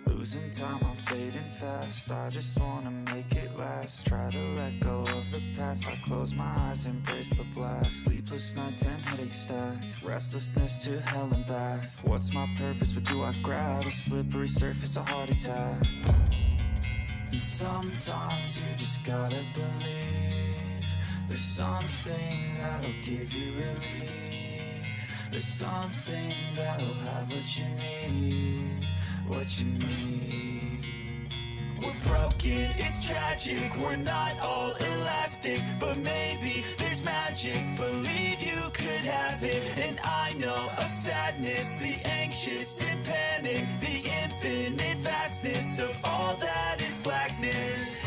Losing time, I'm fading fast. I just wanna make it last. Try to let go of the past. I close my eyes, embrace the blast. Sleepless nights and headaches stack. Restlessness to hell and back. What's my purpose? What do I grab? A slippery surface, a heart attack. And sometimes you just gotta believe there's something that'll give you relief. There's something that'll have what you need. What you need. We're broken, it's tragic. We're not all elastic, but maybe there's magic. Believe you could have it. And I know of sadness, the anxious and panic, the infinite vastness of all that is blackness.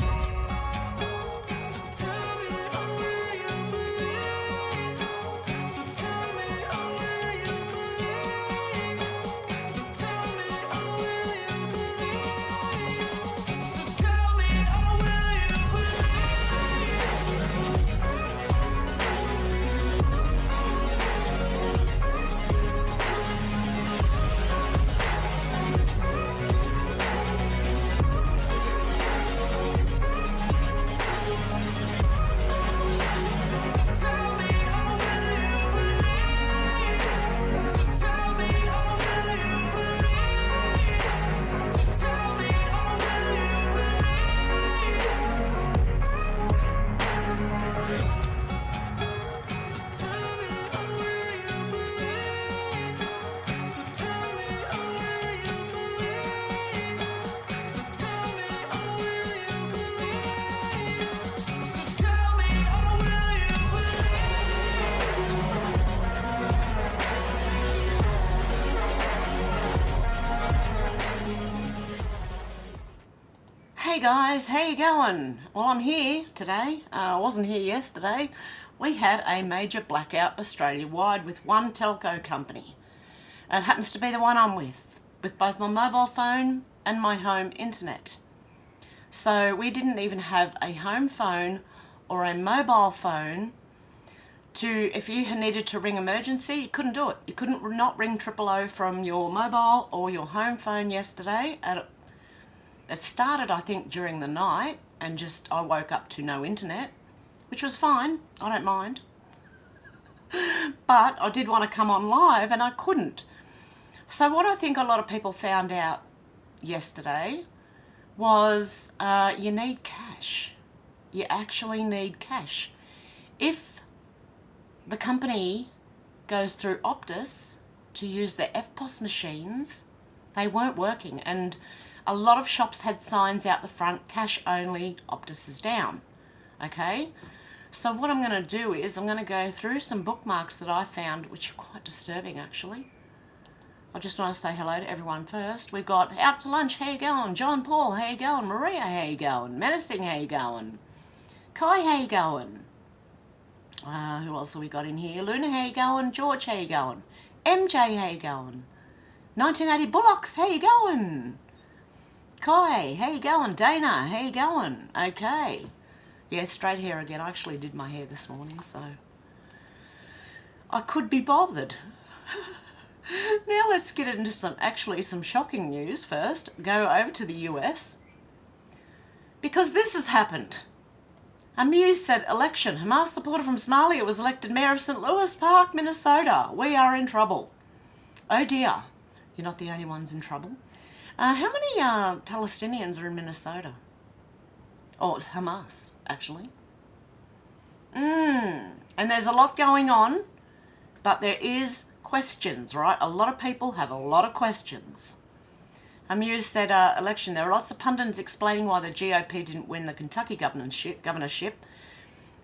Hey guys, how you going? Well, I'm here today. I wasn't here yesterday. We had a major blackout Australia-wide with one telco company. It happens to be the one I'm with both my mobile phone and my home internet. So we didn't even have a home phone or a mobile phone to, if you needed to ring emergency, you couldn't do it. You couldn't not ring 000 from your mobile or your home phone yesterday. It started, I think, during the night, and just I woke up to no internet, which was fine. I don't mind. But I did want to come on live and I couldn't. So what I think a lot of people found out yesterday was you need cash. You actually need cash. If the company goes through Optus to use their EFTPOS machines, they weren't working, and a lot of shops had signs out the front, cash only, Optus is down. Okay? So what I'm going to do is I'm going to go through some bookmarks that I found, which are quite disturbing actually. I just want to say hello to everyone first. We've got Out to Lunch, how you going? John Paul, how you going? Maria, how you going? Menacing, how you going? Kai, how you going? Who else have we got in here? Luna, how you going? George, how you going? MJ, how you going? 1980 Bullocks, how you going? Kai, how you going? Dana, how you going? Okay. Yeah, straight hair again. I actually did my hair this morning, so I could be bothered. Now let's get into some shocking news first. Go over to the US, because this has happened. A Muse said, election. Hamas supporter from Somalia was elected mayor of St. Louis Park, Minnesota. We are in trouble. Oh dear. You're not the only ones in trouble. How many Palestinians are in Minnesota? Oh, it's Hamas, actually. And there's a lot going on, but there is questions, right? A lot of people have a lot of questions. Muse said, election. There are lots of pundits explaining why the GOP didn't win the Kentucky governorship,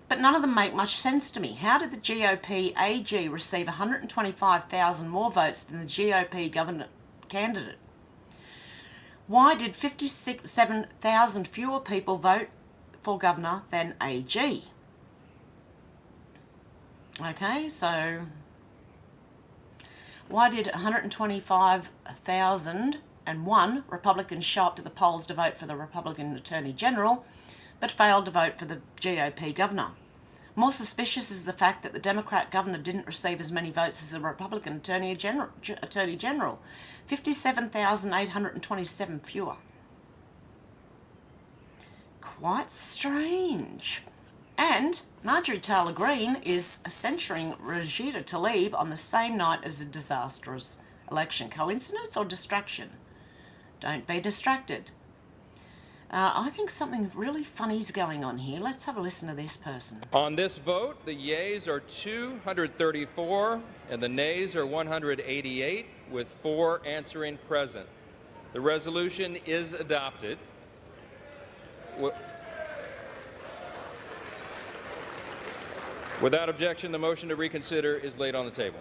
but none of them make much sense to me. How did the GOP AG receive 125,000 more votes than the GOP governor candidate? Why did 57,000 fewer people vote for governor than AG? Okay, so why did 125,001 Republicans show up to the polls to vote for the Republican Attorney General, but failed to vote for the GOP governor? More suspicious is the fact that the Democrat governor didn't receive as many votes as the Republican Attorney General. 57,827 fewer. Quite strange. And Marjorie Taylor Greene is censuring Rashida Tlaib on the same night as a disastrous election. Coincidence or distraction? Don't be distracted. I think something really funny is going on here. Let's have a listen to this person. On this vote, the yeas are 234 and the nays are 188, with 4 answering present. The resolution is adopted. Without objection, the motion to reconsider is laid on the table.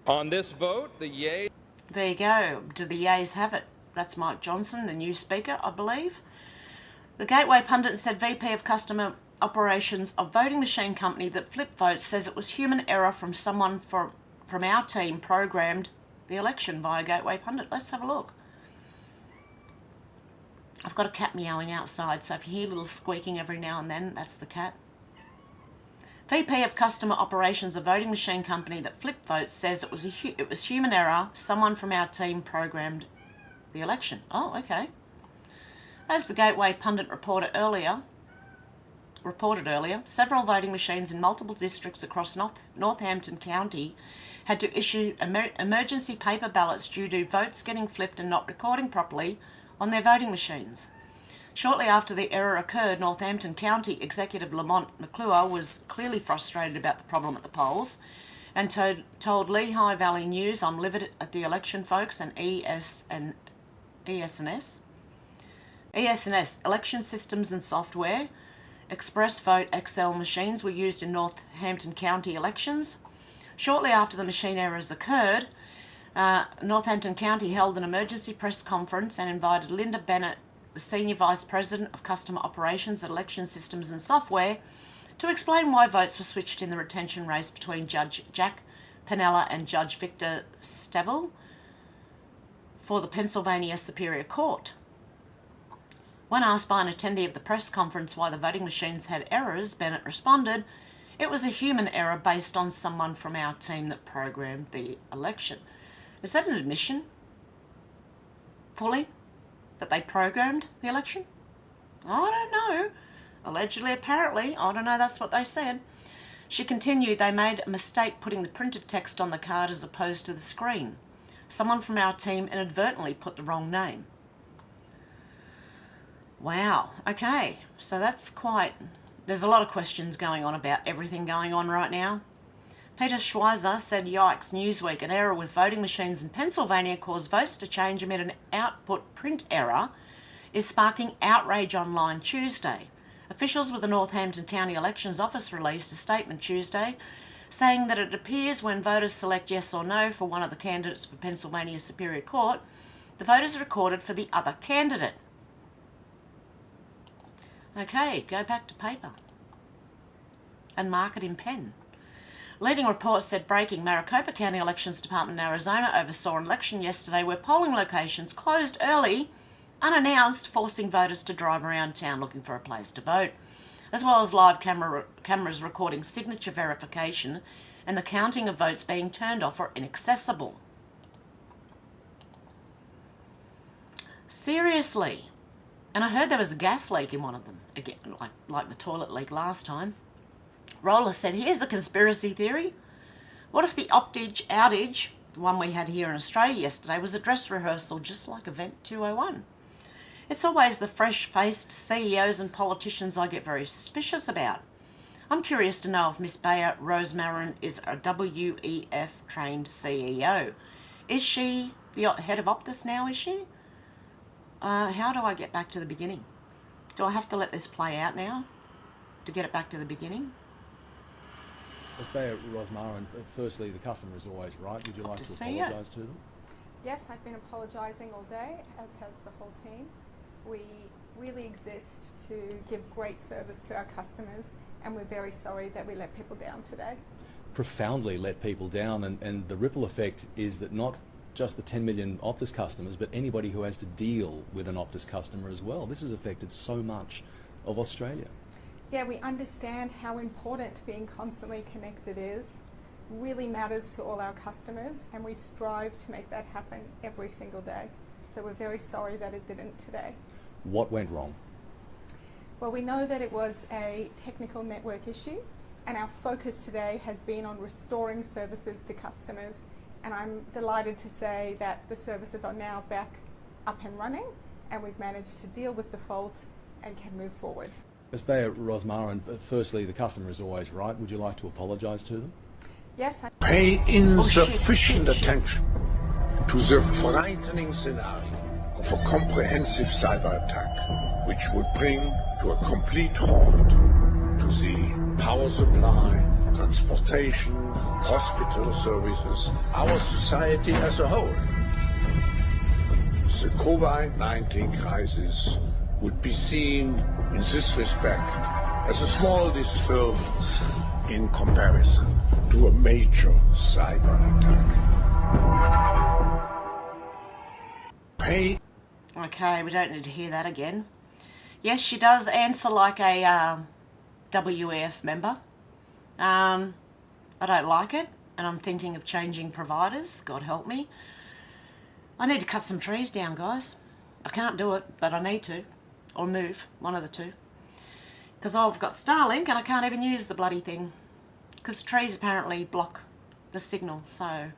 On this vote, the yeas... There you go. Do the yeas have it? That's Mike Johnson, the new speaker, I believe. The Gateway pundit said VP of Customer Operations of voting machine company that flipped votes says it was human error from someone from our team programmed the election via Gateway pundit. Let's have a look. I've got a cat meowing outside, so if you hear a little squeaking every now and then, that's the cat. VP of Customer Operations of voting machine company that flipped votes says it was human error. Someone from our team programmed the election. Oh, okay. As the Gateway pundit reported earlier, several voting machines in multiple districts across Northampton County had to issue emergency paper ballots due to votes getting flipped and not recording properly on their voting machines. Shortly after the error occurred, Northampton County Executive Lamont McClure was clearly frustrated about the problem at the polls and told Lehigh Valley News, "I'm livid at the election, folks," and ES&S, election systems and software. Express Vote XL machines were used in Northampton County elections. Shortly after the machine errors occurred, Northampton County held an emergency press conference and invited Linda Bennett, the Senior Vice President of Customer Operations at Election Systems and Software, to explain why votes were switched in the retention race between Judge Jack Pennella and Judge Victor Stabile for the Pennsylvania Superior Court. When asked by an attendee of the press conference why the voting machines had errors, Bennett responded, "It was a human error based on someone from our team that programmed the election." Is that an admission? Fully? That they programmed the election? I don't know. Allegedly, apparently. I don't know, that's what they said. She continued, "They made a mistake putting the printed text on the card as opposed to the screen. Someone from our team inadvertently put the wrong name." Wow. Okay. So that's quite... There's a lot of questions going on about everything going on right now. Peter Schweizer said, "Yikes, Newsweek, an error with voting machines in Pennsylvania caused votes to change amid an output print error is sparking outrage online Tuesday." Officials with the Northampton County Elections Office released a statement Tuesday saying that it appears when voters select yes or no for one of the candidates for Pennsylvania Superior Court, the vote is recorded for the other candidate. Okay, go back to paper and mark it in pen. Leading reports said breaking Maricopa County Elections Department in Arizona oversaw an election yesterday where polling locations closed early, unannounced, forcing voters to drive around town looking for a place to vote, as well as live cameras recording signature verification and the counting of votes being turned off or inaccessible. Seriously. And I heard there was a gas leak in one of them, again, like the toilet leak last time. Roller said, "Here's a conspiracy theory. What if the outage, the one we had here in Australia yesterday, was a dress rehearsal just like Event 201? It's always the fresh-faced CEOs and politicians I get very suspicious about. I'm curious to know if Miss Bayer Rosemarin is a WEF-trained CEO. Is she the head of Optus now, is she? How do I get back to the beginning? Do I have to let this play out now to get it back to the beginning?" Ms. Bayer Rosemarin, firstly, the customer is always right. Would you like to apologise to them? Yes, I've been apologising all day, as has the whole team. We really exist to give great service to our customers, and we're very sorry that we let people down today. Profoundly let people down, and the ripple effect is that not just the 10 million Optus customers, but anybody who has to deal with an Optus customer as well. This has affected so much of Australia. Yeah, we understand how important being constantly connected is. Really matters to all our customers, and we strive to make that happen every single day. So we're very sorry that it didn't today. What went wrong? Well, we know that it was a technical network issue, and our focus today has been on restoring services to customers, and I'm delighted to say that the services are now back up and running, and we've managed to deal with the fault and can move forward. Ms. Bayer Rosmarin, firstly, the customer is always right. Would you like to apologise to them? Yes, Pay insufficient attention to the frightening scenario of a comprehensive cyber attack, which would bring to a complete halt to the power supply, transportation, hospital services, our society as a whole. The COVID-19 crisis would be seen in this respect as a small disturbance in comparison to a major cyber attack. Okay, we don't need to hear that again. Yes, she does answer like a WEF member. I don't like it, and I'm thinking of changing providers, God help me. I need to cut some trees down, guys. I can't do it, but I need to. Or move, one of the two. Because I've got Starlink and I can't even use the bloody thing. Because trees apparently block the signal, so...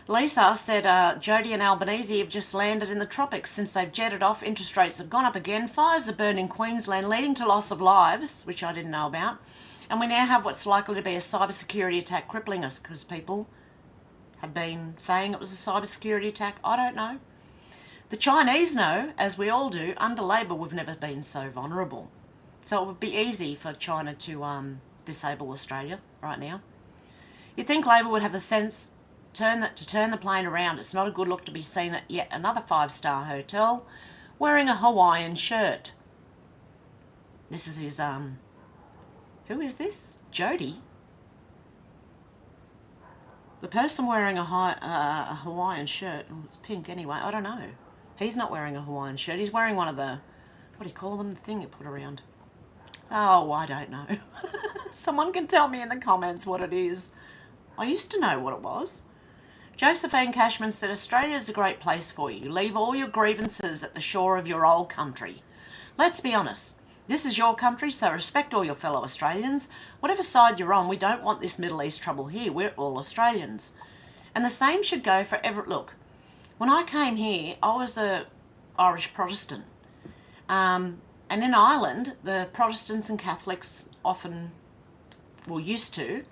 Lisa said, Jody and Albanese have just landed in the tropics. Since they've jetted off, interest rates have gone up again. Fires are burned in Queensland, leading to loss of lives, which I didn't know about. And we now have what's likely to be a cybersecurity attack crippling us, because people have been saying it was a cybersecurity attack. I don't know. The Chinese know, as we all do, under Labor we've never been so vulnerable. So it would be easy for China to disable Australia right now. You'd think Labor would have the sense to turn the plane around. It's not a good look to be seen at yet another 5-star hotel wearing a Hawaiian shirt. This is his, who is this? Jody? The person wearing a Hawaiian shirt, oh, it's pink anyway, I don't know. He's not wearing a Hawaiian shirt, he's wearing one of the, what do you call them, the thing you put around? Oh, I don't know. Someone can tell me in the comments what it is. I used to know what it was. Josephine Cashman said, Australia is a great place for you. Leave all your grievances at the shore of your old country. Let's be honest. This is your country, so respect all your fellow Australians. Whatever side you're on, we don't want this Middle East trouble here. We're all Australians. And the same should go for look, when I came here, I was a Irish Protestant. And in Ireland, the Protestants and Catholics often, well, used to,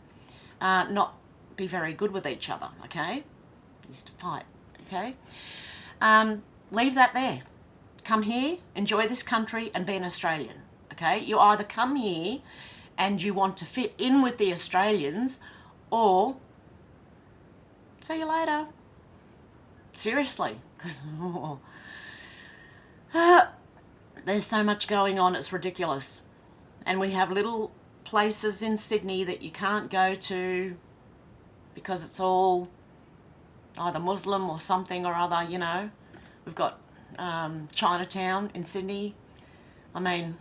not be very good with each other, okay? Used to fight, okay? Leave that there. Come here, enjoy this country, and be an Australian, okay? You either come here and you want to fit in with the Australians, or see you later. Seriously, because there's so much going on, it's ridiculous. And we have little places in Sydney that you can't go to because it's all either Muslim or something or other, you know. We've got Chinatown in Sydney. I mean,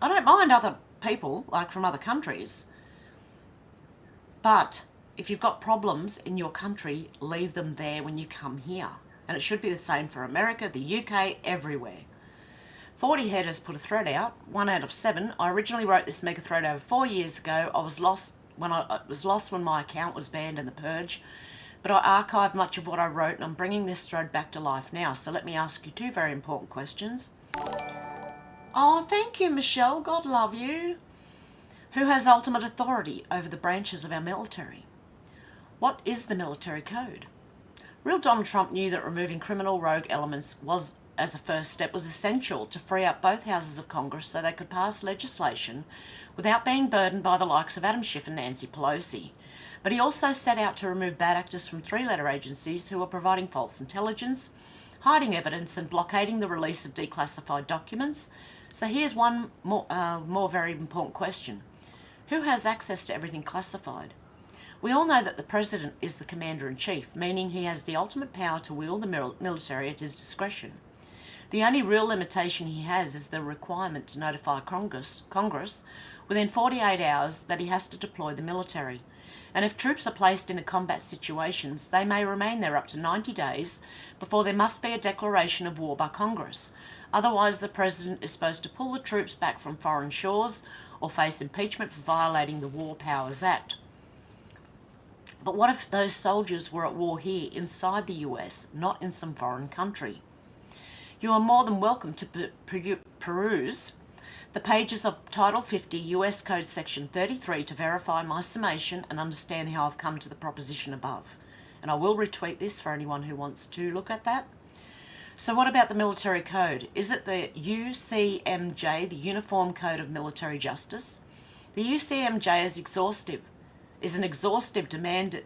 I don't mind other people, like from other countries, but if you've got problems in your country, leave them there when you come here. And it should be the same for America, the UK, everywhere. 40 Head has put a thread out, 1 out of 7. I originally wrote this mega thread over 4 years ago. I was lost when my account was banned in the purge, but I archived much of what I wrote, and I'm bringing this thread back to life now. So let me ask you 2 very important questions. Oh, thank you, Michelle. God love you. Who has ultimate authority over the branches of our military? What is the military code? Real Donald Trump knew that removing criminal rogue elements as a first step was essential to free up both houses of Congress so they could pass legislation without being burdened by the likes of Adam Schiff and Nancy Pelosi. But he also set out to remove bad actors from 3-letter agencies who were providing false intelligence, hiding evidence and blockading the release of declassified documents. So here's one more very important question. Who has access to everything classified? We all know that the President is the Commander-in-Chief, meaning he has the ultimate power to wield the military at his discretion. The only real limitation he has is the requirement to notify Congress within 48 hours that he has to deploy the military. And if troops are placed in combat situations, they may remain there up to 90 days before there must be a declaration of war by Congress. Otherwise, the President is supposed to pull the troops back from foreign shores or face impeachment for violating the War Powers Act. But what if those soldiers were at war here inside the US, not in some foreign country? You are more than welcome to peruse the pages of Title 50 US Code Section 33 to verify my summation and understand how I've come to the proposition above. And I will retweet this for anyone who wants to look at that. So what about the military code? Is it the UCMJ, the Uniform Code of Military Justice? The UCMJ is an exhaustive damned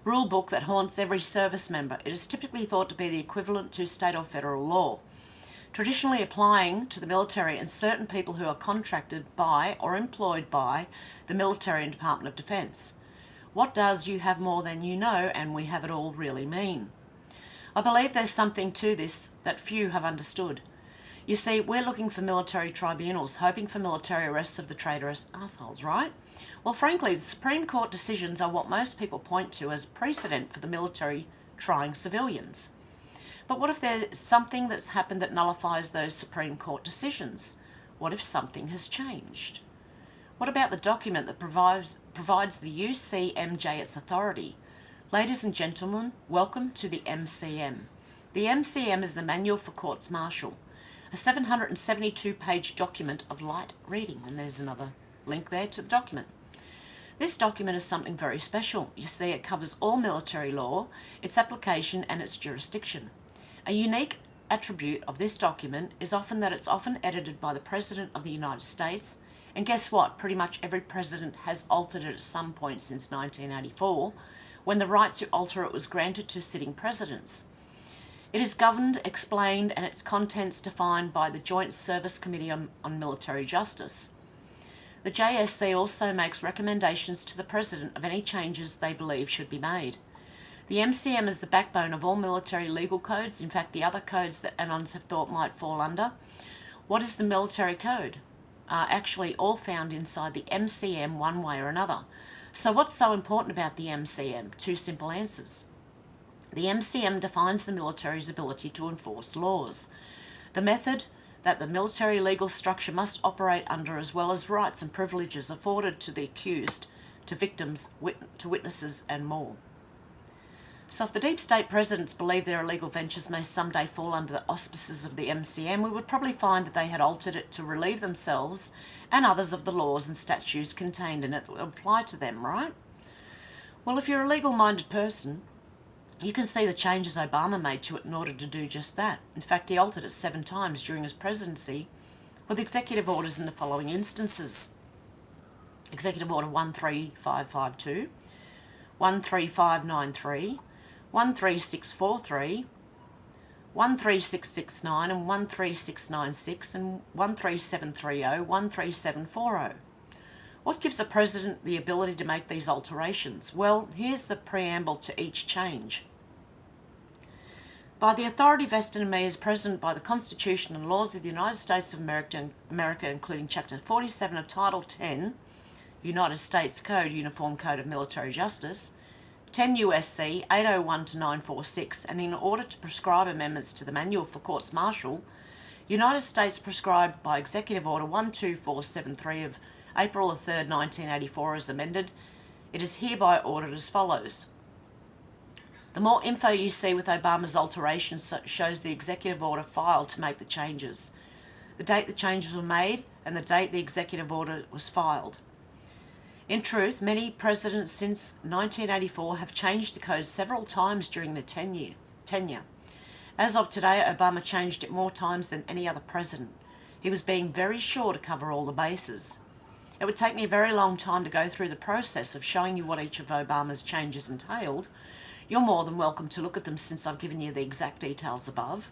rule book that haunts every service member. It is typically thought to be the equivalent to state or federal law, traditionally applying to the military and certain people who are contracted by or employed by the military and Department of Defense. What does "you have more than you know and we have it all" really mean? I believe there's something to this that few have understood. You see, we're looking for military tribunals, hoping for military arrests of the traitorous assholes, right? Well, frankly, the Supreme Court decisions are what most people point to as precedent for the military trying civilians. But what if there's something that's happened that nullifies those Supreme Court decisions? What if something has changed? What about the document that provides the UCMJ its authority? Ladies and gentlemen, welcome to the MCM. The MCM is the Manual for Courts Martial, a 772-page document of light reading, and there's another link there to the document. This document is something very special. You see, it covers all military law, its application and its jurisdiction. A unique attribute of this document is often that it's often edited by the President of the United States, and guess what? Pretty much every president has altered it at some point since 1984, when the right to alter it was granted to sitting presidents. It is governed, explained, and its contents defined by the Joint Service Committee on Military Justice. The JSC also makes recommendations to the President of any changes they believe should be made. The MCM is the backbone of all military legal codes, in fact the other codes that Anons have thought might fall under. What is the military code? Are actually all found inside the MCM one way or another. So what's so important about the MCM? Two simple answers. The MCM defines the military's ability to enforce laws, the method that the military legal structure must operate under, as well as rights and privileges afforded to the accused, to victims, to witnesses and more. So if the deep state presidents believe their illegal ventures may someday fall under the auspices of the MCM, we would probably find that they had altered it to relieve themselves and others of the laws and statutes contained in it that would apply to them, right? Well, if you're a legal-minded person, you can see the changes Obama made to it in order to do just that. In fact, he altered it 7 times during his presidency with executive orders in the following instances. Executive Order 13552, 13593, 13643, 13669 and 13696 and 13730, 13740. What gives a president the ability to make these alterations? Well, here's the preamble to each change. By the authority vested in me as President by the Constitution and laws of the United States of America, including Chapter 47 of Title 10, United States Code, Uniform Code of Military Justice, 10 U.S.C. 801-946, and in order to prescribe amendments to the Manual for Courts Martial, United States prescribed by Executive Order 12473 of April 3rd, 1984 as amended, it is hereby ordered as follows. The more info you see with Obama's alterations shows the executive order filed to make the changes, the date the changes were made, and the date the executive order was filed. In truth, many presidents since 1984 have changed the code several times during their tenure. As of today, Obama changed it more times than any other president. He was being very sure to cover all the bases. It would take me a very long time to go through the process of showing you what each of Obama's changes entailed. You're more than welcome to look at them since I've given you the exact details above.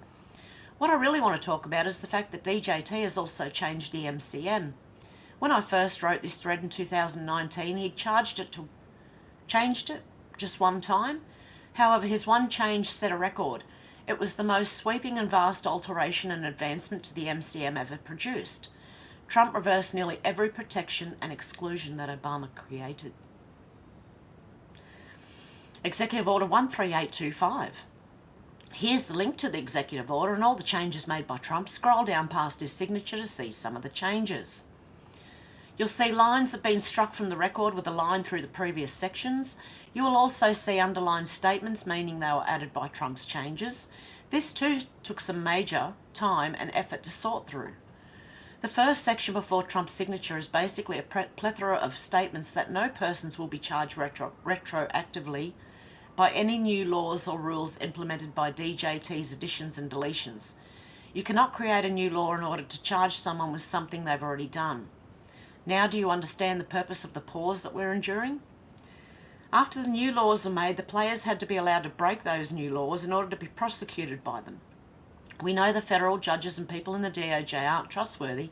What I really want to talk about is the fact that DJT has also changed the MCM. When I first wrote this thread in 2019, he'd changed it just one time, However, his one change set a record. It was the most sweeping and vast alteration and advancement to the MCM ever produced. Trump reversed nearly every protection and exclusion that Obama created. Executive Order 13825. Here's the link to the executive order and all the changes made by Trump. Scroll down past his signature to see some of the changes. You'll see lines have been struck from the record with a line through the previous sections. You will also see underlined statements, meaning they were added by Trump's changes. This too took some major time and effort to sort through. The first section before Trump's signature is basically a plethora of statements that no persons will be charged retroactively by any new laws or rules implemented by DJT's additions and deletions. You cannot create a new law in order to charge someone with something they've already done. Now do you understand the purpose of the pause that we're enduring? After the new laws were made, the players had to be allowed to break those new laws in order to be prosecuted by them. We know the federal judges and people in the DOJ aren't trustworthy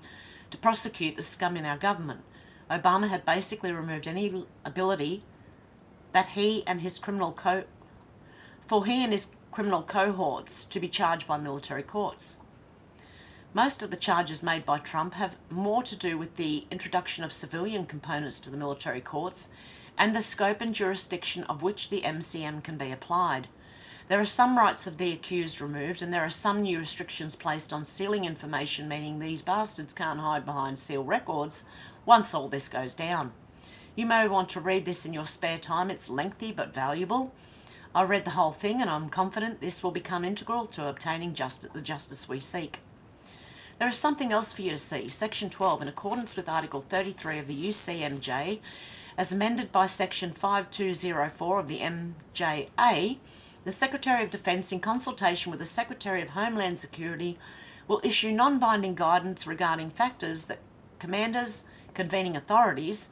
to prosecute the scum in our government. Obama had basically removed any ability that he and his criminal cohorts to be charged by military courts. Most of the charges made by Trump have more to do with the introduction of civilian components to the military courts and the scope and jurisdiction of which the MCM can be applied. There are some rights of the accused removed, and there are some new restrictions placed on sealing information, meaning these bastards can't hide behind sealed records once all this goes down. You may want to read this in your spare time. It's lengthy but valuable. I read the whole thing and I'm confident this will become integral to obtaining the justice we seek. There is something else for you to see. Section 12, in accordance with Article 33 of the UCMJ, as amended by Section 5204 of the MJA, the Secretary of Defence, in consultation with the Secretary of Homeland Security, will issue non-binding guidance regarding factors that commanders, convening authorities,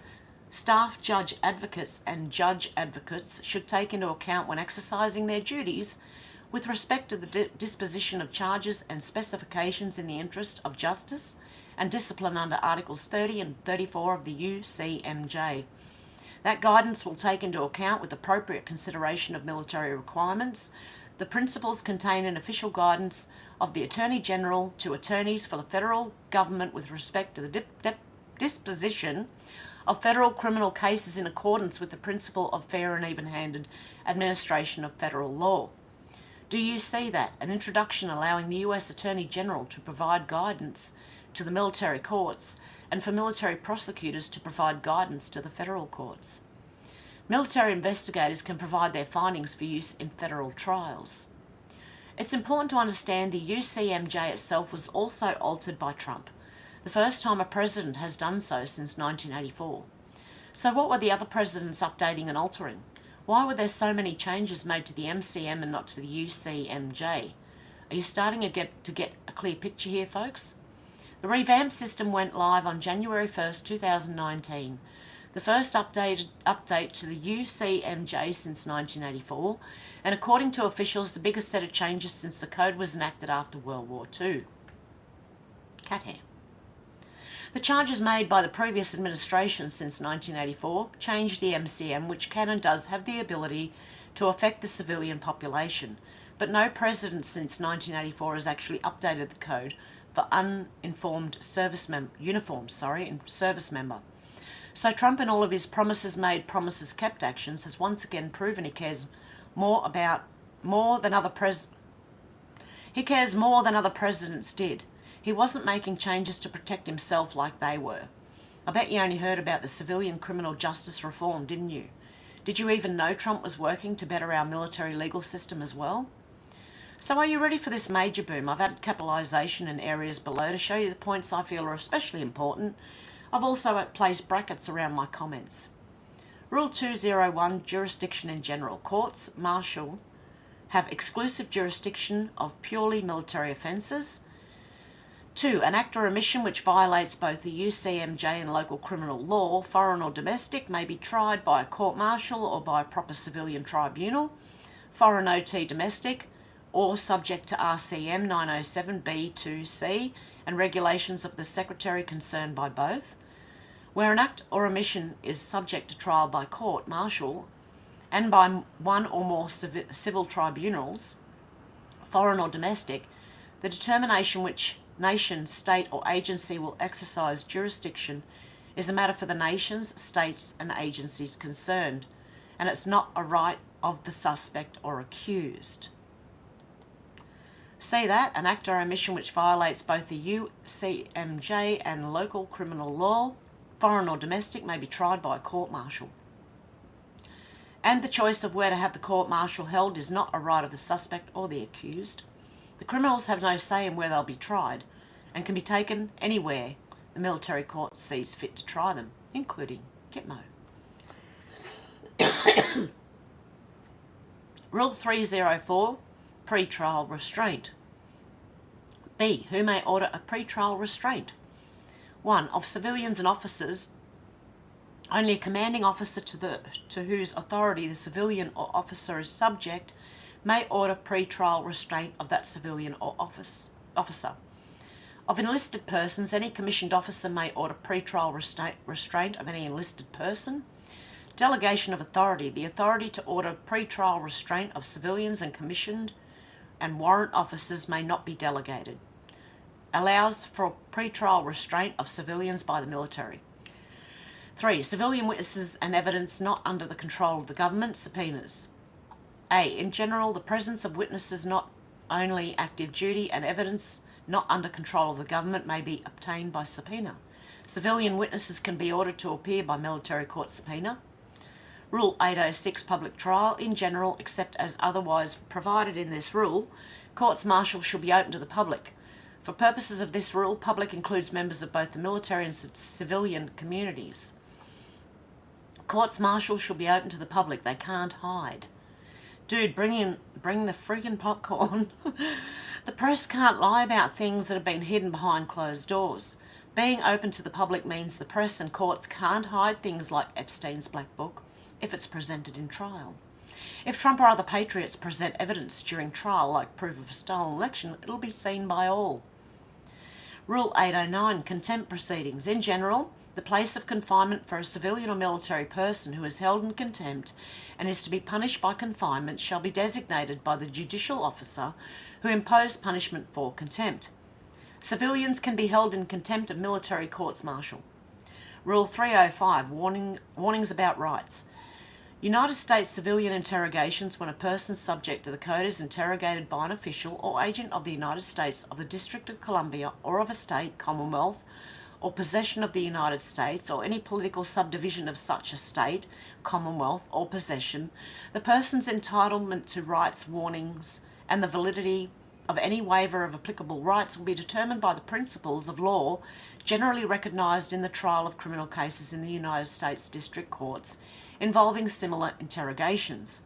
staff judge advocates and judge advocates should take into account when exercising their duties with respect to the disposition of charges and specifications in the interest of justice and discipline under Articles 30 and 34 of the UCMJ. That guidance will take into account, with appropriate consideration of military requirements, the principles contained in official guidance of the Attorney General to attorneys for the federal government with respect to the disposition of federal criminal cases in accordance with the principle of fair and even-handed administration of federal law. Do you see that? An introduction allowing the US Attorney General to provide guidance to the military courts and for military prosecutors to provide guidance to the federal courts. Military investigators can provide their findings for use in federal trials. It's important to understand the UCMJ itself was also altered by Trump, the first time a president has done so since 1984. So what were the other presidents updating and altering? Why were there so many changes made to the MCM and not to the UCMJ? Are you starting to get a clear picture here, folks? The revamped system went live on January 1st, 2019. The first update to the UCMJ since 1984, and according to officials, the biggest set of changes since the code was enacted after World War II. Cat hair. The charges made by the previous administration since 1984 changed the MCM, which can and does have the ability to affect the civilian population, but no president since 1984 has actually updated the code for uniformed service member. So Trump, in all of his promises made, promises kept actions, has once again proven he cares more than other presidents did. He wasn't making changes to protect himself like they were. I bet you only heard about the civilian criminal justice reform, didn't you? Did you even know Trump was working to better our military legal system as well? So are you ready for this major boom? I've added capitalisation in areas below to show you the points I feel are especially important. I've also placed brackets around my comments. Rule 201, jurisdiction in general. Courts martial have exclusive jurisdiction of purely military offences. 2. An act or omission which violates both the UCMJ and local criminal law, foreign or domestic, may be tried by a court-martial or by a proper civilian tribunal, foreign OT domestic, or subject to RCM 907B2C and regulations of the Secretary concerned by both. Where an act or omission is subject to trial by court-martial, and by one or more civil tribunals, foreign or domestic, the determination which nation, state or agency will exercise jurisdiction is a matter for the nations, states and agencies concerned, and it's not a right of the suspect or accused. See that? An act or omission which violates both the UCMJ and local criminal law, foreign or domestic, may be tried by a court-martial. And the choice of where to have the court-martial held is not a right of the suspect or the accused. The criminals have no say in where they'll be tried and can be taken anywhere the military court sees fit to try them, including Gitmo. Rule 304, pre-trial restraint. B. Who may order a pre-trial restraint? 1. Of civilians and officers, only a commanding officer to whose authority the civilian or officer is subject may order pre-trial restraint of that civilian or officer. Of enlisted persons, any commissioned officer may order pre-trial restraint of any enlisted person. Delegation of authority. The authority to order pre-trial restraint of civilians and commissioned and warrant officers may not be delegated. Allows for pre-trial restraint of civilians by the military. 3. Civilian witnesses and evidence not under the control of the government, subpoenas. A. In general, the presence of witnesses not only active duty and evidence not under control of the government may be obtained by subpoena. Civilian witnesses can be ordered to appear by military court subpoena. Rule 806, public trial. In general, except as otherwise provided in this rule, courts martial shall be open to the public. For purposes of this rule, public includes members of both the military and civilian communities. Courts martial shall be open to the public. They can't hide. Dude, bring the friggin' popcorn. The press can't lie about things that have been hidden behind closed doors. Being open to the public means the press and courts can't hide things like Epstein's Black Book if it's presented in trial. If Trump or other patriots present evidence during trial like proof of a stolen election, it'll be seen by all. Rule 809, contempt proceedings. In general, the place of confinement for a civilian or military person who is held in contempt and is to be punished by confinement shall be designated by the judicial officer who imposed punishment for contempt. Civilians can be held in contempt of military courts martial. Rule 305, warnings about rights. United States civilian interrogations when a person subject to the code is interrogated by an official or agent of the United States, of the District of Columbia, or of a state, Commonwealth, or possession of the United States, or any political subdivision of such a state, Commonwealth, or possession, the person's entitlement to rights, warnings, and the validity of any waiver of applicable rights will be determined by the principles of law generally recognised in the trial of criminal cases in the United States District Courts involving similar interrogations.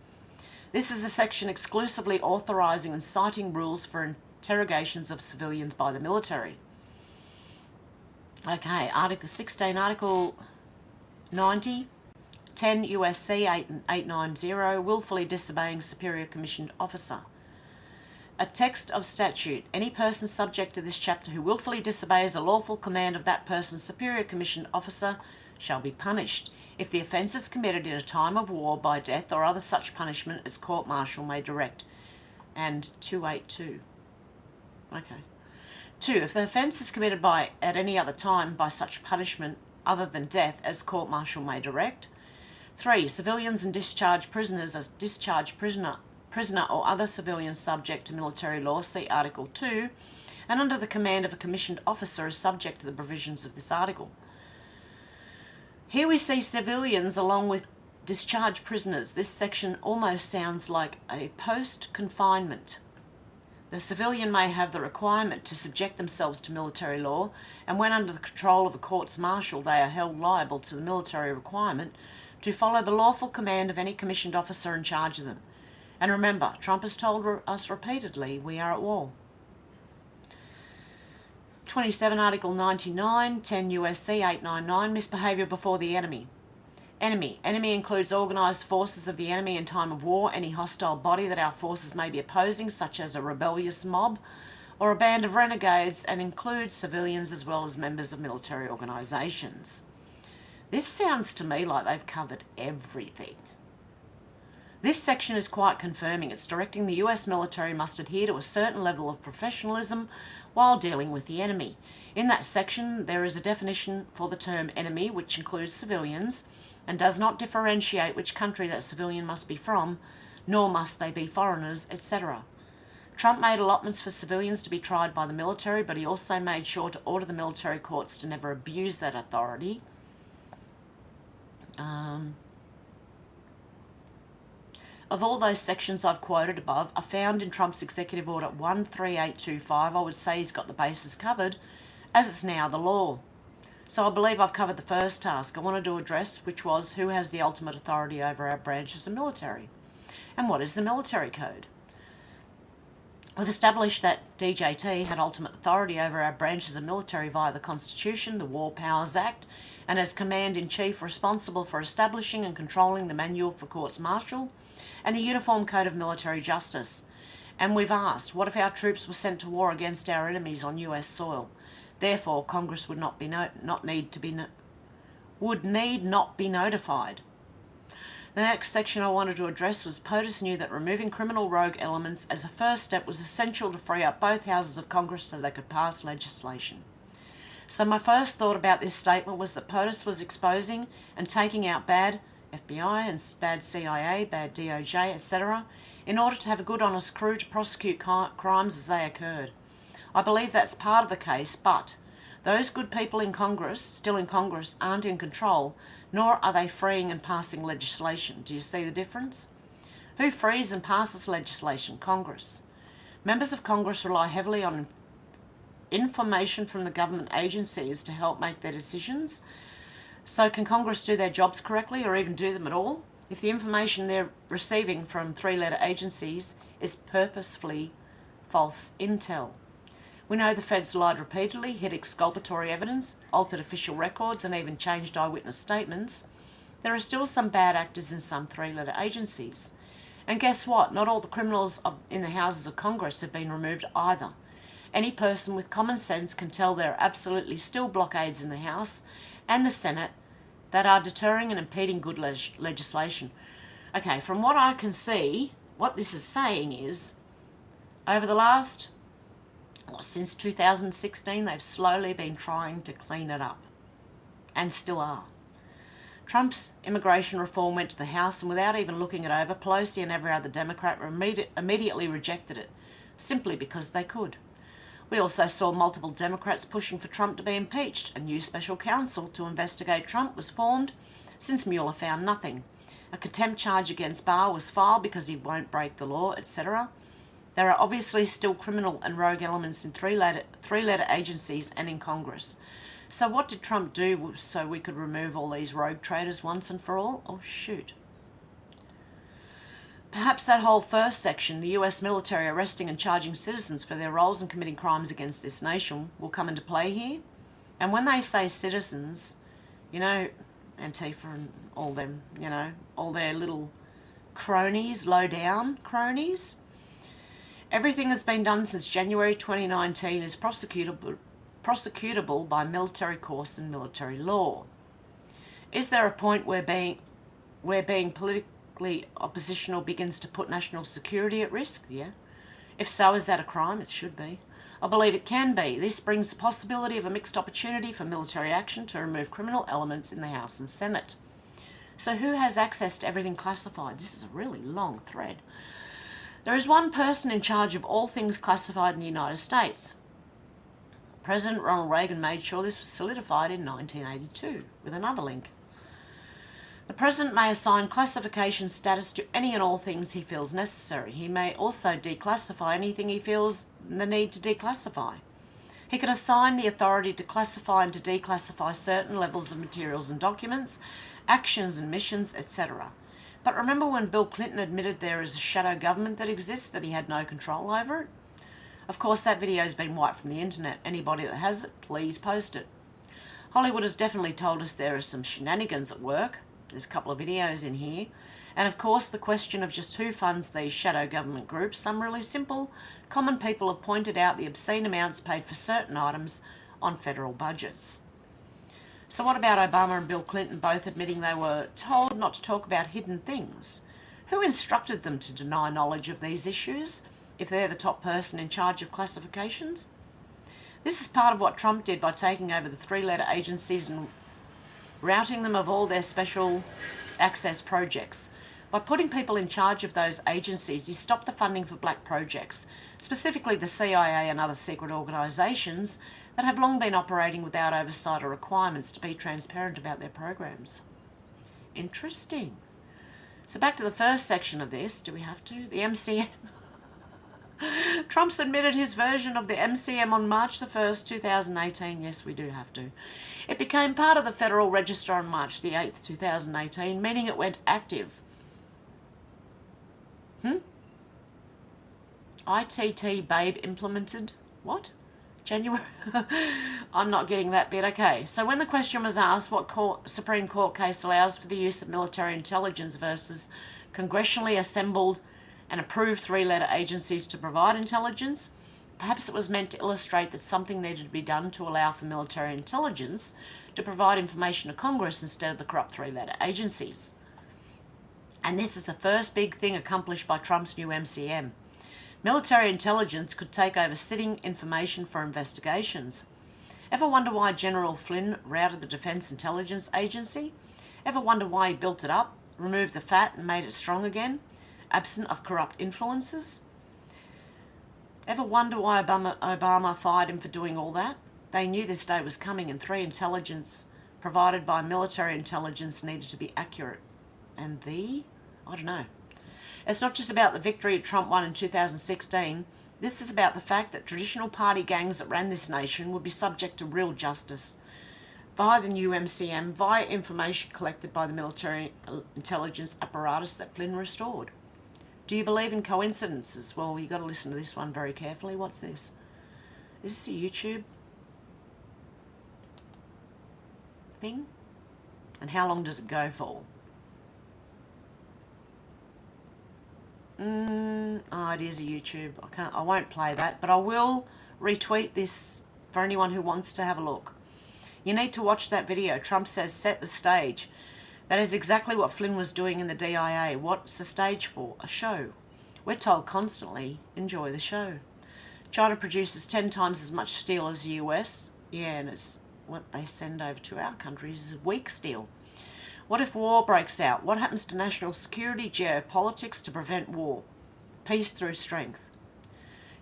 This is a section exclusively authorising and citing rules for interrogations of civilians by the military. Okay, Article 16, Article 90, 10 USC 890, willfully disobeying superior commissioned officer. A text of statute. Any person subject to this chapter who willfully disobeys a lawful command of that person's superior commissioned officer shall be punished. If the offence is committed in a time of war, by death or other such punishment as court-martial may direct. And 282. Okay. 2. If the offence is committed at any other time by such punishment other than death as court-martial may direct. 3. Civilians and discharged prisoners as discharged prisoner or other civilians subject to military law, see Article 2, and under the command of a commissioned officer is subject to the provisions of this article. Here we see civilians along with discharged prisoners. This section almost sounds like a post-confinement. The civilian may have the requirement to subject themselves to military law, and when under the control of a courts martial they are held liable to the military requirement to follow the lawful command of any commissioned officer in charge of them. And remember, Trump has told us repeatedly we are at war. 27 Article 99, 10 USC 899, misbehaviour before the enemy. Enemy. Enemy includes organised forces of the enemy in time of war, any hostile body that our forces may be opposing, such as a rebellious mob or a band of renegades, and includes civilians as well as members of military organisations. This sounds to me like they've covered everything. This section is quite confirming. It's directing the US military must adhere to a certain level of professionalism while dealing with the enemy. In that section, there is a definition for the term enemy, which includes civilians, and does not differentiate which country that civilian must be from, nor must they be foreigners, etc. Trump made allotments for civilians to be tried by the military, but he also made sure to order the military courts to never abuse that authority. Of all those sections I've quoted above are found in Trump's Executive Order 13825. I would say he's got the bases covered, as it's now the law. So I believe I've covered the first task I wanted to address, which was who has the ultimate authority over our branches of military, and what is the military code. We've established that DJT had ultimate authority over our branches of military via the Constitution, the War Powers Act, and as Command-in-Chief responsible for establishing and controlling the Manual for Courts Martial and the Uniform Code of Military Justice. And we've asked, what if our troops were sent to war against our enemies on US soil? Therefore, Congress would need not be notified. The next section I wanted to address was POTUS knew that removing criminal rogue elements as a first step was essential to free up both houses of Congress so they could pass legislation. So my first thought about this statement was that POTUS was exposing and taking out bad FBI and bad CIA, bad DOJ, etc., in order to have a good honest crew to prosecute crimes as they occurred. I believe that's part of the case, but those good people in Congress, still in Congress, aren't in control, nor are they freeing and passing legislation. Do you see the difference? Who frees and passes legislation? Congress. Members of Congress rely heavily on information from the government agencies to help make their decisions. So can Congress do their jobs correctly or even do them at all if the information they're receiving from three-letter agencies is purposefully false intel? We know the feds lied repeatedly, hid exculpatory evidence, altered official records, and even changed eyewitness statements. There are still some bad actors in some three-letter agencies. And guess what? Not all the criminals in the houses of Congress have been removed either. Any person with common sense can tell there are absolutely still blockades in the House and the Senate that are deterring and impeding good legislation. Okay, from what I can see, what this is saying is, over the last, since 2016, they've slowly been trying to clean it up, and still are. Trump's immigration reform went to the House, and without even looking it over, Pelosi and every other Democrat immediately rejected it, simply because they could. We also saw multiple Democrats pushing for Trump to be impeached. A new special counsel to investigate Trump was formed since Mueller found nothing. A contempt charge against Barr was filed because he won't break the law, etc. There are obviously still criminal and rogue elements in three-letter agencies and in Congress. So what did Trump do so we could remove all these rogue traitors once and for all? Oh, shoot. Perhaps that whole first section, the US military arresting and charging citizens for their roles in committing crimes against this nation, will come into play here. And when they say citizens, you know, Antifa and all them, you know, all their little cronies, low-down cronies, everything that's been done since January 2019 is prosecutable by military courts and military law. Is there a point where being politically oppositional begins to put national security at risk? Yeah. If so, is that a crime? It should be. I believe it can be. This brings the possibility of a mixed opportunity for military action to remove criminal elements in the House and Senate. So who has access to everything classified? This is a really long thread. There is one person in charge of all things classified in the United States. President Ronald Reagan made sure this was solidified in 1982 with another link. The President may assign classification status to any and all things he feels necessary. He may also declassify anything he feels the need to declassify. He can assign the authority to classify and to declassify certain levels of materials and documents, actions and missions, etc. But remember when Bill Clinton admitted there is a shadow government that exists, that he had no control over it? Of course, that video has been wiped from the internet. Anybody that has it, please post it. Hollywood has definitely told us there are some shenanigans at work. There's a couple of videos in here. And of course, the question of just who funds these shadow government groups. Some really simple, common people have pointed out the obscene amounts paid for certain items on federal budgets. So what about Obama and Bill Clinton both admitting they were told not to talk about hidden things? Who instructed them to deny knowledge of these issues if they're the top person in charge of classifications? This is part of what Trump did by taking over the three-letter agencies and routing them of all their special access projects. By putting people in charge of those agencies, he stopped the funding for black projects, specifically the CIA and other secret organisations that have long been operating without oversight or requirements to be transparent about their programs. Interesting. So back to the first section of this. Do we have to? The MCM. Trump submitted his version of the MCM on March the 1st, 2018. Yes, we do have to. It became part of the Federal Register on March the 8th, 2018, meaning it went active. ITT Babe implemented. What? January? I'm not getting that bit. Okay, so when the question was asked what Supreme Court case allows for the use of military intelligence versus congressionally assembled and approved three-letter agencies to provide intelligence, perhaps it was meant to illustrate that something needed to be done to allow for military intelligence to provide information to Congress instead of the corrupt three-letter agencies. And this is the first big thing accomplished by Trump's new MCM. Military intelligence could take over sitting information for investigations. Ever wonder why General Flynn routed the Defense Intelligence Agency? Ever wonder why he built it up, removed the fat and made it strong again, absent of corrupt influences? Ever wonder why Obama fired him for doing all that? They knew this day was coming, and intelligence provided by military intelligence needed to be accurate. And I don't know. It's not just about the victory Trump won in 2016. This is about the fact that traditional party gangs that ran this nation would be subject to real justice via the new MCM, via information collected by the military intelligence apparatus that Flynn restored. Do you believe in coincidences? Well, you've got to listen to this one very carefully. What's this? Is this a YouTube thing? And how long does it go for? It is a YouTube. I won't play that, but I will retweet this for anyone who wants to have a look. You need to watch that video. Trump says, set the stage. That is exactly what Flynn was doing in the DIA. What's the stage for? A show. We're told constantly, enjoy the show. China produces 10 times as much steel as the US. Yeah, and it's what they send over to our countries is weak steel. What if war breaks out? What happens to national security, geopolitics to prevent war? Peace through strength.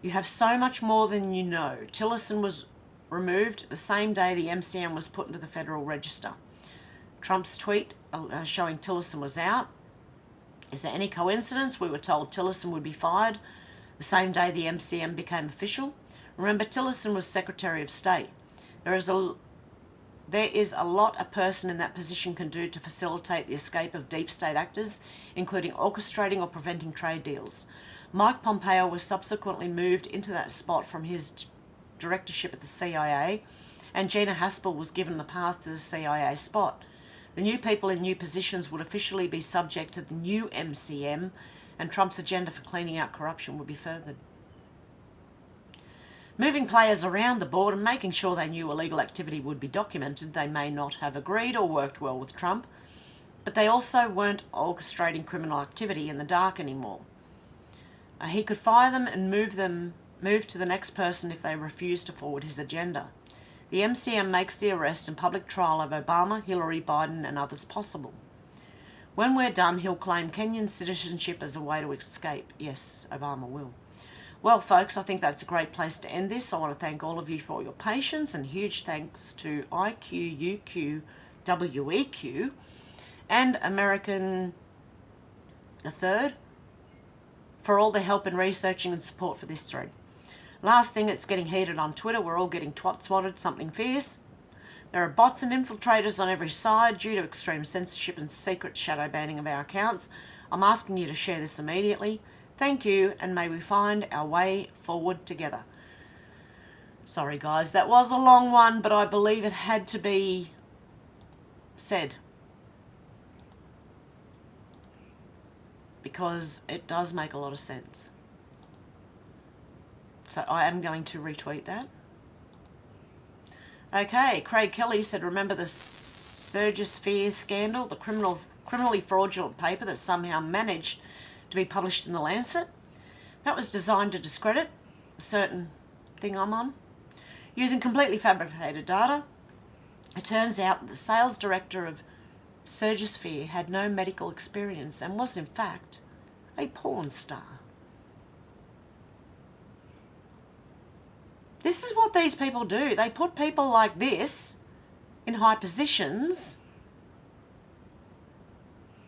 You have so much more than you know. Tillerson was removed the same day the MCM was put into the Federal Register. Trump's tweet showing Tillerson was out. Is there any coincidence we were told Tillerson would be fired the same day the MCM became official? Remember, Tillerson was Secretary of State. There is a lot a person in that position can do to facilitate the escape of deep state actors, including orchestrating or preventing trade deals. Mike Pompeo was subsequently moved into that spot from his directorship at the CIA, and Gina Haspel was given the path to the CIA spot. The new people in new positions would officially be subject to the new MCM, and Trump's agenda for cleaning out corruption would be furthered. Moving players around the board and making sure they knew illegal activity would be documented. They may not have agreed or worked well with Trump, but they also weren't orchestrating criminal activity in the dark anymore. He could fire them and move to the next person if they refused to forward his agenda. The MCM makes the arrest and public trial of Obama, Hillary, Biden and others possible. When we're done, he'll claim Kenyan citizenship as a way to escape. Yes, Obama will. Well, folks, I think that's a great place to end this. I want to thank all of you for your patience, and huge thanks to IQ, UQ, WEQ, and American the Third for all their help in researching and support for this thread. Last thing, it's getting heated on Twitter. We're all getting twat-swatted, something fierce. There are bots and infiltrators on every side due to extreme censorship and secret shadow banning of our accounts. I'm asking you to share this immediately. Thank you, and may we find our way forward together. Sorry guys, that was a long one, but I believe it had to be said, because it does make a lot of sense. So I am going to retweet that. Okay, Craig Kelly said, remember the Surgisphere scandal? The criminally fraudulent paper that somehow managed to be published in the Lancet. That was designed to discredit a certain thing I'm on, using completely fabricated data. It turns out that the sales director of Surgisphere had no medical experience and was in fact a porn star. This is what these people do. They put people like this in high positions.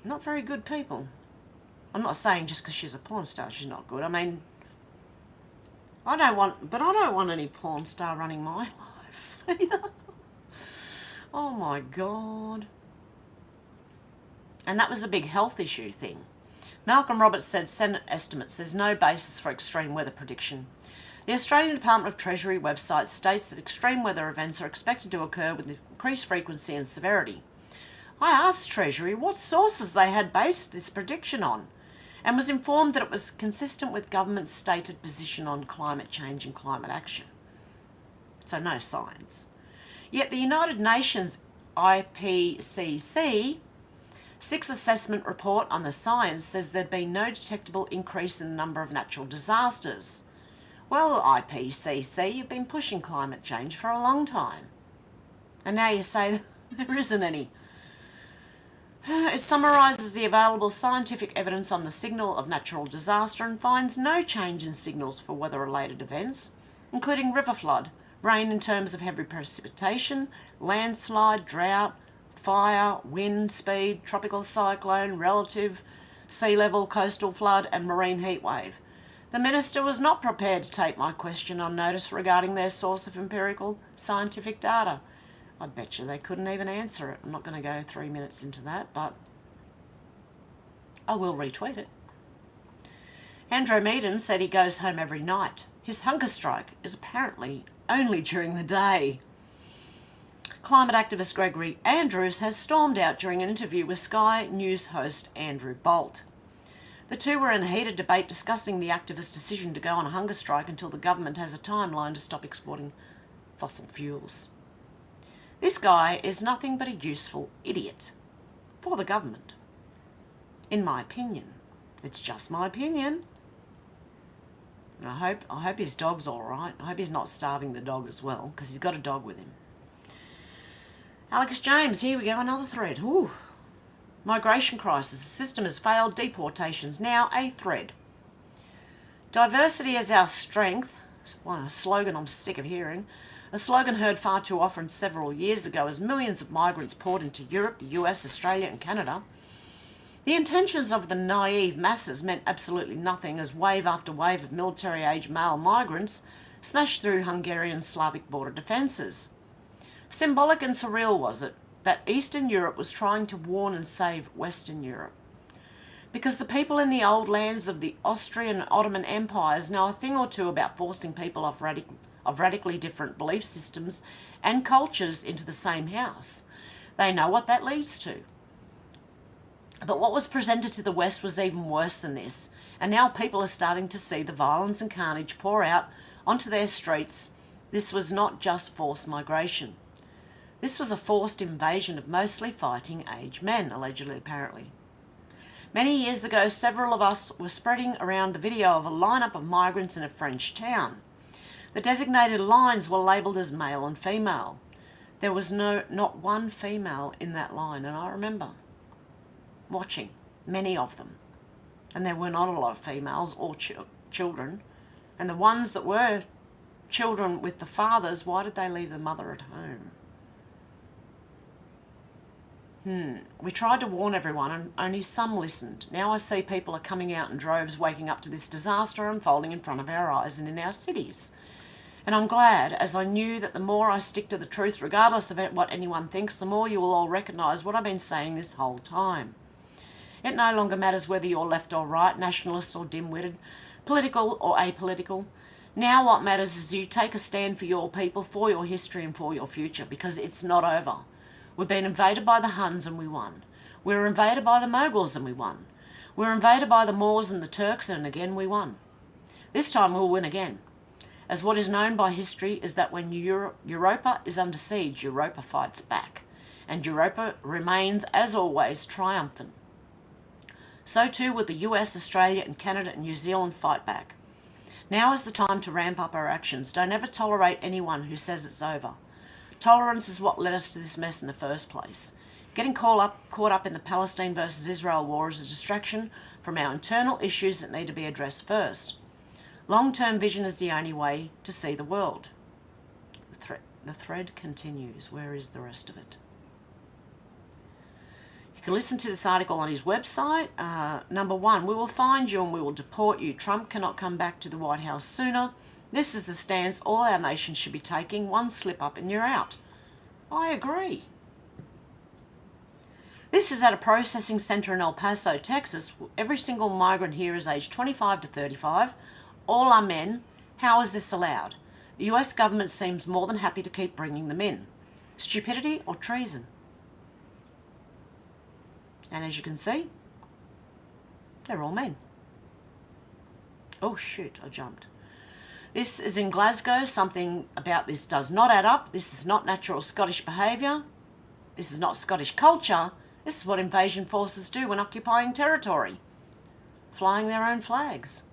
Not very good people. I'm not saying just because she's a porn star she's not good. I mean, I don't want any porn star running my life either. Oh my God. And that was a big health issue thing. Malcolm Roberts said Senate estimates says no basis for extreme weather prediction. The Australian Department of Treasury website states that extreme weather events are expected to occur with increased frequency and severity. I asked Treasury what sources they had based this prediction on, and was informed that it was consistent with government's stated position on climate change and climate action. So no science. Yet the United Nations IPCC 6 assessment report on the science says there'd been no detectable increase in the number of natural disasters. Well, IPCC, you've been pushing climate change for a long time. And now you say there isn't any. It summarises the available scientific evidence on the signal of natural disaster and finds no change in signals for weather-related events, including river flood, rain in terms of heavy precipitation, landslide, drought, fire, wind speed, tropical cyclone, relative sea level, coastal flood and marine heat wave. The Minister was not prepared to take my question on notice regarding their source of empirical scientific data. I bet you they couldn't even answer it. I'm not going to go 3 minutes into that, but I will retweet it. Andrew Meaden said he goes home every night. His hunger strike is apparently only during the day. Climate activist Gregory Andrews has stormed out during an interview with Sky News host Andrew Bolt. The two were in a heated debate discussing the activist decision to go on a hunger strike until the government has a timeline to stop exporting fossil fuels. This guy is nothing but a useful idiot for the government, in my opinion. It's just my opinion. And I hope his dog's all right. I hope he's not starving the dog as well, because he's got a dog with him. Alex James, here we go, another thread. Ooh. Migration crisis. The system has failed. Deportations now a thread. Diversity is our strength. Well, a slogan I'm sick of hearing. A slogan heard far too often several years ago as millions of migrants poured into Europe, the US, Australia and Canada. The intentions of the naive masses meant absolutely nothing as wave after wave of military-age male migrants smashed through Hungarian Slavic border defences. Symbolic and surreal was it that Eastern Europe was trying to warn and save Western Europe. Because the people in the old lands of the Austrian and Ottoman empires know a thing or two about forcing people of radically different belief systems and cultures into the same house. They know what that leads to. But what was presented to the West was even worse than this, and now people are starting to see the violence and carnage pour out onto their streets. This was not just forced migration. This was a forced invasion of mostly fighting age men, allegedly, apparently. Many years ago, several of us were spreading around a video of a lineup of migrants in a French town. The designated lines were labelled as male and female. There was not one female in that line, and I remember watching many of them. And there were not a lot of females or children. And the ones that were children with the fathers, why did they leave the mother at home? We tried to warn everyone and only some listened. Now I see people are coming out in droves waking up to this disaster unfolding in front of our eyes and in our cities. And I'm glad, as I knew that the more I stick to the truth, regardless of what anyone thinks, the more you will all recognise what I've been saying this whole time. It no longer matters whether you're left or right, nationalist or dim-witted, political or apolitical. Now what matters is you take a stand for your people, for your history and for your future, because it's not over. We've been invaded by the Huns and we won. We were invaded by the Moguls and we won. We were invaded by the Moors and the Turks and again we won. This time we'll win again. As what is known by history is that when Europa is under siege, Europa fights back. and Europa remains, as always, triumphant. So too would the US, Australia and Canada and New Zealand fight back. Now is the time to ramp up our actions. Don't ever tolerate anyone who says it's over. Tolerance is what led us to this mess in the first place. Getting caught up in the Palestine versus Israel war is a distraction from our internal issues that need to be addressed first. Long-term vision is the only way to see the world. The thread continues. Where is the rest of it? You can listen to this article on his website. Number 1, we will find you and we will deport you. Trump cannot come back to the White House sooner. This is the stance all our nations should be taking. One slip up and you're out. I agree. This is at a processing centre in El Paso, Texas. Every single migrant here is aged 25 to 35. All are men. How is this allowed? The US government seems more than happy to keep bringing them in. Stupidity or treason? And as you can see, they're all men. Oh shoot, I jumped. This is in Glasgow. Something about this does not add up. This is not natural Scottish behaviour. This is not Scottish culture. This is what invasion forces do when occupying territory. Flying their own flags.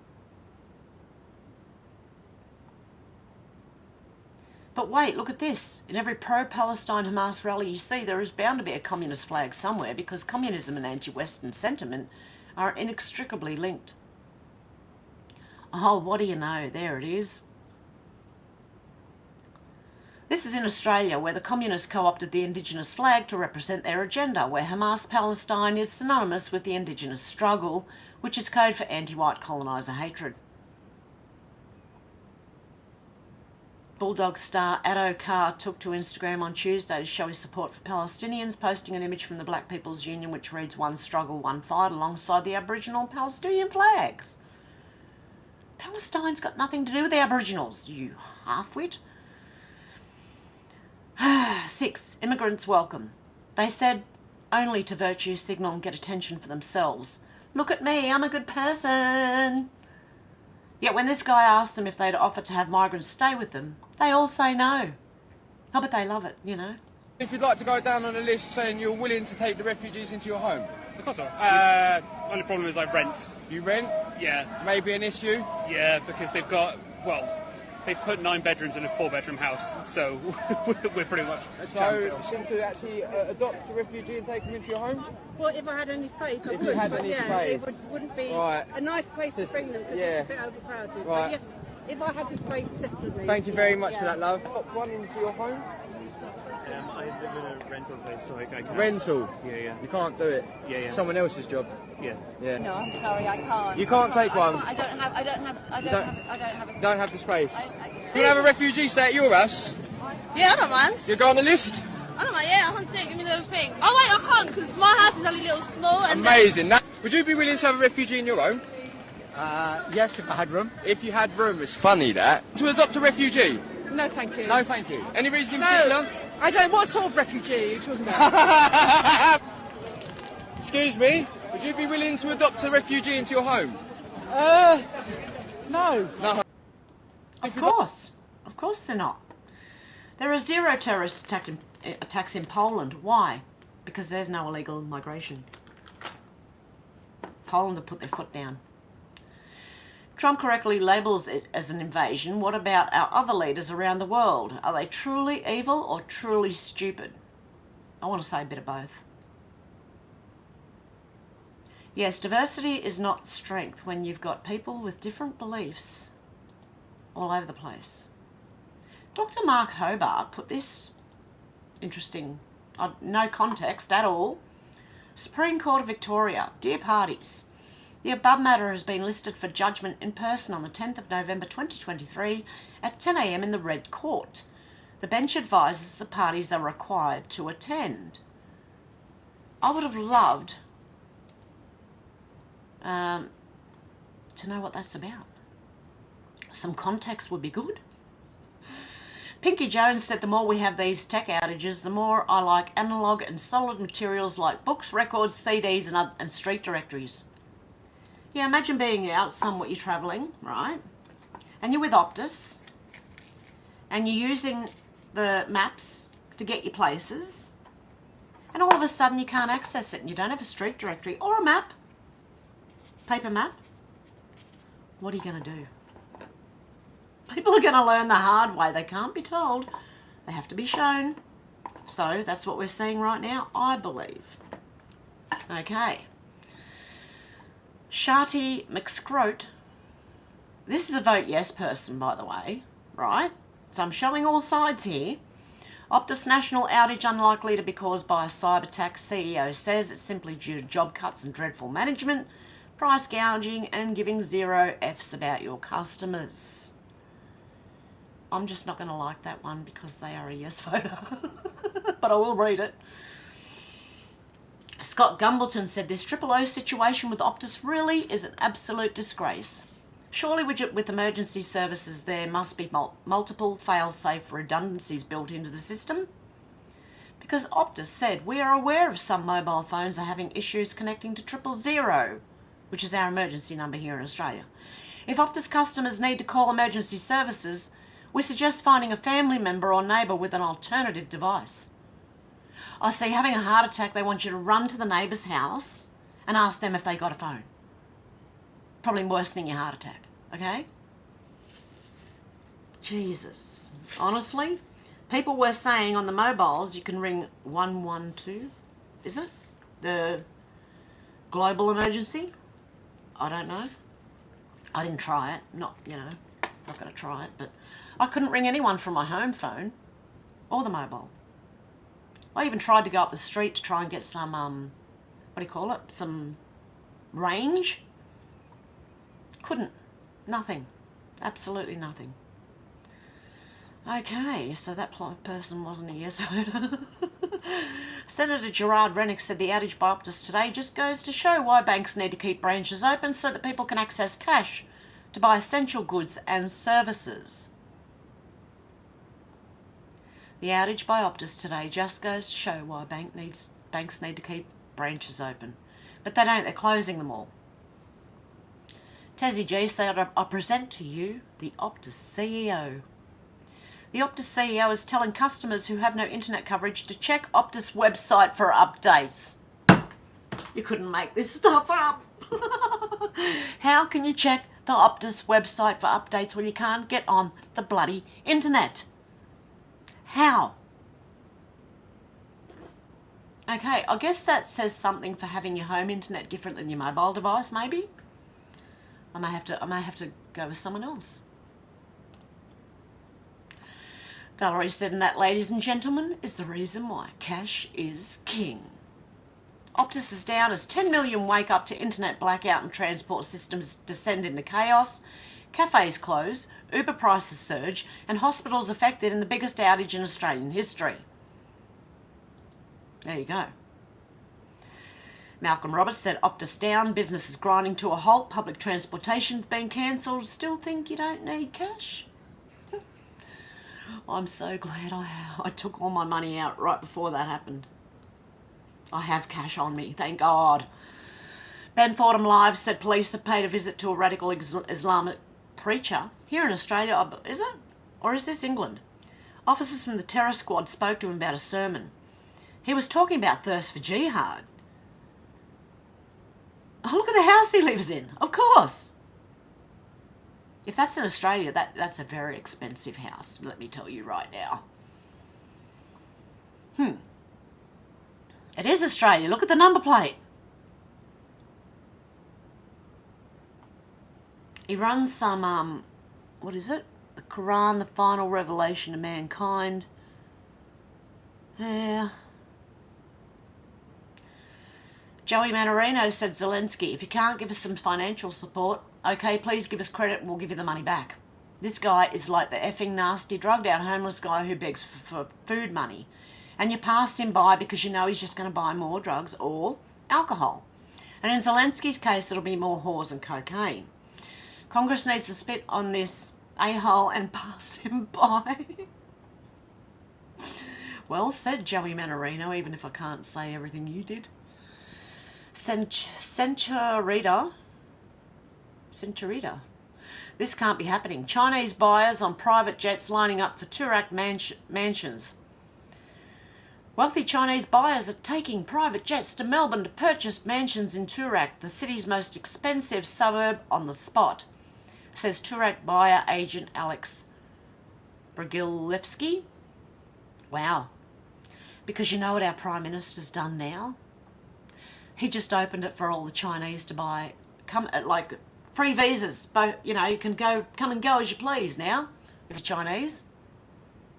But wait, look at this. In every pro-Palestine Hamas rally you see, there is bound to be a communist flag somewhere because communism and anti-Western sentiment are inextricably linked. Oh, what do you know? There it is. This is in Australia, where the communists co-opted the Indigenous flag to represent their agenda, where Hamas Palestine is synonymous with the Indigenous struggle, which is code for anti-white coloniser hatred. Bulldog star Addo Carr took to Instagram on Tuesday to show his support for Palestinians, posting an image from the Black People's Union which reads "One struggle, one fight" alongside the Aboriginal and Palestinian flags. Palestine's got nothing to do with the Aboriginals, you half-wit. 6. Immigrants welcome. They said only to virtue signal and get attention for themselves. Look at me, I'm a good person. Yet when this guy asked them if they'd offer to have migrants stay with them, they all say no. Oh, but they love it, you know. If you'd like to go down on a list saying you're willing to take the refugees into your home. Of course not. Only problem is I rent. You rent? Yeah. Maybe an issue? Yeah, because they've got, well, they put 9 bedrooms in a 4-bedroom house, so we're pretty much So, seem to actually adopt a refugee and take them into your home? Well, if I had any space, I If would. you had but any yeah, space. It wouldn't be Right. a nice place to bring them because Yeah. it's a bit overcrowded. Right. But yes, if I had the space, definitely. Thank you very much yeah. for that, love. Pop one into your home? I live in a rental place, so I can't. Rental? Yeah. You can't do it? Yeah. Someone else's job? Yeah. Yeah. No, I'm sorry, I can't. You can't take one? I don't have a space. You don't have the space? You have a refugee stay at your house? Yeah, I don't mind. You go on the list? I don't mind, yeah, I can give me the thing. Oh wait, I can't because my house is only a little small and Amazing. Now, would you be willing to have a refugee in your home? Yes, if I had room. If you had room, it's funny that. To adopt a refugee? No, thank you. No, thank you. Any reason in No. particular? I don't. What sort of refugee are you talking about? Excuse me, would you be willing to adopt a refugee into your home? No. No. Of course they're not. There are 0 terrorist attacks in Poland. Why? Because there's no illegal migration. Poland have put their foot down. Trump correctly labels it as an invasion. What about our other leaders around the world? Are they truly evil or truly stupid? I want to say a bit of both. Yes, diversity is not strength when you've got people with different beliefs all over the place. Dr. Mark Hobart put this interesting, no context at all. Supreme Court of Victoria, dear parties, the above matter has been listed for judgment in person on the 10th of November 2023 at 10 a.m. in the Red Court. The bench advises the parties are required to attend. I would have loved to know what that's about. Some context would be good. Pinky Jones said the more we have these tech outages, the more I like analogue and solid materials like books, records, CDs and street directories. Yeah, imagine being out somewhere, you're travelling, right? And you're with Optus and you're using the maps to get your places and all of a sudden you can't access it and you don't have a street directory or a map, paper map. What are you going to do? People are going to learn the hard way. They can't be told. They have to be shown. So that's what we're seeing right now, I believe. Okay. Sharty McScroat. This is a vote yes person, by the way, right? So I'm showing all sides here. Optus national outage unlikely to be caused by a cyber attack. CEO says it's simply due to job cuts and dreadful management, price gouging, and giving zero Fs about your customers. I'm just not going to like that one because they are a yes voter. But I will read it. Scott Gumbleton said this O situation with Optus really is an absolute disgrace. Surely with emergency services there must be multiple fail-safe redundancies built into the system. Because Optus said we are aware of some mobile phones are having issues connecting to 000, which is our emergency number here in Australia. If Optus customers need to call emergency services, we suggest finding a family member or neighbour with an alternative device. I see, having a heart attack, they want you to run to the neighbour's house and ask them if they got a phone. Probably worsening your heart attack, okay? Jesus. Honestly, people were saying on the mobiles you can ring 112, is it? The global emergency? I don't know. I didn't try it. Not going to try it, but I couldn't ring anyone from my home phone or the mobile. I even tried to go up the street to try and get some, some range. Couldn't. Nothing. Absolutely nothing. Okay, so that person wasn't a yes voter. Senator Gerard Rennick said the outage by Optus today just goes to show why banks need to keep branches open so that people can access cash to buy essential goods and services. The outage by Optus today just goes to show why banks need to keep branches open. But they don't, they're closing them all. Tassie G said, I present to you the Optus CEO. The Optus CEO is telling customers who have no internet coverage to check Optus website for updates. You couldn't make this stuff up. How can you check the Optus website for updates when you can't get on the bloody internet? How? Okay, I guess that says something for having your home internet different than your mobile device, maybe. I may have to go with someone else. Valerie said, and that, ladies and gentlemen, is the reason why cash is king. Optus is down as 10 million wake up to internet blackout and transport systems descend into chaos. Cafes close, Uber prices surge, and hospitals affected in the biggest outage in Australian history. There you go. Malcolm Roberts said, Optus down, business is grinding to a halt, public transportation being cancelled. Still think you don't need cash? I'm so glad I took all my money out right before that happened. I have cash on me, thank God. Ben Fordham Live said police have paid a visit to a radical Islamic preacher here in Australia. Is it? Or is this England? Officers from the terror squad spoke to him about a sermon. He was talking about thirst for jihad. Oh, look at the house he lives in. Of course. If that's in Australia, that's a very expensive house, let me tell you right now. It is Australia. Look at the number plate. He runs some, what is it? The Quran, the final revelation of mankind. Yeah. Joey Manorino said, Zelensky, if you can't give us some financial support, okay, please give us credit and we'll give you the money back. This guy is like the effing nasty drugged out homeless guy who begs for food money. And you pass him by because you know he's just going to buy more drugs or alcohol. And in Zelensky's case, it'll be more whores and cocaine. Congress needs to spit on this a-hole and pass him by. Well said, Joey Manorino, even if I can't say everything you did. Centurita. This can't be happening. Chinese buyers on private jets lining up for Turak mansions. Wealthy Chinese buyers are taking private jets to Melbourne to purchase mansions in Toorak, the city's most expensive suburb, on the spot, says Toorak buyer agent Alex Brigilevsky. Wow. Because you know what our Prime Minister's done now? He just opened it for all the Chinese to buy, like free visas. You know, you can come and go as you please now, if you're Chinese.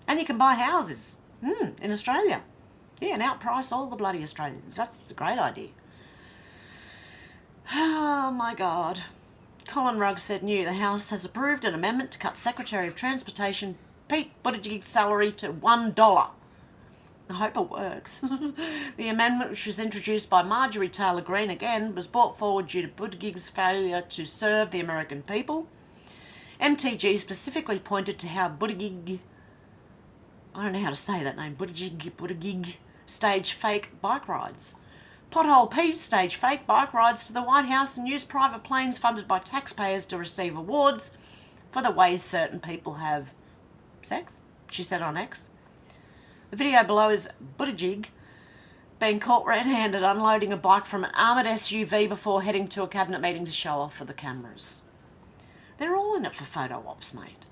And you can buy houses in Australia. Yeah, and outprice all the bloody Australians. That's a great idea. Oh, my God. Colin Ruggs said the House has approved an amendment to cut Secretary of Transportation Pete Buttigieg's salary to $1. I hope it works. The amendment, which was introduced by Marjorie Taylor Greene again, was brought forward due to Buttigieg's failure to serve the American people. MTG specifically pointed to how Buttigieg, I don't know how to say that name, Buttigieg staged fake bike rides. Pothole Pete staged fake bike rides to the White House and used private planes funded by taxpayers to receive awards for the ways certain people have sex, she said on X. The video below is Buttigieg being caught red-handed unloading a bike from an armoured SUV before heading to a cabinet meeting to show off for the cameras. They're all in it for photo ops, mate.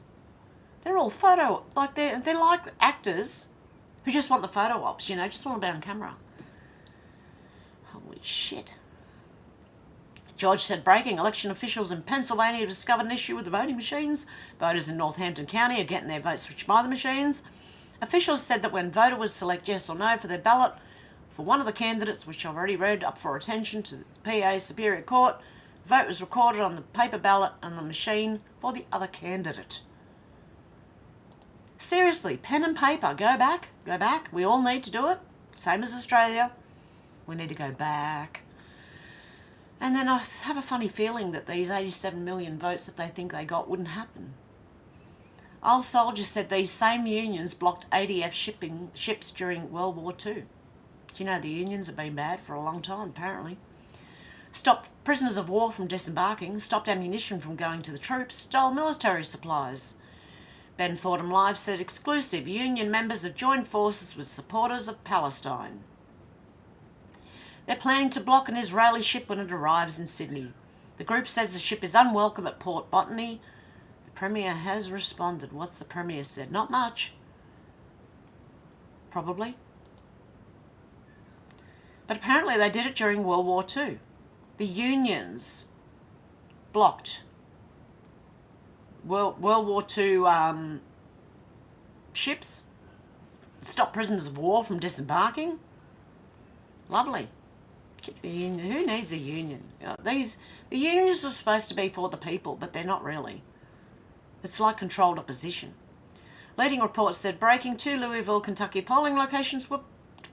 They're all they're like actors who just want the photo ops, just want to be on camera. Holy shit. George said, breaking, election officials in Pennsylvania have discovered an issue with the voting machines. Voters in Northampton County are getting their votes switched by the machines. Officials said that when voters select yes or no for their ballot for one of the candidates, which I've already read, up for attention to the PA Superior Court, the vote was recorded on the paper ballot and the machine for the other candidate. Seriously, pen and paper, go back. We all need to do it. Same as Australia. We need to go back. And then I have a funny feeling that these 87 million votes that they think they got wouldn't happen. Old Soldier said these same unions blocked ADF ships during World War II. Do you know the unions have been bad for a long time, apparently? Stopped prisoners of war from disembarking, stopped ammunition from going to the troops, stole military supplies. Ben Fordham Live said exclusive union members have joined forces with supporters of Palestine. They're planning to block an Israeli ship when it arrives in Sydney. The group says the ship is unwelcome at Port Botany. The Premier has responded. What's the Premier said? Not much. Probably. But apparently they did it during World War II. The unions blocked World War II ships, stopped prisoners of war from disembarking. Lovely. The union. Who needs a union? The unions are supposed to be for the people, but they're not really. It's like controlled opposition. Leading reports said breaking 2 Louisville, Kentucky polling locations were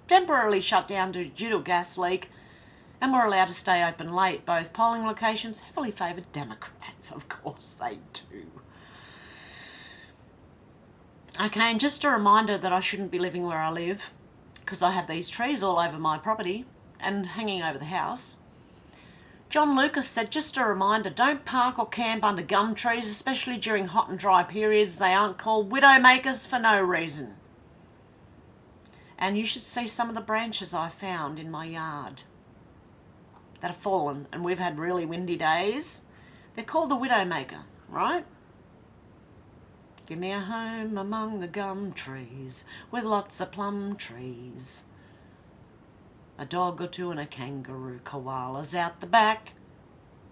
temporarily shut down due to a gas leak and were allowed to stay open late. Both polling locations heavily favoured Democrats, of course they do. Okay, and just a reminder that I shouldn't be living where I live because I have these trees all over my property and hanging over the house. John Lucas said, just a reminder, don't park or camp under gum trees, especially during hot and dry periods. They aren't called widow makers for no reason. And you should see some of the branches I found in my yard that have fallen, and we've had really windy days. They're called the widow maker, right? Give me a home among the gum trees with lots of plum trees. A dog or two and a kangaroo, koalas out the back.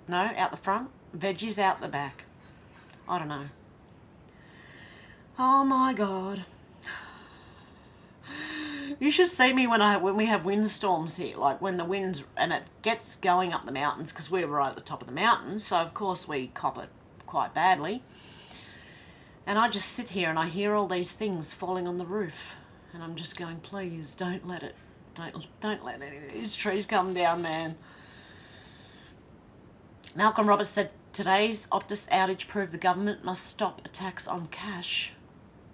No, out the front. Veggies out the back. I don't know. Oh my God. You should see me when we have windstorms here, like when the winds, and it gets going up the mountains, because we're right at the top of the mountain, so of course we cop it quite badly. And I just sit here and I hear all these things falling on the roof, and I'm just going, please don't let it. Don't let any of these trees come down, man. Malcolm Roberts said today's Optus outage proved the government must stop attacks on cash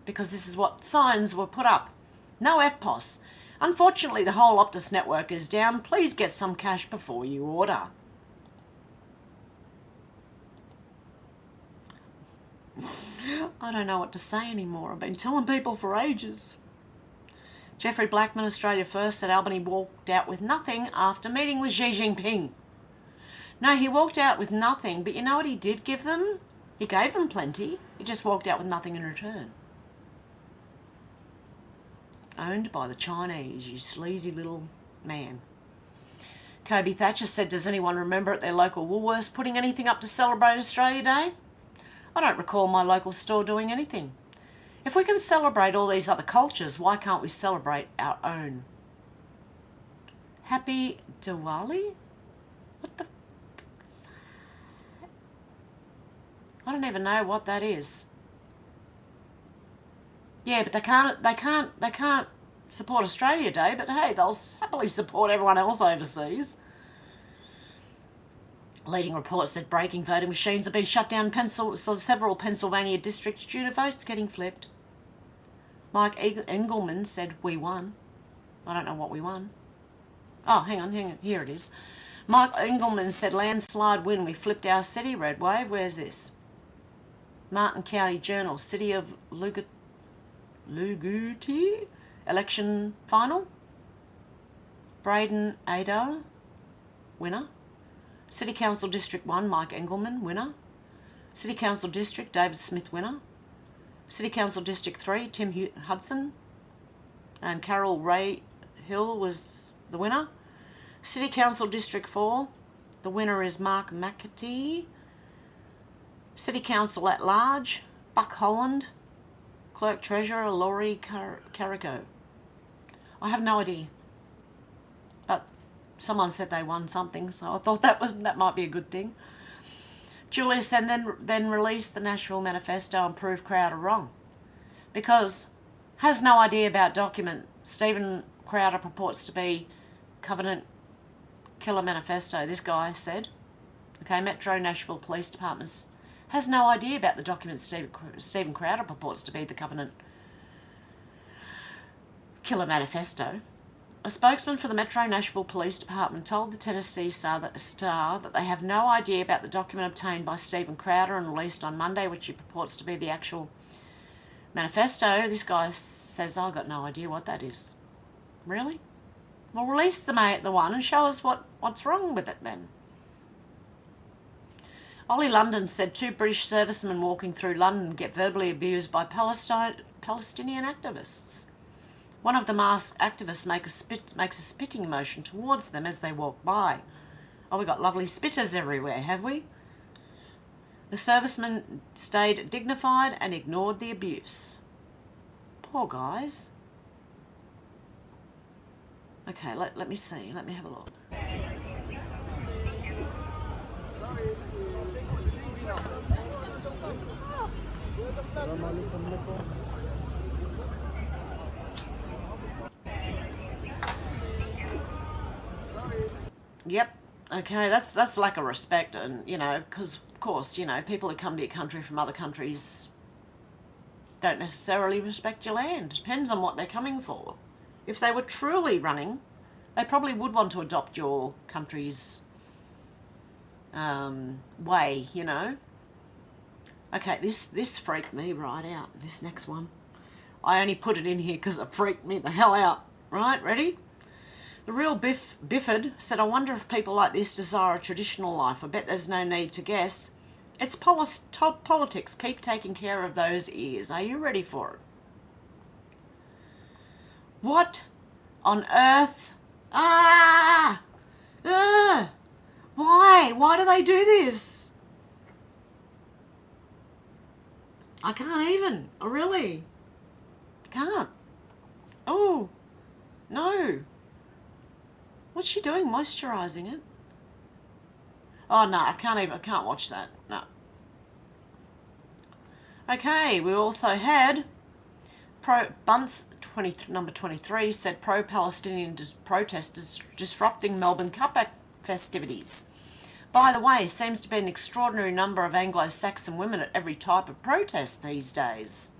because this is what signs were put up. No FPOS. Unfortunately, the whole Optus network is down. Please get some cash before you order. I don't know what to say anymore. I've been telling people for ages. Jeffrey Blackman, Australia First, said Albany walked out with nothing after meeting with Xi Jinping. No, he walked out with nothing, but you know what he did give them? He gave them plenty. He just walked out with nothing in return. Owned by the Chinese, you sleazy little man. Kobe Thatcher said, does anyone remember at their local Woolworths putting anything up to celebrate Australia Day? I don't recall my local store doing anything. If we can celebrate all these other cultures, why can't we celebrate our own? Happy Diwali? What the fuck is that? I don't even know what that is. Yeah, but they can't support Australia Day, but hey, they'll happily support everyone else overseas. Leading reports said breaking voting machines have been shut down in several Pennsylvania districts due to votes getting flipped. Mike Engelman said, we won. I don't know what we won. Oh, hang on, here it is. Mike Engelman said, landslide win, we flipped our city, red wave. Where's this? Martin County Journal, City of Luguti, election final. Braden Ada, winner. City Council District 1, Mike Engelman, winner. City Council District, David Smith, winner. City Council District 3, Tim Hudson. And Carol Ray Hill was the winner. City Council District 4, the winner is Mark McAtee. City Council at Large, Buck Holland. Clerk Treasurer, Laurie Carrico. I have no idea. But someone said they won something, so I thought that might be a good thing. Julius then released the Nashville Manifesto and proved Crowder wrong. Because has no idea about document. Stephen Crowder purports to be Covenant Killer Manifesto, this guy said. Okay, Metro Nashville Police Department has no idea about the document Stephen Crowder purports to be the Covenant Killer Manifesto. A spokesman for the Metro Nashville Police Department told the Tennessee Star that they have no idea about the document obtained by Stephen Crowder and released on Monday, which he purports to be the actual manifesto. This guy says, I've got no idea what that is. Really? Well, release the one and show us what's wrong with it then. Ollie London said 2 British servicemen walking through London get verbally abused by Palestinian activists. One of the masked activists makes a spitting motion towards them as they walk by. Oh, we've got lovely spitters everywhere, have we? The servicemen stayed dignified and ignored the abuse. Poor guys. Okay, let me see. Let me have a look. Yep. Okay, that's lack of respect, and because of course, people who come to your country from other countries don't necessarily respect your land. Depends on what they're coming for. If they were truly running, they probably would want to adopt your country's way, Okay, this freaked me right out. This next one, I only put it in here because it freaked me the hell out. Right, ready? The real Bifford said, I wonder if people like this desire a traditional life. I bet there's no need to guess. It's politics. Keep taking care of those ears. Are you ready for it? What on earth? Why? Why do they do this? I can't even. I really can't. Oh, no. What's she doing? Moisturising it? Oh, no, I can't watch that. No. Okay, we also had Bunce number 23 said pro-Palestinian protesters disrupting Melbourne Cup festivities. By the way, seems to be an extraordinary number of Anglo-Saxon women at every type of protest these days.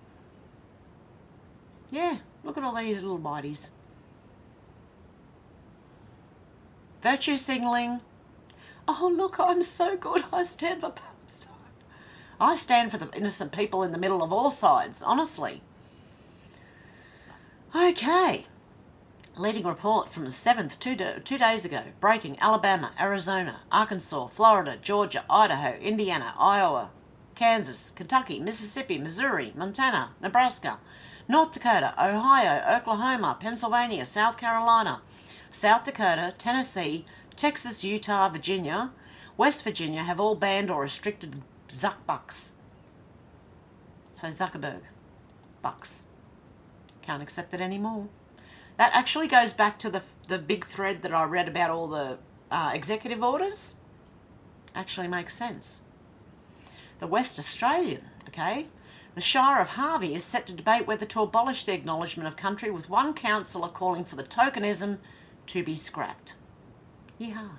Yeah, look at all these little bodies. Virtue signalling. Oh, look, I'm so good. I stand for Palestine. I stand for the innocent people in the middle of all sides, honestly. Okay. Leading report from the 7th, 2 days ago. Breaking: Alabama, Arizona, Arkansas, Florida, Georgia, Idaho, Indiana, Iowa, Kansas, Kentucky, Mississippi, Missouri, Montana, Nebraska, North Dakota, Ohio, Oklahoma, Pennsylvania, South Carolina, South Dakota, Tennessee, Texas, Utah, Virginia, West Virginia have all banned or restricted Zuckbucks. So Zuckerberg. Bucks. Can't accept it anymore. That actually goes back to the big thread that I read about all the executive orders. Actually makes sense. The West Australian, okay? The Shire of Harvey is set to debate whether to abolish the acknowledgement of country, with one councillor calling for the tokenism to be scrapped. Yeehaw.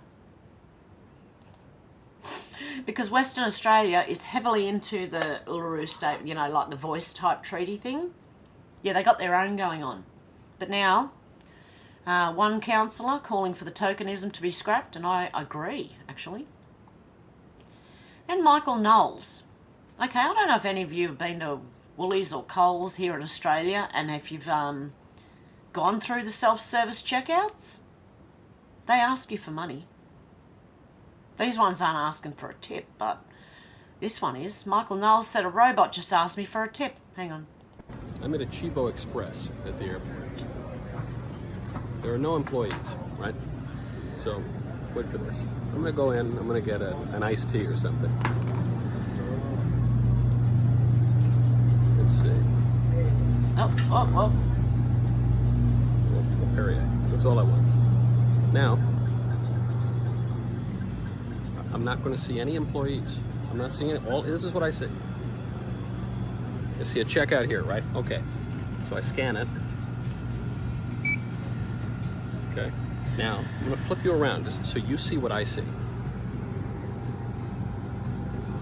Because Western Australia is heavily into the Uluru State, you know, like the voice type treaty thing. Yeah, they got their own going on. But now, one councillor calling for the tokenism to be scrapped, and I agree, actually. And Michael Knowles. Okay, I don't know if any of you have been to Woolies or Coles here in Australia, and if you've gone through the self-service checkouts, they ask you for money. These ones aren't asking for a tip, but this one is. Michael Knowles said a robot just asked me for a tip. Hang on. I'm at a Chibo Express at the airport. There are no employees, right? So, wait for this. I'm gonna go in, I'm gonna get an iced tea or something. Let's see. Oh. Perrier. That's all I want. Now, I'm not gonna see any employees. I'm not seeing it all. This is what I see. I see a checkout here, right? Okay. So I scan it. Okay. Now, I'm going to flip you around just so you see what I see.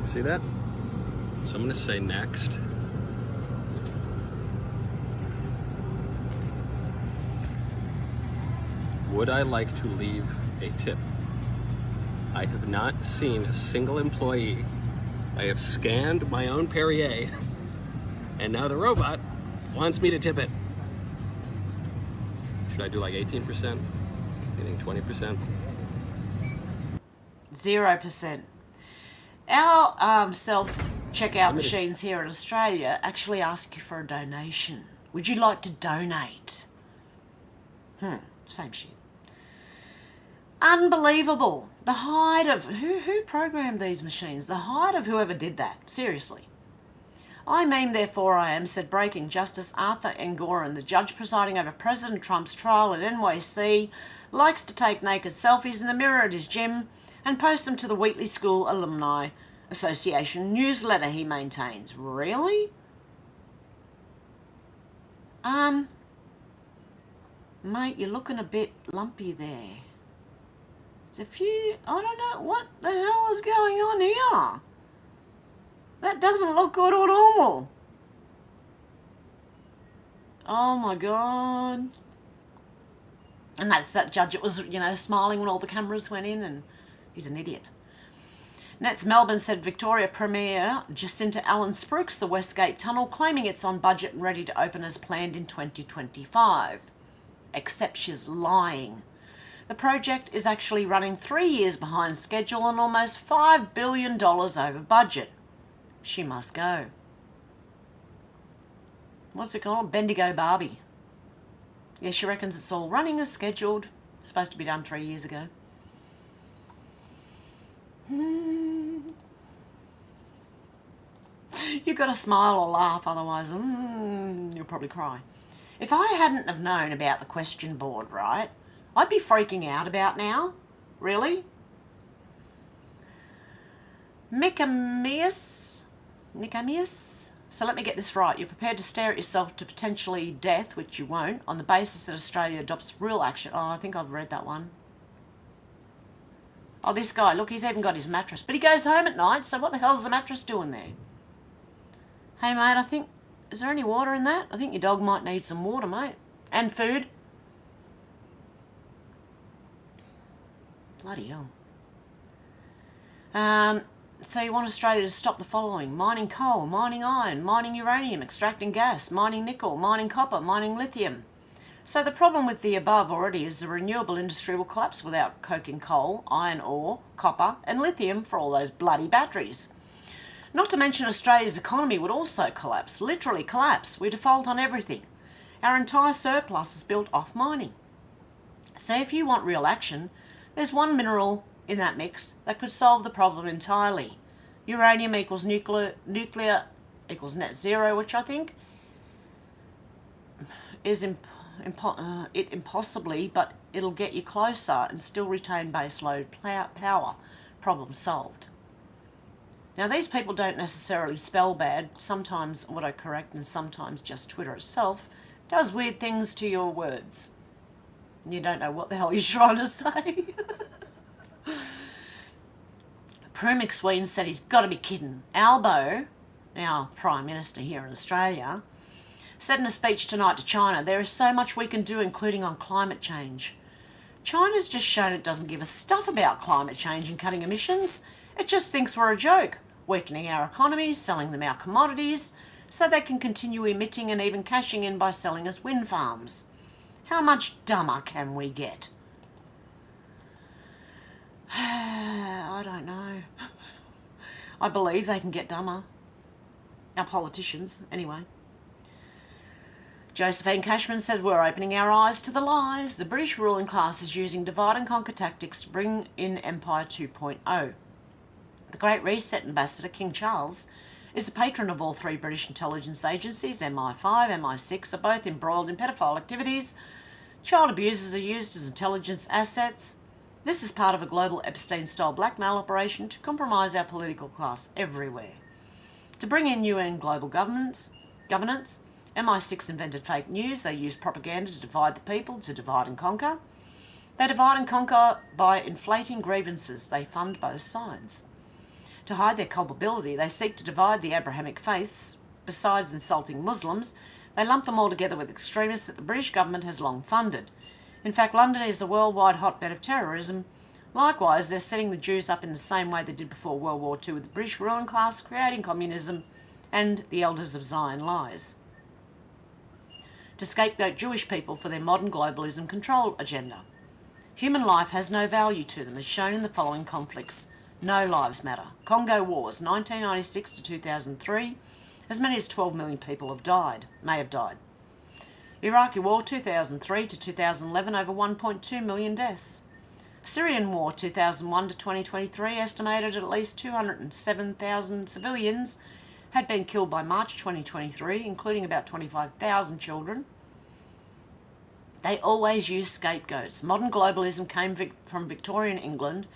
See that? So I'm going to say next. Would I like to leave a tip? I have not seen a single employee. I have scanned my own Perrier, and now the robot wants me to tip it. Should I do like 18%? You think 20%? 0%. Our self-checkout machines here in Australia actually ask you for a donation. Would you like to donate? Same shit. Unbelievable. The height of... Who programmed these machines? The height of whoever did that. Seriously. I mean, therefore I am, said Breaking Justice Arthur Engoron, the judge presiding over President Trump's trial at NYC, likes to take naked selfies in the mirror at his gym and post them to the Wheatley School Alumni Association newsletter he maintains. Really? Mate, you're looking a bit lumpy there. There's a few... I don't know what the hell is going on here. That doesn't look good or normal. Oh my God. And that's that judge that was, you know, smiling when all the cameras went in, and he's an idiot. Nets Melbourne said Victoria Premier Jacinta Allen spruiks the Westgate Tunnel, claiming it's on budget and ready to open as planned in 2025. Except she's lying. The project is actually running 3 years behind schedule and almost $5 billion over budget. She must go. What's it called? Bendigo Barbie. Yeah, she reckons it's all running as scheduled. Supposed to be done 3 years ago. You've got to smile or laugh, otherwise you'll probably cry. If I hadn't have known about the question board, right, I'd be freaking out about now. Really? Nicamius. So let me get this right. You're prepared to stare at yourself to potentially death, which you won't, on the basis that Australia adopts real action. Oh, I think I've read that one. Oh, this guy, look, he's even got his mattress. But he goes home at night, so what the hell's the mattress doing there? Hey, mate, I think... Is there any water in that? I think your dog might need some water, mate. And food. Bloody hell. So you want Australia to stop the following: mining coal, mining iron, mining uranium, extracting gas, mining nickel, mining copper, mining lithium, So the problem with the above already is the renewable industry will collapse without coking coal, iron ore, copper and lithium for all those bloody batteries. Not to mention Australia's economy would also collapse, literally collapse. We default on everything. Our entire surplus is built off mining. So if you want real action, there's one mineral in that mix that could solve the problem entirely. Uranium equals nuclear equals net zero, which I think is impossibly, but it'll get you closer and still retain baseload power. Problem solved. Now these people don't necessarily spell bad. Sometimes autocorrect and sometimes just Twitter itself does weird things to your words. You don't know what the hell you're trying to say. Prue McSween said he's got to be kidding. Albo, our Prime Minister here in Australia, said in a speech tonight to China, there is so much we can do, including on climate change. China's just shown it doesn't give a stuff about climate change and cutting emissions. It just thinks we're a joke, weakening our economies, selling them our commodities, so they can continue emitting and even cashing in by selling us wind farms. How much dumber can we get? I don't know. I believe they can get dumber. Our politicians, anyway. Josephine Cashman says we're opening our eyes to the lies. The British ruling class is using divide and conquer tactics to bring in Empire 2.0. The Great Reset Ambassador, King Charles, is a patron of all three British intelligence agencies. MI5, MI6 are both embroiled in pedophile activities. Child abusers are used as intelligence assets. This is part of a global Epstein-style blackmail operation to compromise our political class everywhere. To bring in UN global governance, MI6 invented fake news. They used propaganda to divide the people, to divide and conquer. They divide and conquer by inflating grievances. They fund both sides. To hide their culpability, they seek to divide the Abrahamic faiths. Besides insulting Muslims, they lump them all together with extremists that the British government has long funded. In fact, London is a worldwide hotbed of terrorism. Likewise, they're setting the Jews up in the same way they did before World War II with the British ruling class, creating communism and the Elders of Zion lies, to scapegoat Jewish people for their modern globalism control agenda. Human life has no value to them, as shown in the following conflicts. No lives matter. Congo Wars, 1996 to 2003, as many as 12 million people may have died. Iraqi War, 2003 to 2011, over 1.2 million deaths. Syrian War, 2001 to 2023, estimated at least 207,000 civilians had been killed by March 2023, including about 25,000 children. They always use scapegoats. Modern globalism came from Victorian England,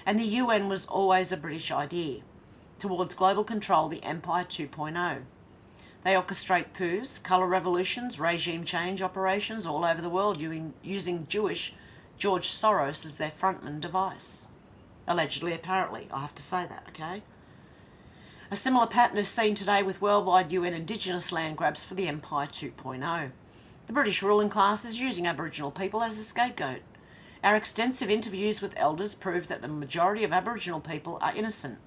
and the UN was always a British idea. Towards global control, the Empire 2.0. They orchestrate coups, colour revolutions, regime change operations all over the world using Jewish George Soros as their frontman device. Allegedly, apparently. I have to say that, okay? A similar pattern is seen today with worldwide UN Indigenous land grabs for the Empire 2.0. The British ruling class is using Aboriginal people as a scapegoat. Our extensive interviews with elders prove that the majority of Aboriginal people are innocent.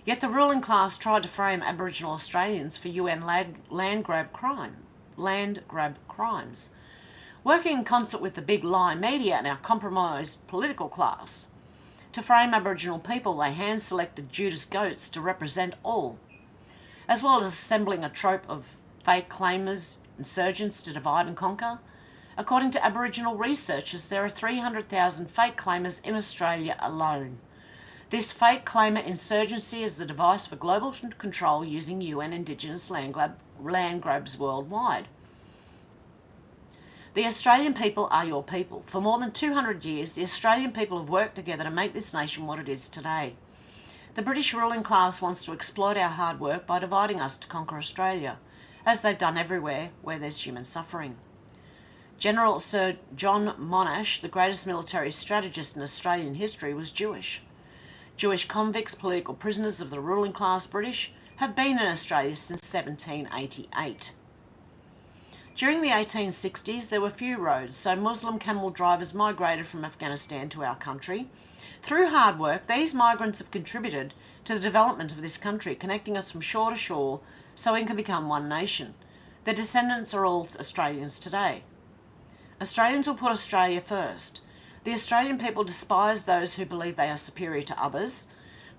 Yet the ruling class tried to frame Aboriginal Australians for UN land grab crimes. Working in concert with the big lie media and our compromised political class, to frame Aboriginal people, they hand-selected Judas goats to represent all, as well as assembling a trope of fake claimers, insurgents to divide and conquer. According to Aboriginal researchers, there are 300,000 fake claimers in Australia alone. This fake claimer insurgency is the device for global control using UN Indigenous land grabs worldwide. The Australian people are your people. For more than 200 years, the Australian people have worked together to make this nation what it is today. The British ruling class wants to exploit our hard work by dividing us to conquer Australia, as they've done everywhere where there's human suffering. General Sir John Monash, the greatest military strategist in Australian history, was Jewish. Jewish convicts, political prisoners of the ruling class British, have been in Australia since 1788. During the 1860s, there were few roads, so Muslim camel drivers migrated from Afghanistan to our country. Through hard work, these migrants have contributed to the development of this country, connecting us from shore to shore so we can become one nation. Their descendants are all Australians today. Australians will put Australia first. The Australian people despise those who believe they are superior to others.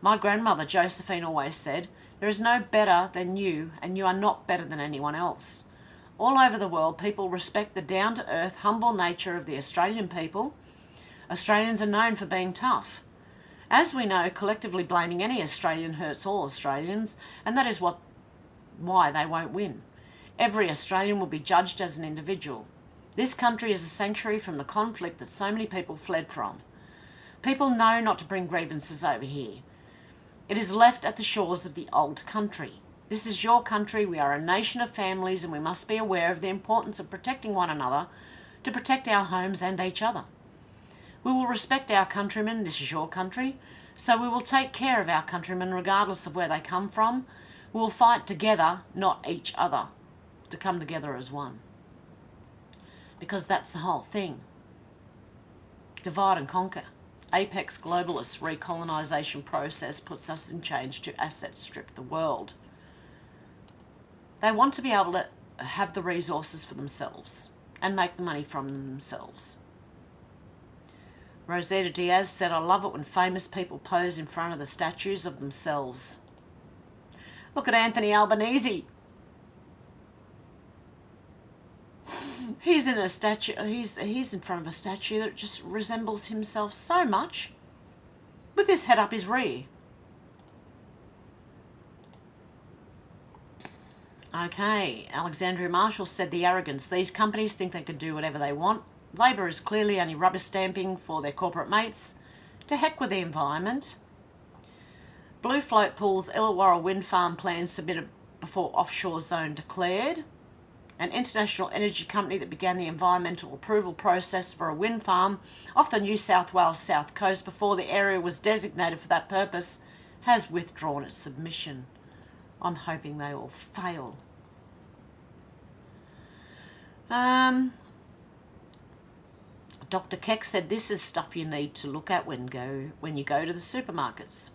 My grandmother, Josephine, always said, "There is no better than you, and you are not better than anyone else." All over the world, people respect the down-to-earth, humble nature of the Australian people. Australians are known for being tough. As we know, collectively blaming any Australian hurts all Australians, and that is why they won't win. Every Australian will be judged as an individual. This country is a sanctuary from the conflict that so many people fled from. People know not to bring grievances over here. It is left at the shores of the old country. This is your country. We are a nation of families, and we must be aware of the importance of protecting one another to protect our homes and each other. We will respect our countrymen. This is your country. So we will take care of our countrymen regardless of where they come from. We will fight together, not each other, to come together as one. Because that's the whole thing. Divide and conquer. Apex globalist recolonisation process puts us in change to asset strip the world. They want to be able to have the resources for themselves and make the money from themselves. Rosetta Diaz said, "I love it when famous people pose in front of the statues of themselves." Look at Anthony Albanese. He's in a statue. He's in front of a statue that just resembles himself so much, with his head up his rear. Okay, Alexandria Marshall said, "The arrogance. These companies think they can do whatever they want. Labor is clearly only rubber stamping for their corporate mates. To heck with the environment." Blue Float pulls Illawarra wind farm plans submitted before offshore zone declared. An international energy company that began the environmental approval process for a wind farm off the New South Wales south coast before the area was designated for that purpose has withdrawn its submission. I'm hoping they all fail. Dr. Keck said, "This is stuff you need to look at when you go to the supermarkets.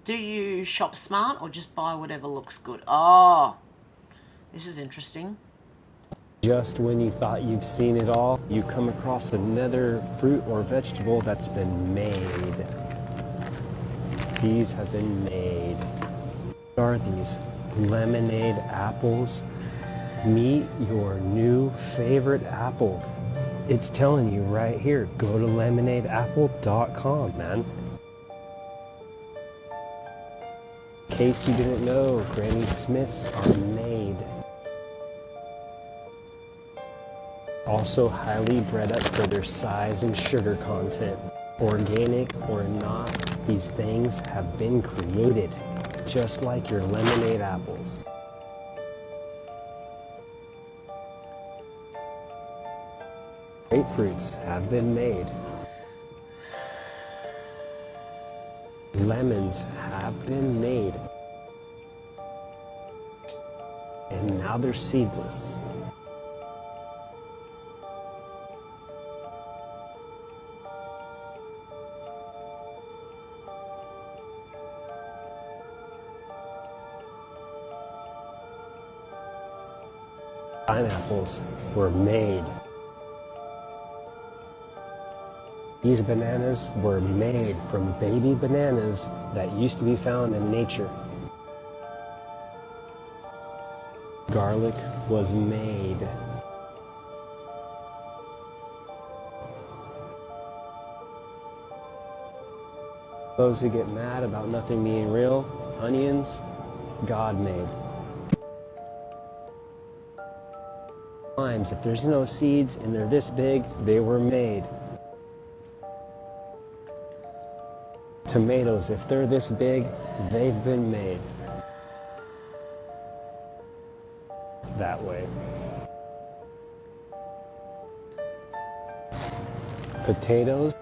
Do you shop smart or just buy whatever looks good?" Oh, this is interesting. Just when you thought you've seen it all, you come across another fruit or vegetable that's been made. These have been made. What are these? Lemonade apples? Meet your new favorite apple. It's telling you right here, go to lemonadeapple.com, man. In case you didn't know, Granny Smiths are made. Also highly bred up for their size and sugar content. Organic or not, these things have been created, just like your lemonade apples. Grapefruits have been made. Lemons have been made. And now they're seedless. Pineapples were made. These bananas were made from baby bananas that used to be found in nature. Garlic was made. Those who get mad about nothing being real, onions, God made. Limes, if there's no seeds and they're this big, they were made. Tomatoes, if they're this big, they've been made. That way. Potatoes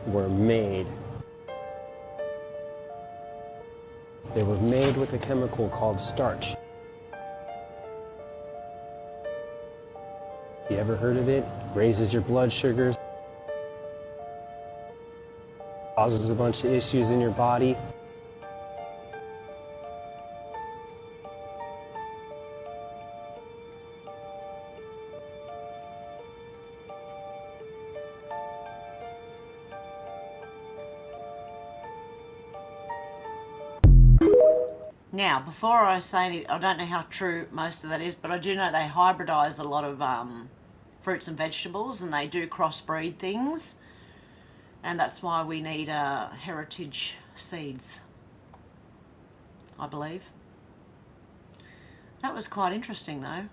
were made. They were made with a chemical called starch. You ever heard of it? Raises your blood sugars, causes a bunch of issues in your body. Now, before I say anything, I don't know how true most of that is, but I do know they hybridise a lot of fruits and vegetables, and they do crossbreed things, and that's why we need heritage seeds, I believe. That was quite interesting, though.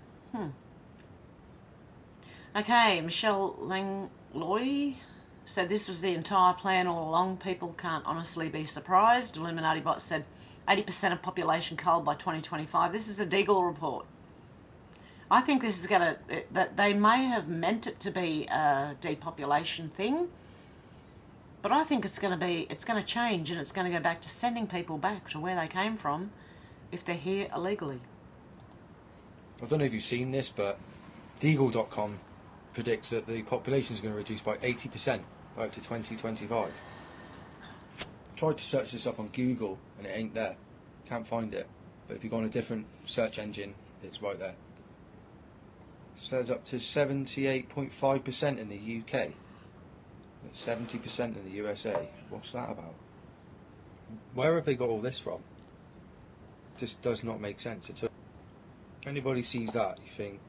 Okay, Michelle Langlois said this was the entire plan all along. People can't honestly be surprised. Illuminati Bot said 80% of population culled by 2025. This is the Deagle report. I think this is going to, that they may have meant it to be a depopulation thing, but I think it's going to change, and it's going to go back to sending people back to where they came from if they're here illegally. I don't know if you've seen this, but Deagle.com predicts that the population is going to reduce by 80% by up to 2025. Tried to search this up on Google and it ain't there. Can't find it. But if you go on a different search engine, it's right there. It says up to 78.5% in the UK. 70% in the USA. What's that about? Where have they got all this from? This does not make sense at all. Anybody sees that, you think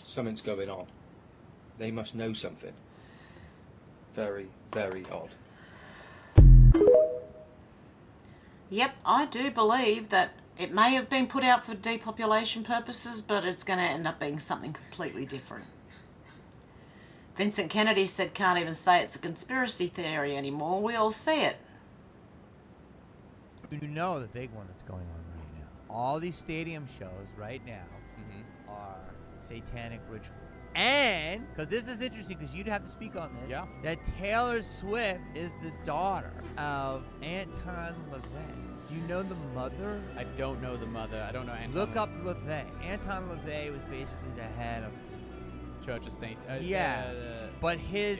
something's going on. They must know something. Very, very odd. Yep, I do believe that it may have been put out for depopulation purposes, but it's going to end up being something completely different. Vincent Kennedy said, can't even say it's a conspiracy theory anymore. We all see it. You know the big one that's going on right now. All these stadium shows right now are satanic rituals. And, because this is interesting, because you'd have to speak on this, that Taylor Swift is the daughter of Anton LaVey. Do you know the mother? I don't know the mother. I don't know Anton. Look up LaVey. Anton LaVey was basically the head of Church of Saint. But his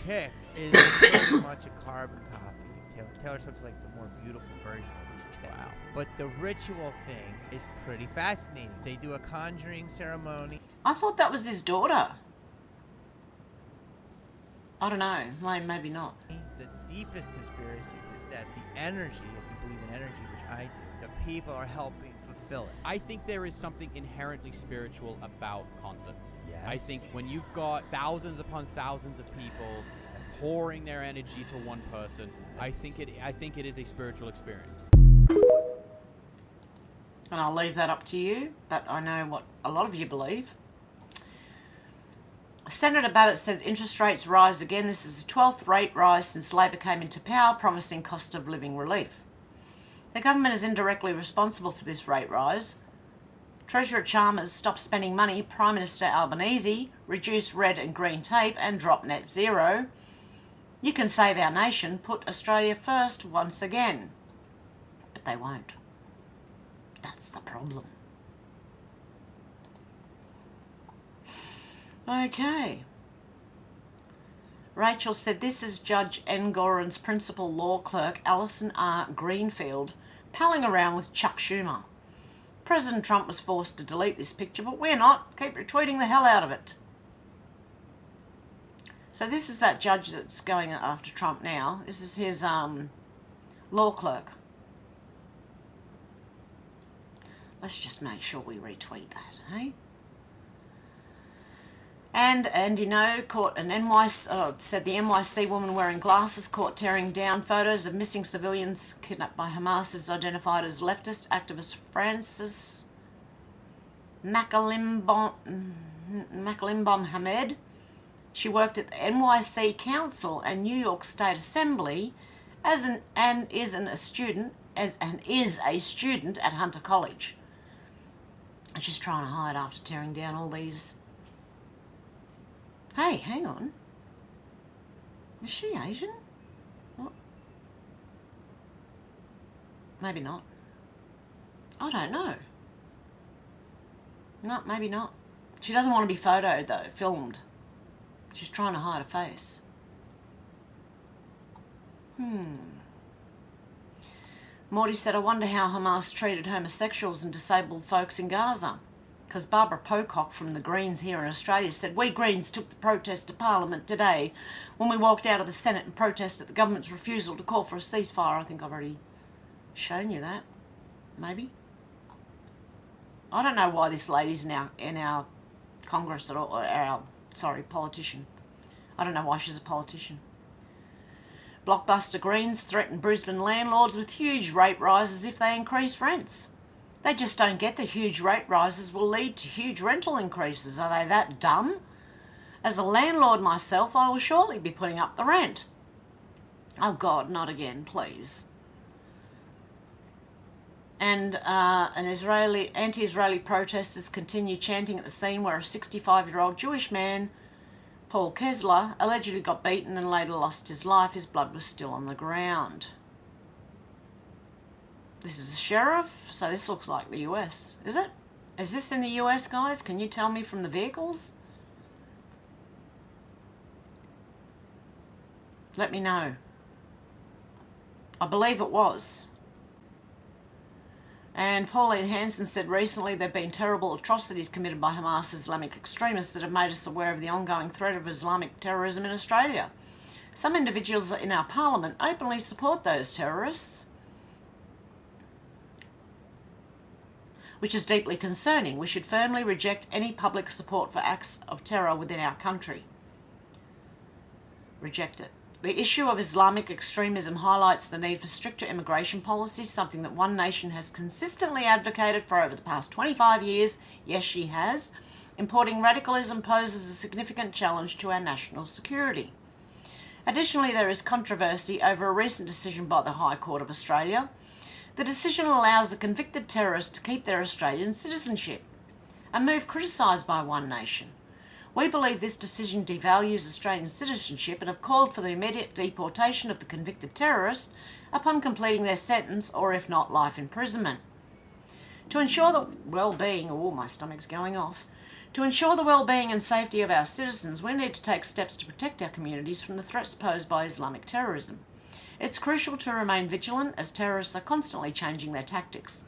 chick is pretty much a carbon copy of Taylor. Taylor Swift's like the more beautiful version of his chick. Wow. But the ritual thing is pretty fascinating. They do a conjuring ceremony. I thought that was his daughter. I don't know. Maybe not. The deepest conspiracy is that the energy, if you believe in energy, which I do, the people are helping fulfill it. I think there is something inherently spiritual about concerts. Yes. I think when you've got thousands upon thousands of people pouring their energy to one person, I think it is a spiritual experience. And I'll leave that up to you, but I know what a lot of you believe. Senator Babbitt said interest rates rise again. This is the 12th rate rise since Labor came into power, promising cost of living relief. The government is indirectly responsible for this rate rise. Treasurer Chalmers stopped spending money, Prime Minister Albanese reduced red and green tape and dropped net zero. You can save our nation, put Australia first once again. But they won't. That's the problem. Okay. Rachel said, this is Judge Engoron's principal law clerk, Alison R. Greenfield, palling around with Chuck Schumer. President Trump was forced to delete this picture, but we're not. Keep retweeting the hell out of it. So this is that judge that's going after Trump now. This is his law clerk. Let's just make sure we retweet that, hey? And you know, caught an said the NYC woman wearing glasses caught tearing down photos of missing civilians kidnapped by Hamas is identified as leftist activist Francis McAlimbom Hamed. She worked at the NYC Council and New York State Assembly is a student at Hunter College. And she's trying to hide after tearing down all these. Hey, hang on. Is she Asian? What? Maybe not. I don't know. No, maybe not. She doesn't want to be photoed though, filmed. She's trying to hide a face. Morty said, I wonder how Hamas treated homosexuals and disabled folks in Gaza. Because Barbara Pocock from the Greens here in Australia said, we Greens took the protest to Parliament today when we walked out of the Senate and protested the government's refusal to call for a ceasefire. I think I've already shown you that. maybe. I don't know why this lady's now in our Congress at all, or our, politician. I don't know why she's a politician. Blockbuster Greens threaten Brisbane landlords with huge rate rises if they increase rents. They just don't get the huge rate rises will lead to huge rental increases. Are they that dumb? As a landlord myself, I will shortly be putting up the rent. Oh God, not again, please. And anti-Israeli protesters continue chanting at the scene where a 65-year-old Jewish man, Paul Kessler, allegedly got beaten and later lost his life. His blood was still on the ground. This is the sheriff, so this looks like the US, is it? Is this in the US, guys? Can you tell me from the vehicles? Let me know. I believe it was. And Pauline Hanson said recently there have been terrible atrocities committed by Hamas Islamic extremists that have made us aware of the ongoing threat of Islamic terrorism in Australia. Some individuals in our parliament openly support those terrorists, which is deeply concerning. We should firmly reject any public support for acts of terror within our country. Reject it. The issue of Islamic extremism highlights the need for stricter immigration policies, something that One Nation has consistently advocated for over the past 25 years. Yes, she has. Importing radicalism poses a significant challenge to our national security. Additionally, there is controversy over a recent decision by the High Court of Australia. The decision allows a convicted terrorist to keep their Australian citizenship, a move criticised by One Nation. We believe this decision devalues Australian citizenship and have called for the immediate deportation of the convicted terrorists upon completing their sentence, or if not, life imprisonment. To ensure the well-being, my stomach's going off. To ensure the well-being and safety of our citizens, we need to take steps to protect our communities from the threats posed by Islamic terrorism. It's crucial to remain vigilant as terrorists are constantly changing their tactics.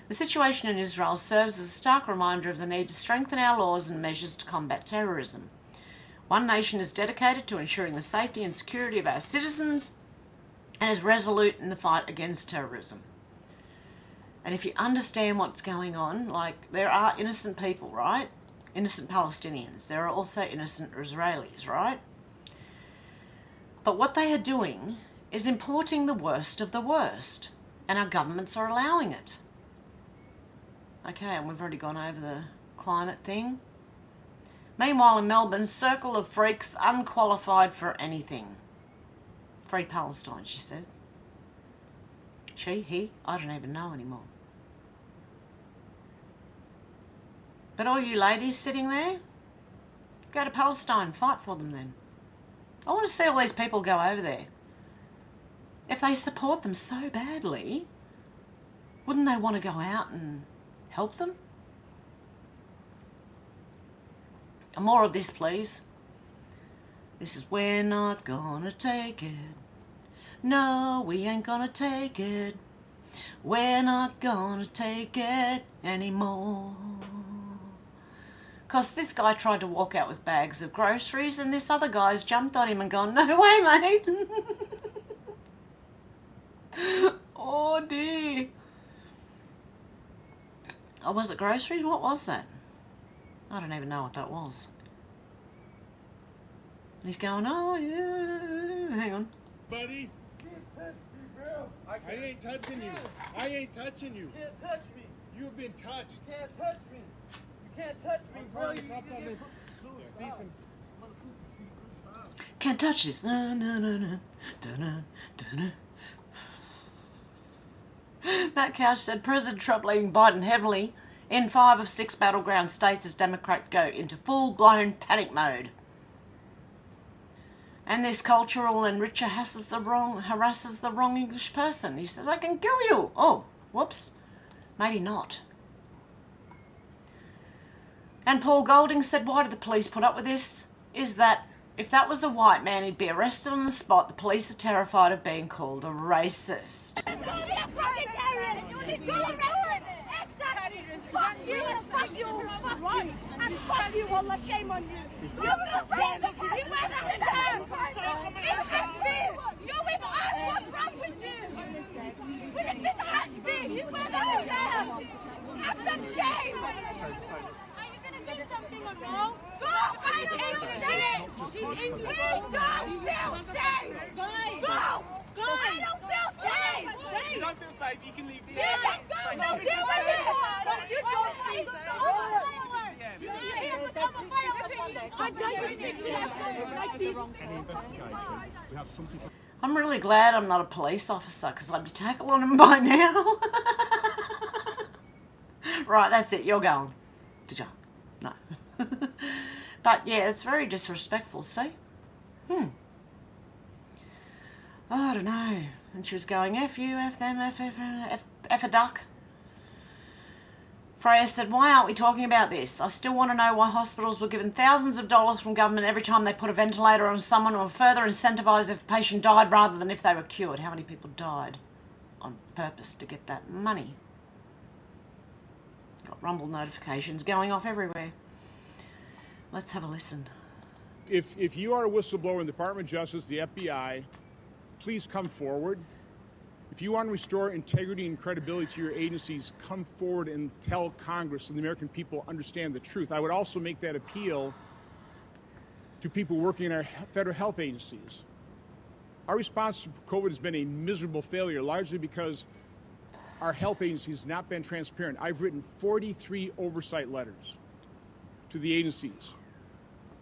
The situation in Israel serves as a stark reminder of the need to strengthen our laws and measures to combat terrorism. One Nation is dedicated to ensuring the safety and security of our citizens and is resolute in the fight against terrorism. And if you understand what's going on, like, there are innocent people, right? Innocent Palestinians. There are also innocent Israelis, right? But what they are doing is importing the worst of the worst, and our governments are allowing it. Okay, and we've already gone over the climate thing. Meanwhile, in Melbourne, circle of freaks unqualified for anything. Free Palestine, she says. She, he, I don't even know anymore. But all you ladies sitting there, go to Palestine, fight for them then. I want to see all these people go over there. If they support them so badly, wouldn't they want to go out and help them? And more of this, please. This is we're not gonna take it. No, we ain't gonna take it. We're not gonna take it anymore. Because this guy tried to walk out with bags of groceries and this other guy's jumped on him and gone, no way, mate. Oh dear. Oh, was it groceries? What was that? I don't even know what that was. He's going, oh yeah, hang on. Buddy. Can't touch me, bro. I ain't touching you. I ain't touching you. You can't touch me. You've been touched. You can't touch me. You can't touch me, bro. Can't touch this. No, no, no, no. Da-na, da-na. Matt Couch said President Trump leading Biden heavily in 5 of 6 battleground states as Democrats go into full-blown panic mode. And this cultural enricher harasses the wrong English person. He says, I can kill you. Oh, whoops. Maybe not. And Paul Golding said, why did the police put up with this? Is that if that was a white man, he'd be arrested on the spot. The police are terrified of being called a racist. Fuck you and fuck you. Fuck you. Fuck you, wallah, shame on you. You wear that in hand. In HB, you're with us. What's wrong with you? With HB, you wear that in hand. Have some shame. Are you going to do something or no? Go! I feel safe! She's English! Don't feel safe! Go! Go! I don't feel safe! You don't feel safe, you can leave the You can go! No, deal with it! Don't you don't see! I'm really glad I'm not a police officer because I'd be tackling him by now. Right, that's it. You're going. Did you? No. But yeah, it's very disrespectful, see? Oh, I don't know. And she was going, F you, F them, F a duck. Freya said, why aren't we talking about this? I still want to know why hospitals were given thousands of dollars from government every time they put a ventilator on someone, or further incentivised if a patient died rather than if they were cured. How many people died on purpose to get that money? Got rumble notifications going off everywhere. Let's have a listen. If you are a whistleblower in the Department of Justice, the FBI, please come forward. If you want to restore integrity and credibility to your agencies, come forward and tell Congress so the American people understand the truth. I would also make that appeal to people working in our federal health agencies. Our response to COVID has been a miserable failure, largely because our health agency has not been transparent. I've written 43 oversight letters to the agencies.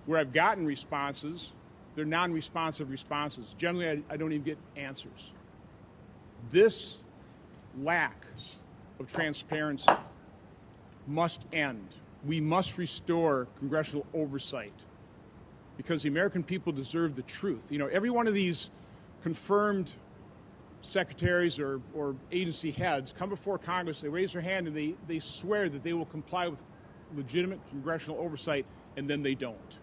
Where I've gotten responses, they're non-responsive responses. Generally, I don't even get answers. This lack of transparency must end. We must restore congressional oversight because the American people deserve the truth. You know, every one of these confirmed secretaries or agency heads come before Congress, they raise their hand and they swear that they will comply with legitimate congressional oversight, and then they don't.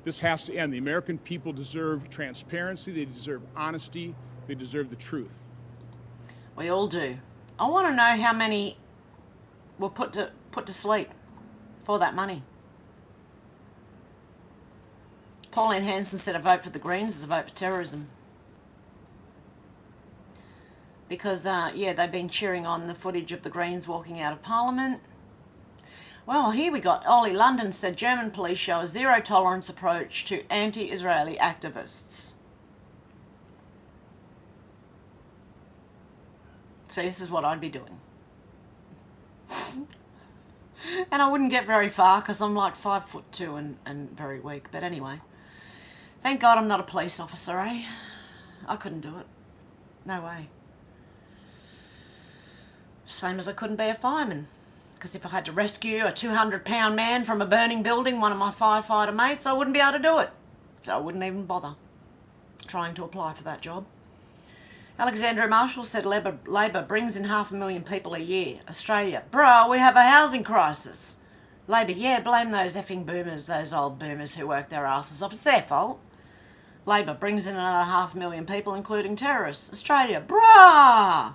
This has to end. The American people deserve transparency, they deserve honesty, they deserve the truth. We all do. I want to know how many were put to sleep for that money. Pauline Hanson said a vote for the Greens is a vote for terrorism. Because, yeah, they've been cheering on the footage of the Greens walking out of Parliament. Well, here we got Ollie London said German police show a zero-tolerance approach to anti-Israeli activists. See, this is what I'd be doing. And I wouldn't get very far because I'm like 5'2" and very weak. But anyway, thank God I'm not a police officer, eh? I couldn't do it. No way. Same as I couldn't be a fireman. Because if I had to rescue a 200-pound man from a burning building, one of my firefighter mates, I wouldn't be able to do it. So I wouldn't even bother trying to apply for that job. Alexandra Marshall said Labor brings in 500,000 people a year. Australia, bro, we have a housing crisis. Labor, yeah, blame those effing boomers, those old boomers who work their asses off. It's their fault. Labor brings in another 500,000 people, including terrorists. Australia, bruh,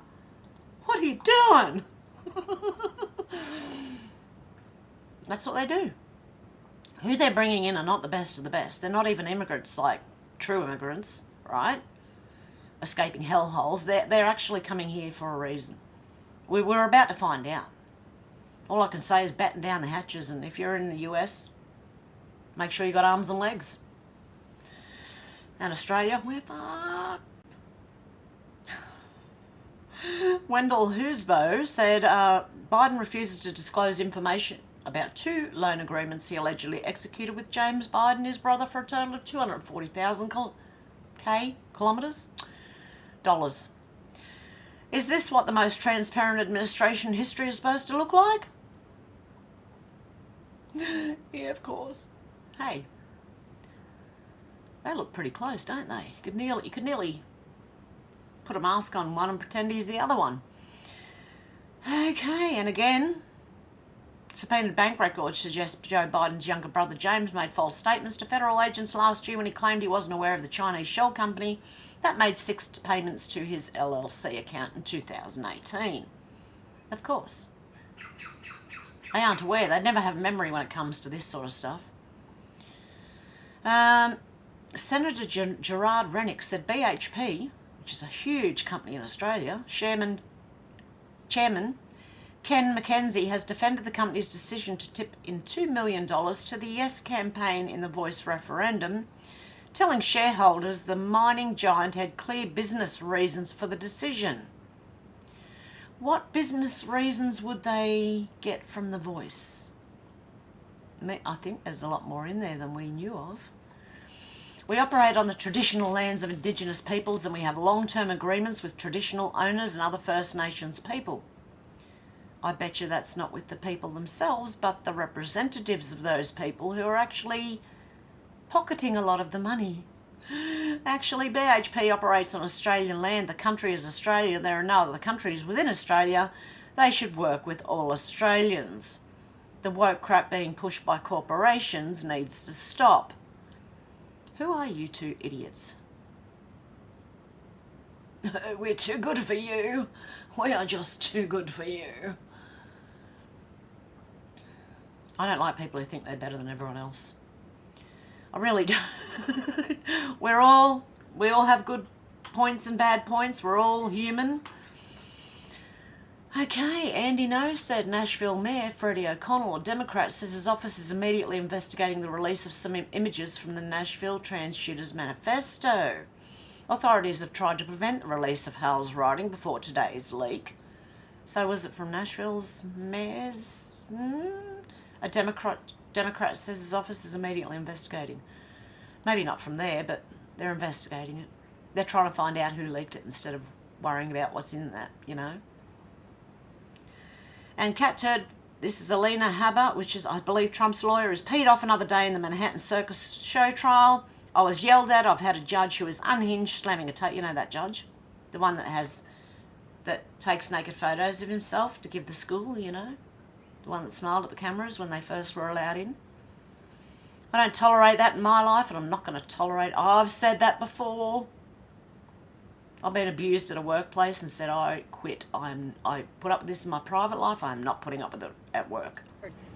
what are you doing? That's what they do. Who they're bringing in are not the best of the best. They're not even immigrants like true immigrants, right? Escaping hellholes. They're actually coming here for a reason. We're about to find out. All I can say is batten down the hatches, and if you're in the US, make sure you got arms and legs. And Australia, we're fucked. Wendell Husbo said Biden refuses to disclose information about 2 loan agreements he allegedly executed with James Biden, his brother, for a total of 240,000 kilometres. Dollars. Is this what the most transparent administration in history is supposed to look like? Yeah, of course. Hey, they look pretty close, don't they? You could nearly put a mask on one and pretend he's the other one. Okay, and again, subpoenaed bank records suggest Joe Biden's younger brother James made false statements to federal agents last year when he claimed he wasn't aware of the Chinese shell company that made 6 payments to his LLC account in 2018. Of course. They aren't aware. They never have memory when it comes to this sort of stuff. Senator Gerard Rennick said BHP, which is a huge company in Australia, Chairman Ken McKenzie has defended the company's decision to tip in $2 million to the Yes campaign in the Voice referendum, telling shareholders the mining giant had clear business reasons for the decision. What business reasons would they get from the Voice? I think there's a lot more in there than we knew of. We operate on the traditional lands of Indigenous peoples and we have long-term agreements with traditional owners and other First Nations people. I bet you that's not with the people themselves, but the representatives of those people who are actually pocketing a lot of the money. Actually, BHP operates on Australian land. The country is Australia. There are no other countries within Australia. They should work with all Australians. The woke crap being pushed by corporations needs to stop. Who are you two idiots? We're too good for you. We are just too good for you. I don't like people who think they're better than everyone else. I really don't. We all have good points and bad points. We're all human. Okay, Andy No said Nashville Mayor Freddie O'Connell, a Democrat, says his office is immediately investigating the release of some images from the Nashville Trans Shooters Manifesto. Authorities have tried to prevent the release of Hal's writing before today's leak. So was it from Nashville's mayor's? A Democrat says his office is immediately investigating. Maybe not from there, but they're investigating it. They're trying to find out who leaked it instead of worrying about what's in that, you know. And Cat Turd, this is Alina Habba, which is, I believe, Trump's lawyer, is peed off another day in the Manhattan Circus show trial. I was yelled at. I've had a judge who is unhinged slamming a tape. You know that judge? The one that takes naked photos of himself to give the school, you know? The one that smiled at the cameras when they first were allowed in. I don't tolerate that in my life, and I'm not going to tolerate. I've said that before. I've been abused at a workplace and said I quit. I put up with this in my private life. I'm not putting up with it at work.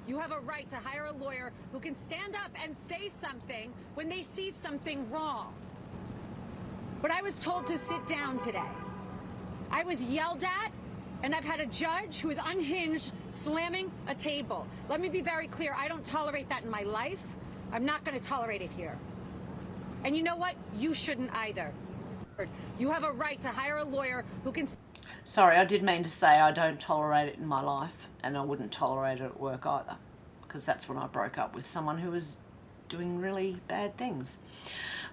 You have a right to hire a lawyer who can stand up and say something when they see something wrong. But I was told to sit down today. I was yelled at, and I've had a judge who is unhinged slamming a table. Let me be very clear. I don't tolerate that in my life. I'm not going to tolerate it here. And you know what? You shouldn't either. You have a right to hire a lawyer who can... Sorry, I did mean to say I don't tolerate it in my life, and I wouldn't tolerate it at work either, because that's when I broke up with someone who was doing really bad things.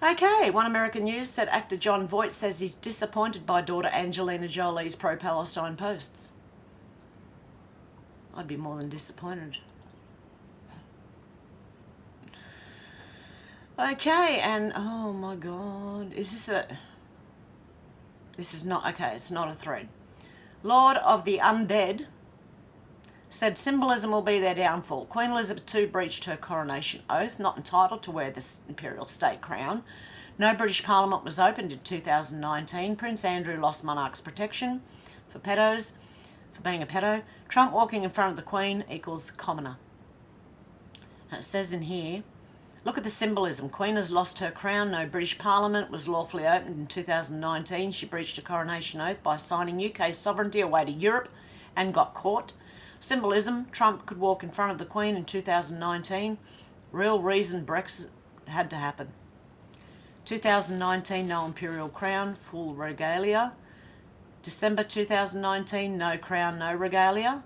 Okay, One American News said actor John Voight says he's disappointed by daughter Angelina Jolie's pro-Palestine posts. I'd be more than disappointed. Okay, and oh my god, is this a... This is not, okay, it's not a thread. Lord of the Undead said symbolism will be their downfall. Queen Elizabeth II breached her coronation oath, not entitled to wear the imperial state crown. No British Parliament was opened in 2019. Prince Andrew lost monarch's protection for pedos, for being a pedo. Trump walking in front of the Queen equals commoner. And it says in here, look at the symbolism. Queen has lost her crown. No British Parliament was lawfully opened in 2019. She breached a coronation oath by signing UK sovereignty away to Europe and got caught. Symbolism. Trump could walk in front of the Queen in 2019. Real reason Brexit had to happen. 2019, no imperial crown, full regalia. December 2019, no crown, no regalia.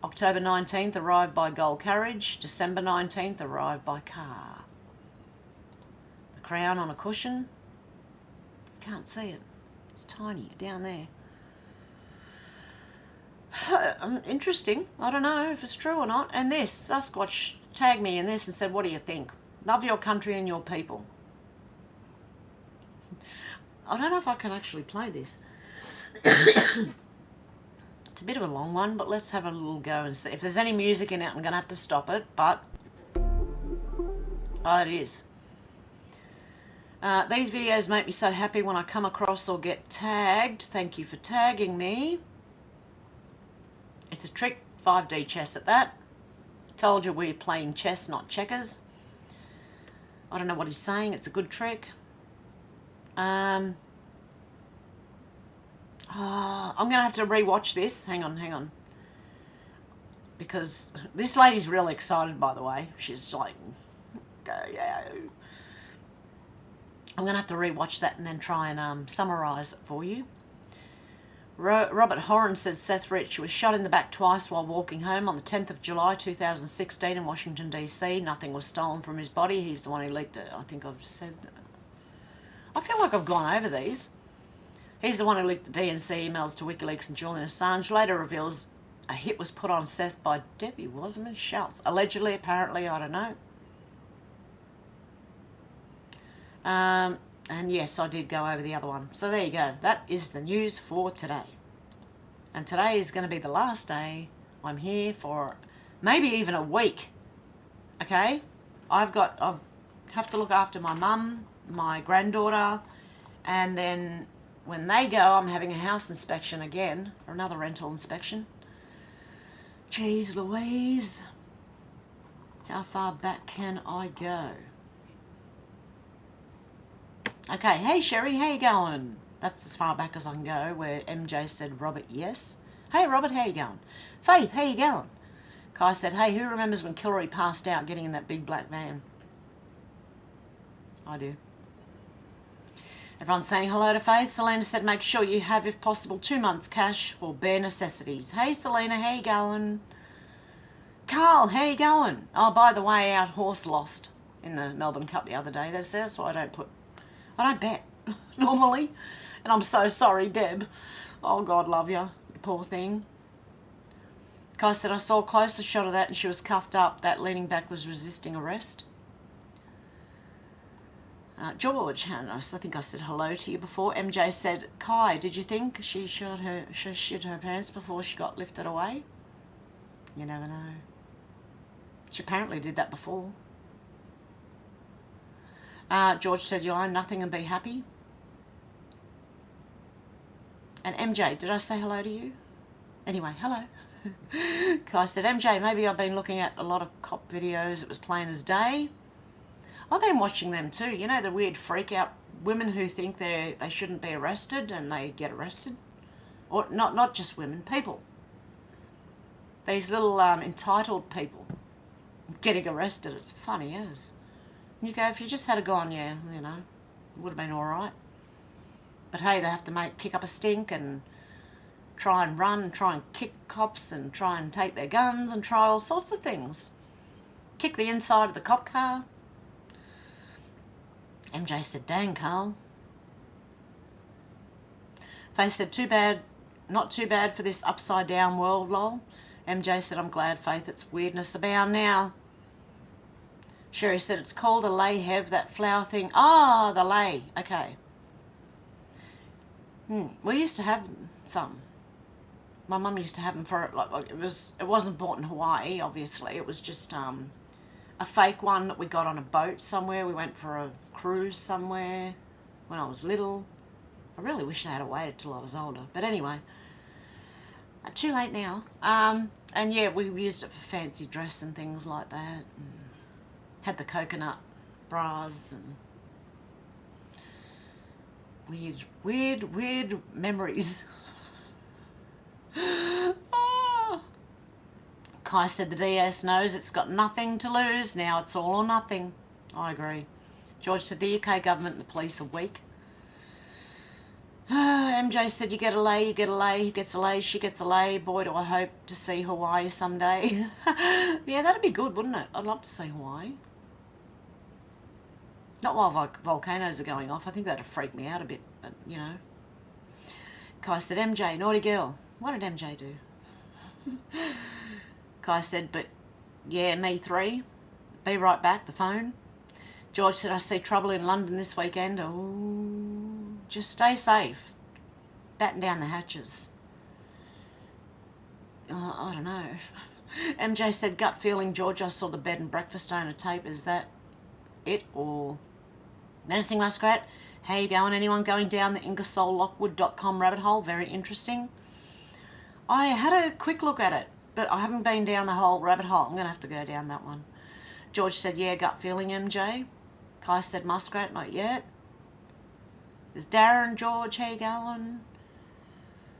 October 19th, arrived by gold carriage. December 19th, arrived by car. The crown on a cushion. You can't see it. It's tiny down there. Interesting. I don't know if it's true or not. And this, Sasquatch tagged me in this and said, what do you think? Love your country and your people. I don't know if I can actually play this. It's a bit of a long one, but let's have a little go and see. If there's any music in it, I'm going to have to stop it, but... Oh, it is. These videos make me so happy when I come across or get tagged. Thank you for tagging me. It's a trick, 5D chess at that. Told you we're playing chess, not checkers. I don't know what he's saying. It's a good trick. I'm going to have to rewatch this. Hang on. Because this lady's really excited, by the way. She's like, go, yeah. I'm going to have to rewatch that and then try and summarise it for you. Robert Horan said Seth Rich was shot in the back twice while walking home on the 10th of July 2016 in Washington, D.C. Nothing was stolen from his body. He's the one who leaked it. I think I've said that. I feel like I've gone over these. He's the one who leaked the DNC emails to WikiLeaks and Julian Assange. Later reveals a hit was put on Seth by Debbie Wasserman Schultz. Allegedly, apparently, I don't know. And yes, I did go over the other one. So there you go. That is the news for today. And today is going to be the last day I'm here for maybe even a week. Okay? I have to look after my mum, my granddaughter, and then when they go, I'm having a house inspection again, or another rental inspection. Jeez Louise. How far back can I go? Okay, hey Sherry, how you going? That's as far back as I can go, where MJ said, Robert, yes. Hey Robert, how you going? Faith, how you going? Kai said, hey, who remembers when Hillary passed out getting in that big black van? I do. Everyone's saying hello to Faith. Selena said, make sure you have, if possible, 2 months cash for bare necessities. Hey Selena, how you going? Carl, how you going? Oh, by the way, our horse lost in the Melbourne Cup the other day. That's why I don't bet normally. And I'm so sorry, Deb. Oh, God love you, you poor thing. Kai said, I saw a closer shot of that and she was cuffed up. That leaning back was resisting arrest. George, I think I said hello to you before. MJ said, Kai, did you think she shit her pants before she got lifted away? You never know. She apparently did that before. George said, you'll own nothing and be happy. And MJ, did I say hello to you? Anyway, hello. Kai said, MJ, maybe I've been looking at a lot of cop videos. It was plain as day. I've been watching them too. You know, the weird freak out women who think they shouldn't be arrested and they get arrested. Or not just women, people. These little entitled people getting arrested. It's funny as. You go, if you just had a gone, yeah, you know, it would have been all right. But hey, they have to kick up a stink and try and run and try and kick cops and try and take their guns and try all sorts of things. Kick the inside of the cop car. MJ said, dang, Carl. Faith said, too bad, not too bad for this upside down world, lol. MJ said, I'm glad, Faith, it's weirdness abound now. Sherry said, it's called a lay, Hev, that flower thing. Ah, the lay, okay. We used to have some. My mum used to have them for, like it wasn't bought in Hawaii, obviously. It was just a fake one that we got on a boat somewhere. We went for a cruise somewhere when I was little. I really wish I had waited till I was older. But anyway, too late now. And yeah, we used it for fancy dress and things like that. And had the coconut bras and weird memories. Oh. Kai said the DS knows it's got nothing to lose. Now it's all or nothing. I agree. George said the UK government and the police are weak. MJ said you get a lay, you get a lay, he gets a lay, she gets a lay. Boy, do I hope to see Hawaii someday. Yeah, that'd be good, wouldn't it? I'd love to see Hawaii. Not while volcanoes are going off. I think that'd freak me out a bit, but you know. Kai said, MJ, naughty girl. What did MJ do? Kai said, but yeah, me 3. Be right back, the phone. George said, I see trouble in London this weekend. Oh, just stay safe. Batten down the hatches. I don't know. MJ said, gut feeling, George, I saw the bed and breakfast owner tape. Is that it or... Menacing Muskrat, how you going? Anyone going down the IngersollLockwood.com rabbit hole? Very interesting. I had a quick look at it. but I haven't been down the whole rabbit hole. I'm going to have to go down that one. George said, yeah, gut feeling, MJ. Kai said, Muskrat, not yet. There's Darren, George, how you going?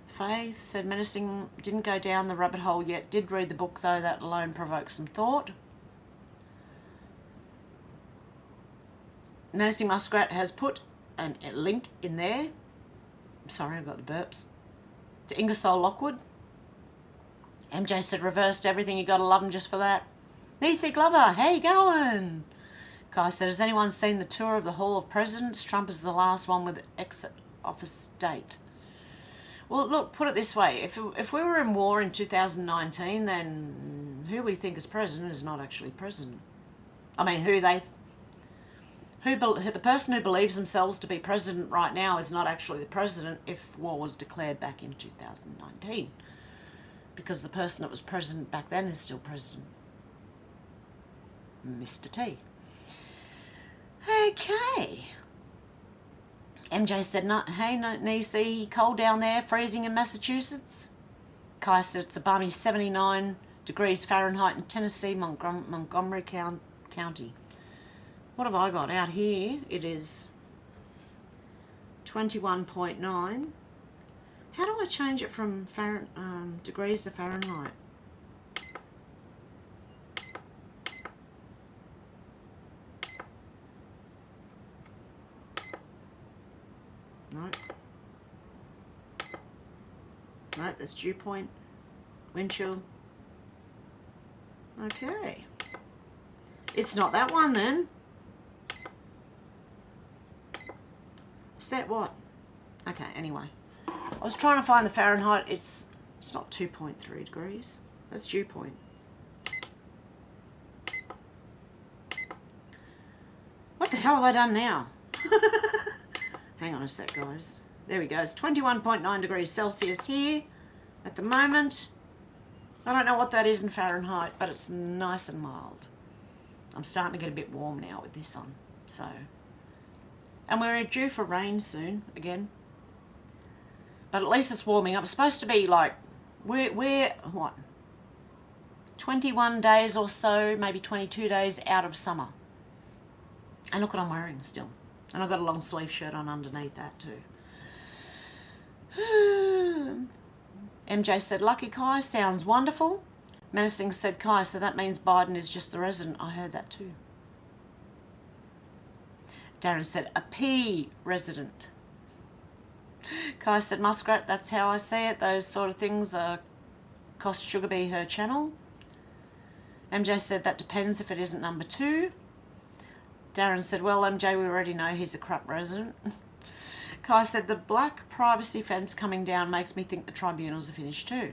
Faith said, menacing, didn't go down the rabbit hole yet. Did read the book, though. That alone provokes some thought. Menacing Muskrat has put a link in there. I'm sorry, I've got the burps. To Ingersoll Lockwood. MJ said, reversed everything. You got to love him just for that. Nisi Glover, how you going? Kai said, has anyone seen the tour of the Hall of Presidents? Trump is the last one with exit office date. Well, look, put it this way. If we were in war in 2019, then who we think is president is not actually president. I mean, the person who believes themselves to be president right now is not actually the president if war was declared back in 2019. Because the person that was president back then is still president. Mr. T. Okay. MJ said, no, hey, Nisi, cold down there, freezing in Massachusetts. Kai said it's a balmy 79 degrees Fahrenheit in Tennessee, Montgomery County. What have I got out here? It is 21.9. How do I change it from degrees to Fahrenheit? Nope. Nope, that's dew point. Wind chill. Okay. It's not that one then. Is that what? Okay, anyway. I was trying to find the Fahrenheit. It's not 2.3 degrees. That's dew point. What the hell have I done now? Hang on a sec, guys. There we go. It's 21.9 degrees Celsius here at the moment. I don't know what that is in Fahrenheit, but it's nice and mild. I'm starting to get a bit warm now with this on. So, and we're due for rain soon again. But at least it's warming up. It's supposed to be like, we're what? 21 days or so, maybe 22 days out of summer. And look what I'm wearing still. And I've got a long sleeve shirt on underneath that too. MJ said, lucky Kai, sounds wonderful. Menacing said, Kai, so that means Biden is just the resident. I heard that too. Darren said, a P resident. Kai said, Muskrat, that's how I see it. Those sort of things cost Sugar Bee her channel. MJ said, that depends if it isn't number 2. Darren said, well, MJ, we already know he's a crap resident. Kai said, the black privacy fence coming down makes me think the tribunals are finished too.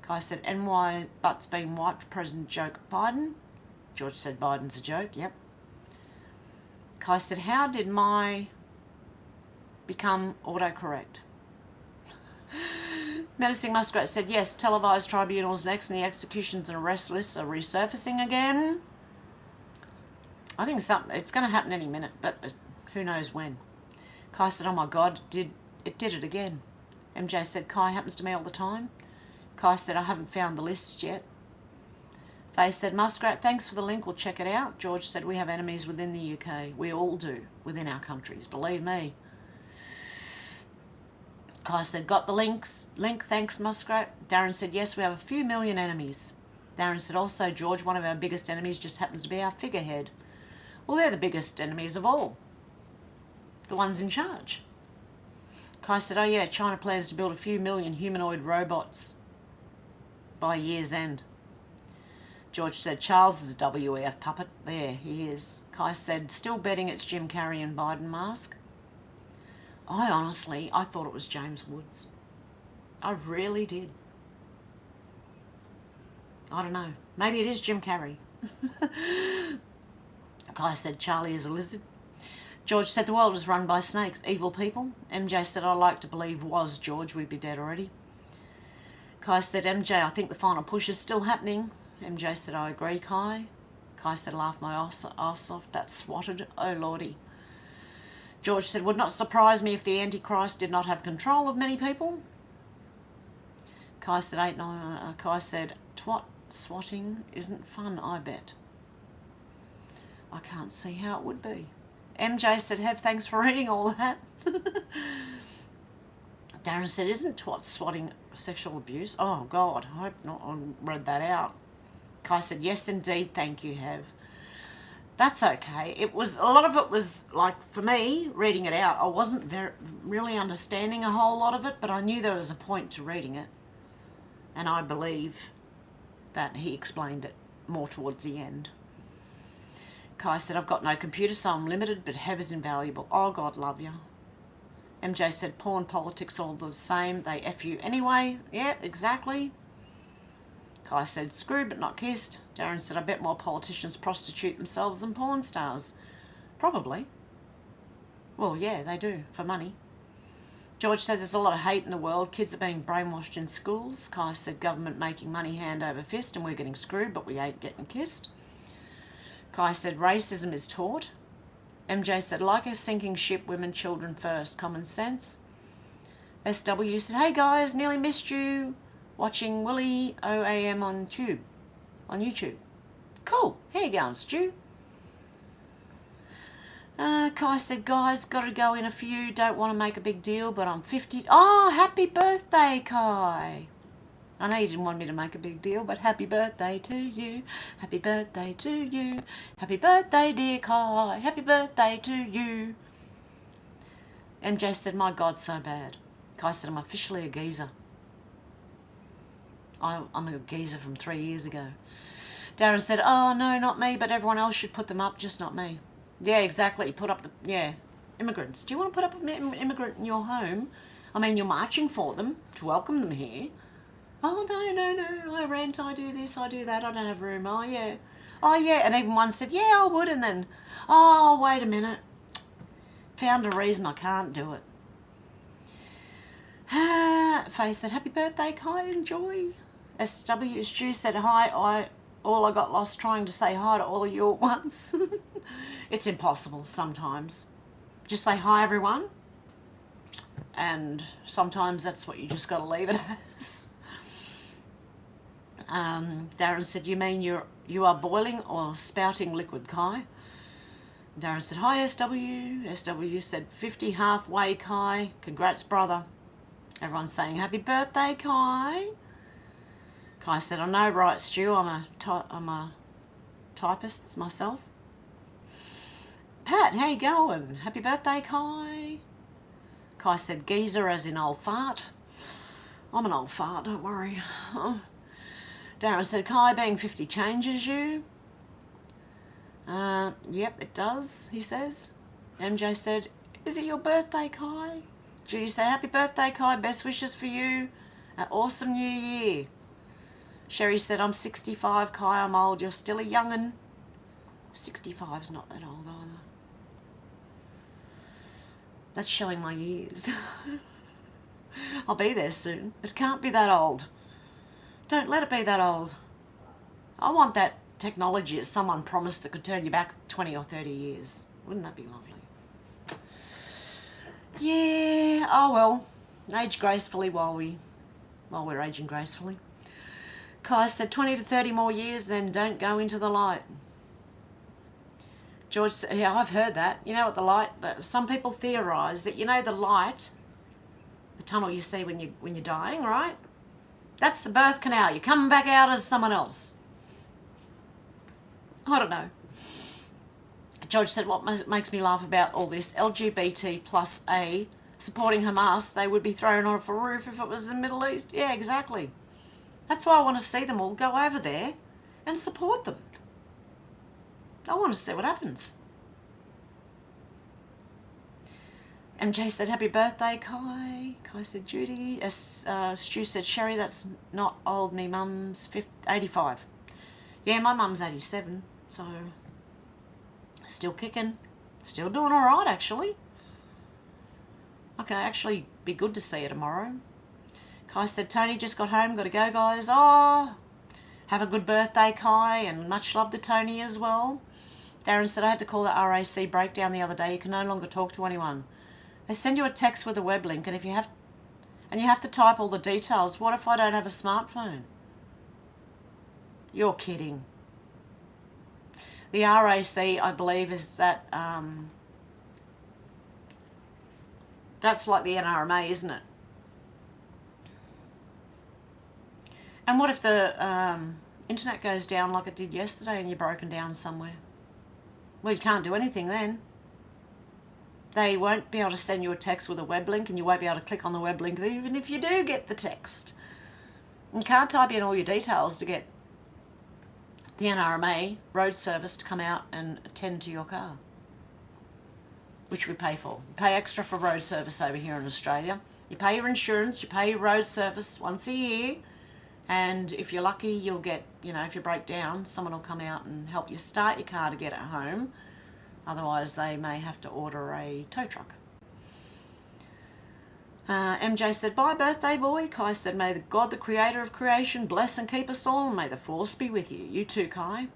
Kai said, NY butts being wiped, President joke Biden. George said, Biden's a joke, yep. Kai said, how did my become autocorrect? Menacing Muskrat said, yes, televised tribunals next and the executions and arrest lists are resurfacing again. I think it's going to happen any minute, but who knows when. Kai said, oh my God, it did it again. MJ said, Kai happens to me all the time. Kai said, I haven't found the lists yet. Faye said, Muskrat, thanks for the link, we'll check it out. George said, we have enemies within the UK. We all do, within our countries, believe me. Kai said, got the link, thanks Muskrat. Darren said, yes, we have a few million enemies. Darren said, also, George, one of our biggest enemies just happens to be our figurehead. Well, they're the biggest enemies of all. The ones in charge. Kai said, oh yeah, China plans to build a few million humanoid robots by year's end. George said, Charles is a WEF puppet. There, he is. Kai said, still betting it's Jim Carrey and Biden mask. I thought it was James Woods. I really did. I don't know. Maybe it is Jim Carrey. Kai said, Charlie is a lizard. George said, the world is run by snakes, evil people. MJ said, I like to believe was George, we'd be dead already. Kai said, MJ, I think the final push is still happening. MJ said, I agree, Kai. Kai said, laugh my ass off, that's swatted, oh lordy. George said, would not surprise me if the Antichrist did not have control of many people. Kai said, Kai said, twat swatting isn't fun, I bet. I can't see how it would be. MJ said, Hev, thanks for reading all that. Darren said, isn't twat swatting sexual abuse? Oh, God, I hope not. I read that out. Kai said, yes, indeed, thank you, Hev. That's okay. It was, a lot of it was, like, for me, reading it out, I wasn't really understanding a whole lot of it, but I knew there was a point to reading it. And I believe that he explained it more towards the end. Kai said, I've got no computer, so I'm limited, but Hev is invaluable. Oh, God love you. MJ said, porn, politics, all the same. They F you anyway. Yeah, exactly. Kai said, screwed but not kissed. Darren said, I bet more politicians prostitute themselves than porn stars. Probably. Well, yeah, they do, for money. George said, there's a lot of hate in the world. Kids are being brainwashed in schools. Kai said, government making money hand over fist and we're getting screwed, but we ain't getting kissed. Kai said, racism is taught. MJ said, like a sinking ship, women, children first. Common sense. SW said, hey guys, nearly missed you. Watching Willie OAM on YouTube. Cool. How you going, Stu? Kai said, guys, gotta go in a few. Don't want to make a big deal, but I'm 50. Oh, happy birthday, Kai. I know you didn't want me to make a big deal, but happy birthday to you. Happy birthday to you. Happy birthday, dear Kai. Happy birthday to you. MJ said, my God, so bad. Kai said, I'm officially a geezer. I'm a geezer from 3 years ago. Darren said, oh, no, not me, but everyone else should put them up, just not me. Yeah, exactly. Put up immigrants. Do you want to put up an immigrant in your home? I mean, you're marching for them to welcome them here. Oh, no, I rent, I do this, I do that, I don't have room. Oh, yeah. And even one said, yeah, I would, and then, oh, wait a minute. Found a reason I can't do it. Faye said, happy birthday, Kai, enjoy. Stu said, hi, all I got lost trying to say hi to all of you at once. It's impossible sometimes. Just say hi, everyone. And sometimes that's what you just got to leave it as. Darren said, you mean you are boiling or spouting liquid, Kai? Darren said, hi, SW. SW said, 50 halfway, Kai. Congrats, brother. Everyone's saying, happy birthday, Kai. Kai said, I know, right, Stu, I'm a typist myself. Pat, how you going? Happy birthday, Kai. Kai said, geezer as in old fart. I'm an old fart, don't worry. Darren said, Kai, being 50 changes you. Yep, it does, he says. MJ said, is it your birthday, Kai? Judy said, happy birthday, Kai, best wishes for you. An awesome new year. Sherry said, I'm 65, Kai, I'm old, you're still a young'un. 65's not that old either. That's showing my years. I'll be there soon. It can't be that old. Don't let it be that old. I want that technology as someone promised that could turn you back 20 or 30 years. Wouldn't that be lovely? Yeah, oh well. Age gracefully while we're aging gracefully. Kai said 20 to 30 more years, then don't go into the light. George said, yeah, I've heard that. You know what the light, some people theorise that, you know, the light, the tunnel you see when you're dying, right? That's the birth canal. You're coming back out as someone else. I don't know. George said, what makes me laugh about all this, LGBT plus A supporting Hamas, they would be thrown off a roof if it was the Middle East. Yeah, exactly. That's why I want to see them all go over there and support them. I want to see what happens. MJ said, happy birthday, Kai. Kai said, Judy. Stu said, Sherry, that's not old. Me mum's 85. Yeah, my mum's 87, so still kicking. Still doing all right, actually. Okay, actually be good to see her tomorrow. Kai said, Tony just got home. Got to go, guys. Oh, have a good birthday, Kai, and much love to Tony as well. Darren said, I had to call the RAC breakdown the other day. You can no longer talk to anyone. They send you a text with a web link, and if you have... And you have to type all the details. What if I don't have a smartphone? You're kidding. The RAC, I believe, is that, that's like the NRMA, isn't it? And what if the internet goes down like it did yesterday and you're broken down somewhere? Well, you can't do anything then. They won't be able to send you a text with a web link, and you won't be able to click on the web link even if you do get the text. You can't type in all your details to get the NRMA road service to come out and attend to your car, which we pay for. You pay extra for road service over here in Australia. You pay your insurance, you pay your road service once a year, and if you're lucky, you'll get, you know, if you break down, someone will come out and help you start your car to get it home. Otherwise, they may have to order a tow truck. MJ said, bye, birthday boy. Kai said, may the God, the creator of creation, bless and keep us all, and may the force be with you. You too, Kai.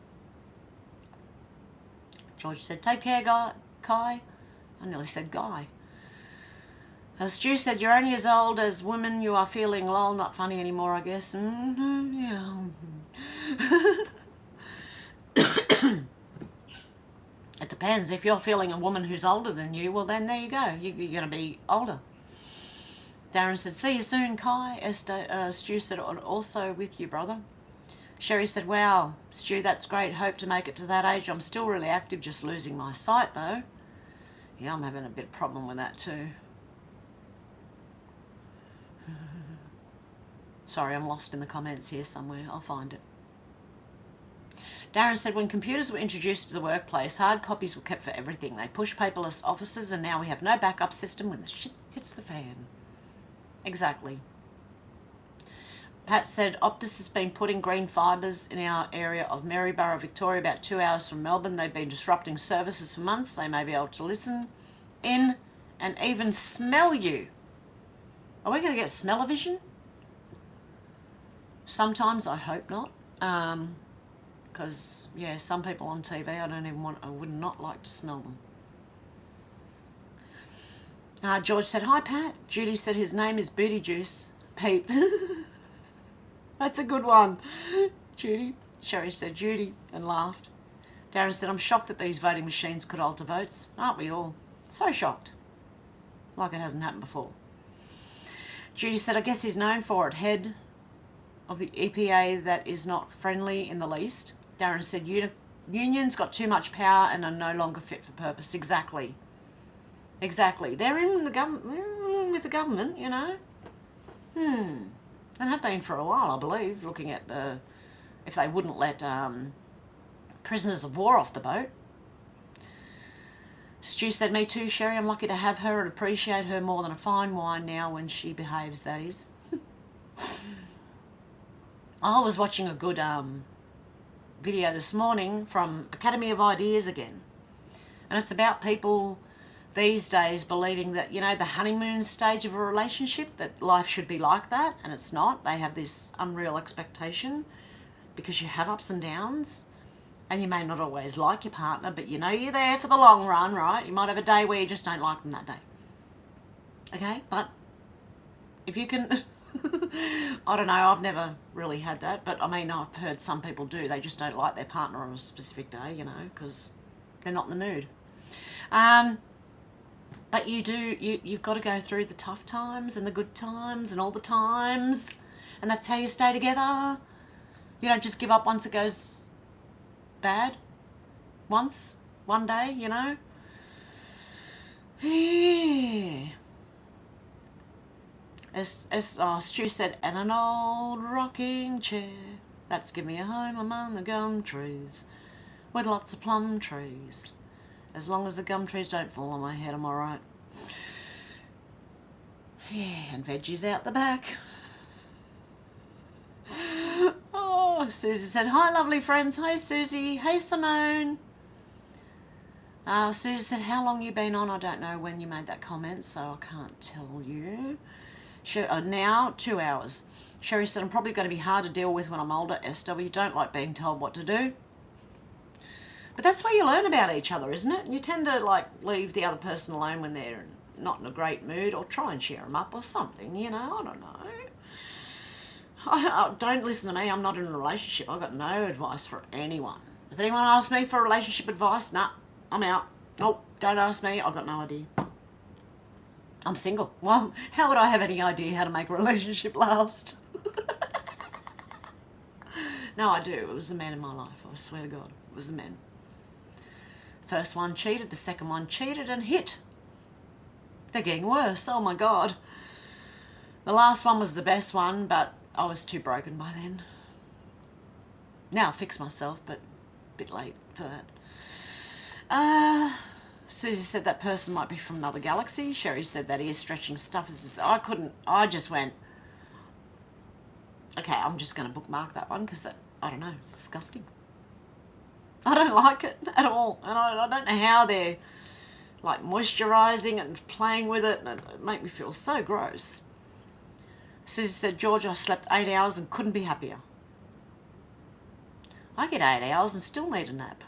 George said, take care, Kai. I nearly said Guy. Stu said, you're only as old as women you are feeling. Lol, not funny anymore, I guess. Yeah. It depends. If you're feeling a woman who's older than you, well, then there you go. You're going to be older. Darren said, see you soon, Kai. Stu said, also with you, brother. Sherry said, wow, Stu, that's great. Hope to make it to that age. I'm still really active, just losing my sight, though. Yeah, I'm having a bit of problem with that, too. Sorry, I'm lost in the comments here somewhere. I'll find it. Darren said, when computers were introduced to the workplace, hard copies were kept for everything. They pushed paperless offices, and now we have no backup system when the shit hits the fan. Exactly. Pat said, Optus has been putting green fibres in our area of Maryborough, Victoria, about 2 hours from Melbourne. They've been disrupting services for months. They may be able to listen in and even smell you. Are we going to get smell-o-vision? Sometimes I hope not. Because, yeah, some people on TV, I would not like to smell them. George said, hi, Pat. Judy said his name is Booty Juice. Pete. That's a good one. Judy. Sherry said Judy and laughed. Darren said, I'm shocked that these voting machines could alter votes. Aren't we all? So shocked. Like it hasn't happened before. Judy said, I guess he's known for it. Head of the EPA that is not friendly in the least. Darren said, unions got too much power and are no longer fit for purpose. Exactly. Exactly. They're in the with the government, you know. And have been for a while, I believe, looking at if they wouldn't let prisoners of war off the boat. Stu said, me too, Sherry. I'm lucky to have her and appreciate her more than a fine wine now when she behaves, that is. I was watching a good video this morning from Academy of Ideas again. And it's about people these days believing that, you know, the honeymoon stage of a relationship, that life should be like that, and it's not. They have this unreal expectation because you have ups and downs, and you may not always like your partner, but you know you're there for the long run, right? You might have a day where you just don't like them that day. Okay? But if you can... I don't know, I've never really had that, but I mean, I've heard some people do. They just don't like their partner on a specific day, you know, because they're not in the mood. But you've got to go through the tough times and the good times and all the times, and that's how you stay together. You don't just give up once it goes bad. One day, you know. Yeah. Stu said, and an old rocking chair that's give me a home among the gum trees with lots of plum trees. As long as the gum trees don't fall on my head, I'm alright. Yeah, and veggies out the back. Oh, Susie said, hi, lovely friends. Hi, Susie. Hey, Simone. Susie said, how long you been on? I don't know when you made that comment, so I can't tell you. Now, 2 hours. Sherry said, I'm probably going to be hard to deal with when I'm older. SW, don't like being told what to do. But that's where you learn about each other, isn't it? You tend to, like, leave the other person alone when they're not in a great mood, or try and cheer them up or something, you know, I don't know. Don't listen to me, I'm not in a relationship. I've got no advice for anyone. If anyone asks me for relationship advice, nah, I'm out. Nope, don't ask me, I've got no idea. I'm single. Well, how would I have any idea how to make a relationship last? No, I do. It was the man in my life. I swear to God. It was the man. First one cheated. The second one cheated and hit. They're getting worse. Oh, my God. The last one was the best one, but I was too broken by then. Now I fix myself, but a bit late for that. Susie said that person might be from another galaxy. Sherry said that ear stretching stuff is... I just went... Okay, I'm just going to bookmark that one because, I don't know, it's disgusting. I don't like it at all. And I don't know how they're, like, moisturising and playing with it. And it make me feel so gross. Susie said, George, I slept 8 hours and couldn't be happier. I get 8 hours and still need a nap.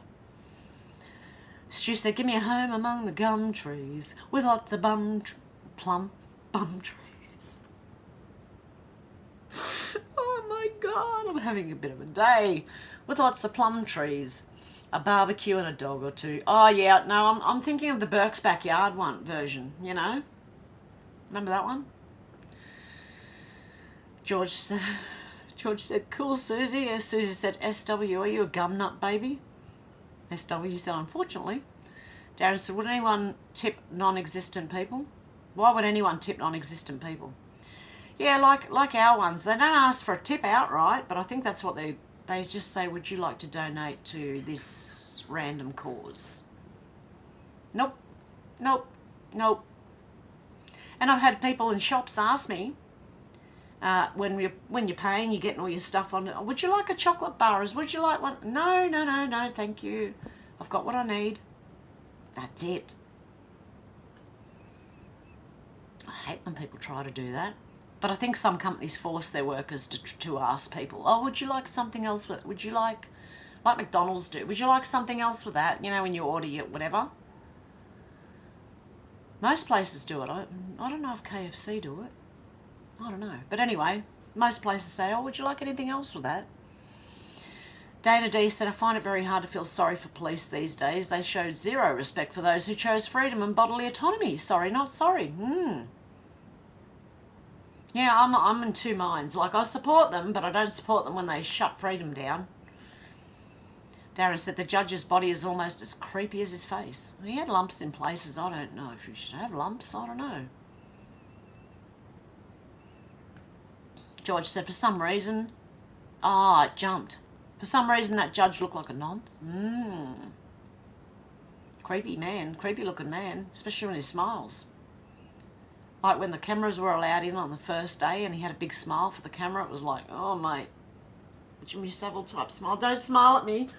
Stu said, give me a home among the gum trees with lots of bum trees. Oh my God, I'm having a bit of a day with lots of plum trees, a barbecue and a dog or two. Oh yeah, no, I'm thinking of the Burke's Backyard version, you know? Remember that one? George said, cool, Susie. Susie said, SW, are you a gum nut baby? SW said, unfortunately. Darren said, would anyone tip non-existent people? Why would anyone tip non-existent people? Yeah, like our ones. They don't ask for a tip outright, but I think that's what they just say, would you like to donate to this random cause? Nope. Nope. Nope. And I've had people in shops ask me, when you're paying, you're getting all your stuff on it. Would you like a chocolate bars? Would you like one? No, thank you. I've got what I need. That's it. I hate when people try to do that. But I think some companies force their workers to ask people, oh, would you like something else with it? Would you like McDonald's do, would you like something else with that? You know, when you order your whatever. Most places do it. I don't know if KFC do it. I don't know. But anyway, most places say, oh, would you like anything else with that? Dana D said, I find it very hard to feel sorry for police these days. They showed zero respect for those who chose freedom and bodily autonomy. Sorry, not sorry. Yeah, I'm in two minds. Like, I support them, but I don't support them when they shut freedom down. Darren said the judge's body is almost as creepy as his face. He had lumps in places. I don't know if you should have lumps. I don't know. George said, for some reason... Oh, it jumped. For some reason, that judge looked like a nonce. Creepy man. Creepy looking man. Especially when he smiles. Like when the cameras were allowed in on the first day and he had a big smile for the camera, it was like, oh, mate. Jimmy Savile type smile. Don't smile at me.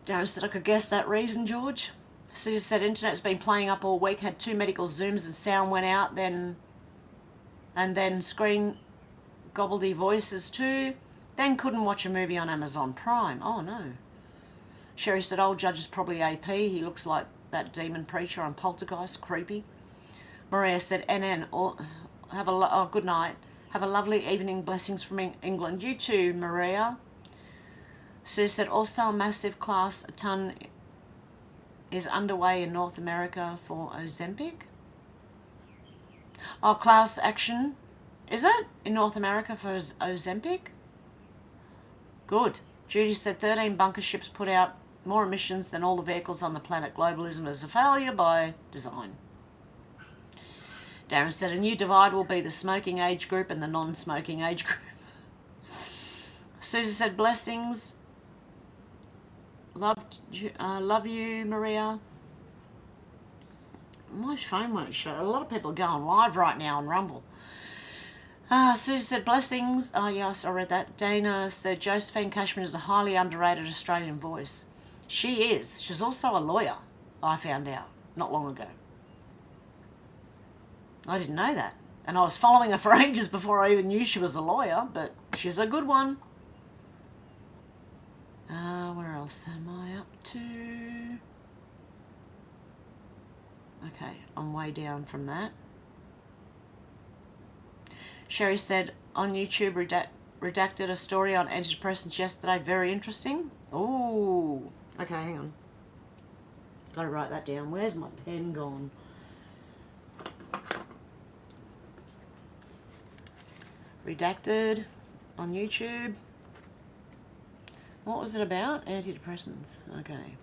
Darren said, I could guess that reason, George. Susie said, internet's been playing up all week, had 2 medical zooms and sound went out, and then screen gobbledy voices too. Then couldn't watch a movie on Amazon Prime. Oh, no. Sherry said, old judge is probably AP. He looks like that demon preacher on Poltergeist. Creepy. Maria said, NN, good night. Have a lovely evening. Blessings from England. You too, Maria. Sue said, also a massive class a ton is underway in North America for Ozempic. Oh, class action. Is it? In North America for Ozempic? Good. Judy said 13 bunker ships put out more emissions than all the vehicles on the planet. Globalism is a failure by design. Darren said a new divide will be the smoking age group and the non-smoking age group. Susie said blessings. Love you, Maria. My phone won't show. A lot of people are going live right now on Rumble. Susie said blessings. Oh, yes, I read that. Dana said Josephine Cashman is a highly underrated Australian voice. She is. She's also a lawyer, I found out not long ago. I didn't know that. And I was following her for ages before I even knew she was a lawyer, but she's a good one. Where else am I up to? Okay, I'm way down from that. Sherry said, on YouTube, redacted a story on antidepressants yesterday. Very interesting. Ooh. Okay, hang on. Got to write that down. Where's my pen gone? Redacted on YouTube. What was it about? Antidepressants. Okay.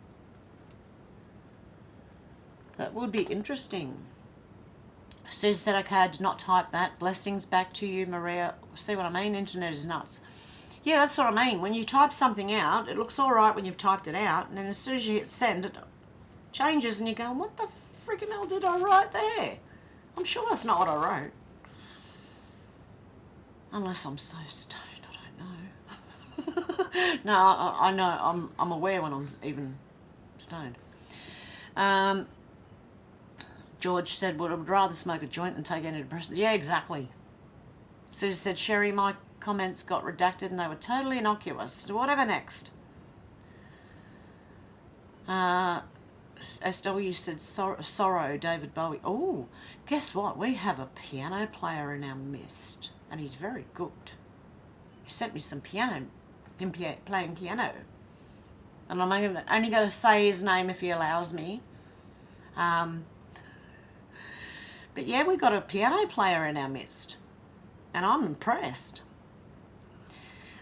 That would be interesting. Susan said, okay, I did not type that. Blessings back to you, Maria. See what I mean? Internet is nuts. Yeah, that's what I mean. When you type something out, it looks all right when you've typed it out, and then as soon as you hit send, it changes, and you're going, what the freaking hell did I write there? I'm sure that's not what I wrote. Unless I'm so stoned, I don't know. No, I know. I'm aware when I'm even stoned. George said, well, I would rather smoke a joint than take antidepressants. Yeah, exactly. Susie said, Sherry, my comments got redacted and they were totally innocuous. Whatever next. SW said, sorrow, David Bowie. Oh, guess what? We have a piano player in our midst, and he's very good. He sent me some piano, him playing piano. And I'm only going to say his name if he allows me. But yeah, we've got a piano player in our midst, and I'm impressed.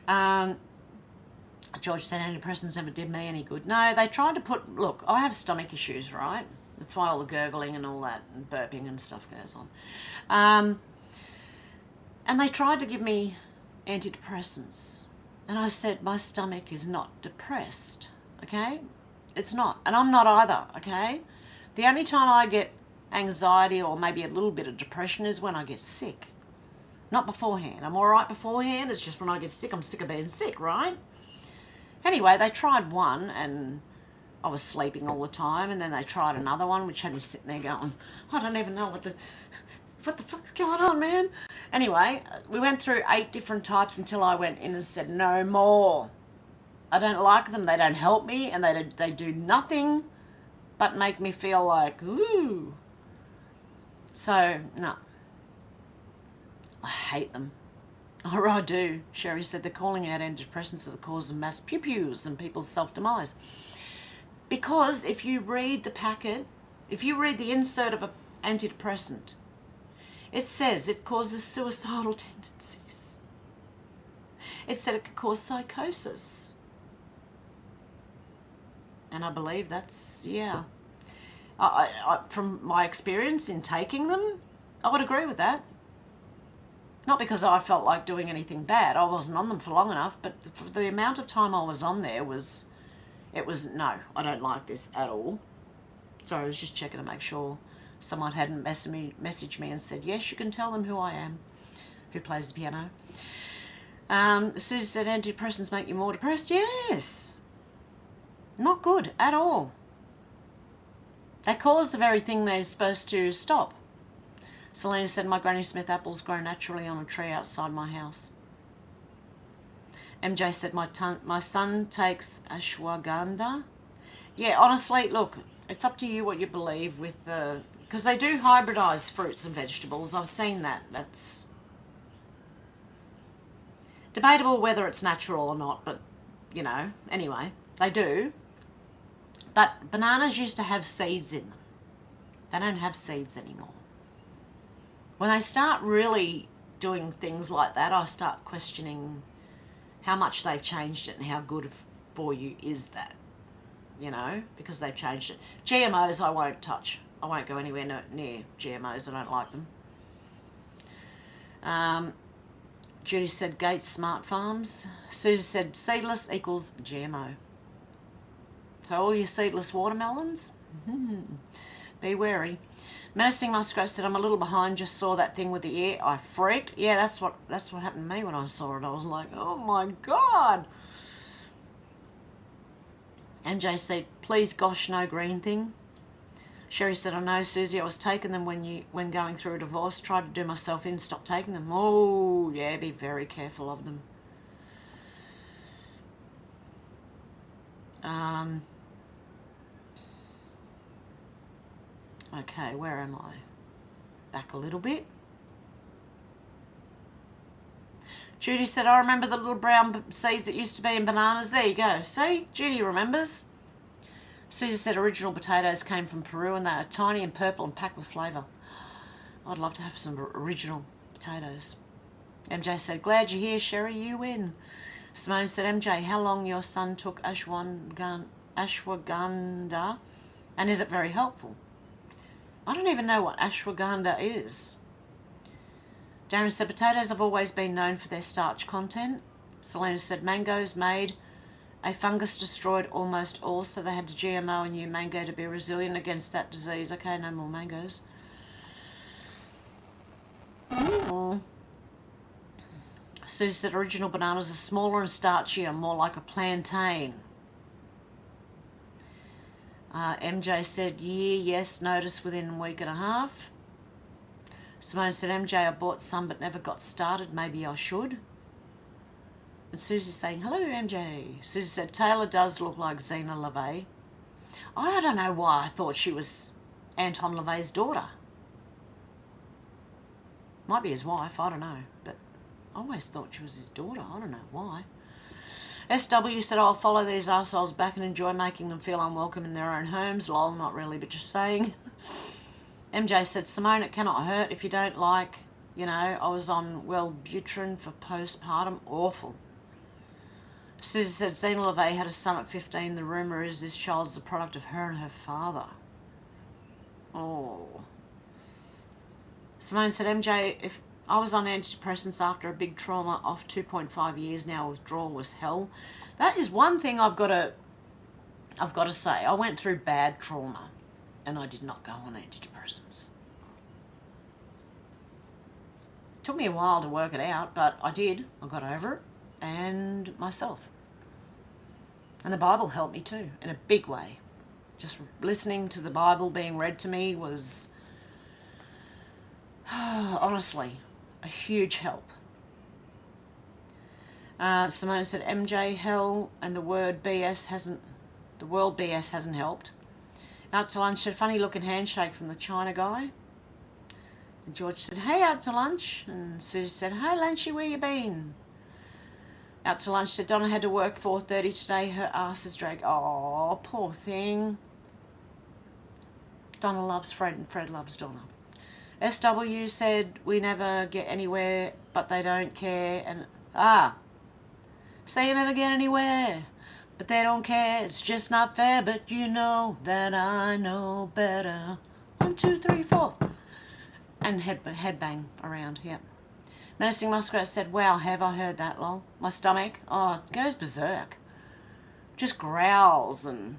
George said antidepressants never did me any good. No, they tried to put, look, I have stomach issues, right? That's why all the gurgling and all that and burping and stuff goes on. And they tried to give me antidepressants. And I said, my stomach is not depressed, okay? It's not. And I'm not either, okay? The only time I get anxiety or maybe a little bit of depression is when I get sick. Not beforehand. I'm all right beforehand. It's just when I get sick, I'm sick of being sick, right? Anyway, they tried one and I was sleeping all the time, and then they tried another one which had me sitting there going, I don't even know what the fuck's going on, man? Anyway, we went through 8 different types until I went in and said, no more. I don't like them. They don't help me, and they do nothing but make me feel like, ooh. So, no. I hate them. Oh, I do. Sherry said they're calling out antidepressants as the cause of mass pew-pews and people's self-demise. Because if you read the packet, if you read the insert of an antidepressant, it says it causes suicidal tendencies. It said it could cause psychosis. And I believe that's, yeah. From my experience in taking them, I would agree with that. Not because I felt like doing anything bad. I wasn't on them for long enough, but for the amount of time I was on there it was, no, I don't like this at all. So I was just checking to make sure someone hadn't messaged me and said, yes, you can tell them who I am, who plays the piano. Susie said antidepressants make you more depressed. Yes. Not good at all. They cause the very thing they're supposed to stop. Selena said, my Granny Smith apples grow naturally on a tree outside my house. MJ said, my son takes ashwagandha. Yeah, honestly, look, it's up to you what you believe with the... Because they do hybridize fruits and vegetables. I've seen that. That's debatable whether it's natural or not, but, you know, anyway, they do. But bananas used to have seeds in them. They don't have seeds anymore. When they start really doing things like that, I start questioning how much they've changed it and how good for you is that, you know, because they've changed it. GMOs I won't touch. I won't go anywhere near GMOs. I don't like them. Judy said Gates Smart Farms. Susie said seedless equals GMO. So all your seedless watermelons, be wary. Menacing Muskrat said, I'm a little behind, just saw that thing with the ear. I freaked. Yeah, that's what happened to me when I saw it. I was like, oh my God. MJ said, please gosh, no green thing. Sherry said, I know, Susie, I was taking them when going through a divorce, tried to do myself in, stop taking them. Oh, yeah, be very careful of them. Okay, where am I? Back a little bit. Judy said, I remember the little brown seeds that used to be in bananas. There you go. See? Judy remembers. Susie said original potatoes came from Peru and they are tiny and purple and packed with flavour. I'd love to have some original potatoes. MJ said, glad you're here, Sherry. You win. Simone said, MJ, how long your son took ashwagandha and is it very helpful? I don't even know what ashwagandha is. Darren said, potatoes have always been known for their starch content. Selena said, mangoes made. A fungus destroyed almost all, so they had to GMO a new mango to be resilient against that disease. Okay, no more mangoes. Susie said, original bananas are smaller and starchier, more like a plantain. MJ said, yes, notice within a week and a half. Simone said, MJ, I bought some but never got started. Maybe I should. And Susie's saying, hello, MJ. Susie said, Taylor does look like Zena LaVey. I don't know why I thought she was Anton LaVey's daughter. Might be his wife, I don't know. But I always thought she was his daughter. I don't know why. SW said, I'll follow these arseholes back and enjoy making them feel unwelcome in their own homes. Lol, not really, but just saying. MJ said, Simone, it cannot hurt if you don't like, I was on Wellbutrin for postpartum. Awful. Susie said, Zena LaVey had a son at 15. The rumour is this child is the product of her and her father. Oh. Simone said, MJ, if I was on antidepressants after a big trauma, off 2.5 years now, withdrawal was hell. That is one thing I've got to say. I went through bad trauma and I did not go on antidepressants. It took me a while to work it out, but I did. I got over it and myself. And the Bible helped me too, in a big way. Just listening to the Bible being read to me was, honestly, a huge help. Simone said, MJ, hell and the world BS hasn't helped. Out to lunch said, funny looking handshake from the China guy. And George said, hey, out to lunch. And Susie said, hey, Lunchy, where you been? Out to lunch said, Donna had to work 4:30 today. Her ass is dragged. Oh, poor thing. Donna loves Fred and Fred loves Donna. SW said, we never get anywhere, but they don't care. And, say you never get anywhere, but they don't care. It's just not fair, but you know that I know better. 1, 2, 3, 4. And headbang around, yep. Menacing Muskrat said, wow, have I heard that, lol. My stomach, it goes berserk. Just growls and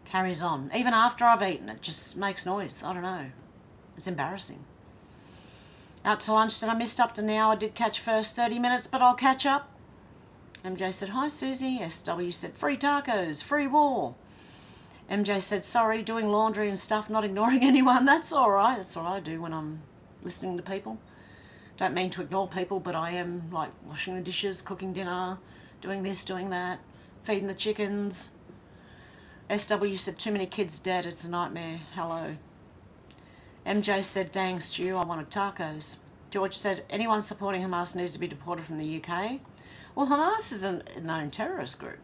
carries on. Even after I've eaten, it just makes noise. I don't know. It's embarrassing. Out to lunch, said I missed up to now. I did catch first 30 minutes, but I'll catch up. MJ said, hi, Susie. SW said, free tacos, free war. MJ said, sorry, doing laundry and stuff, not ignoring anyone. That's all right. That's what I do when I'm listening to people. Don't mean to ignore people, but I am like washing the dishes, cooking dinner, doing this, doing that, feeding the chickens. SW said, too many kids dead. It's a nightmare. Hello. MJ said, dang, Stu, I wanted tacos. George said, anyone supporting Hamas needs to be deported from the UK. Well, Hamas is a known terrorist group.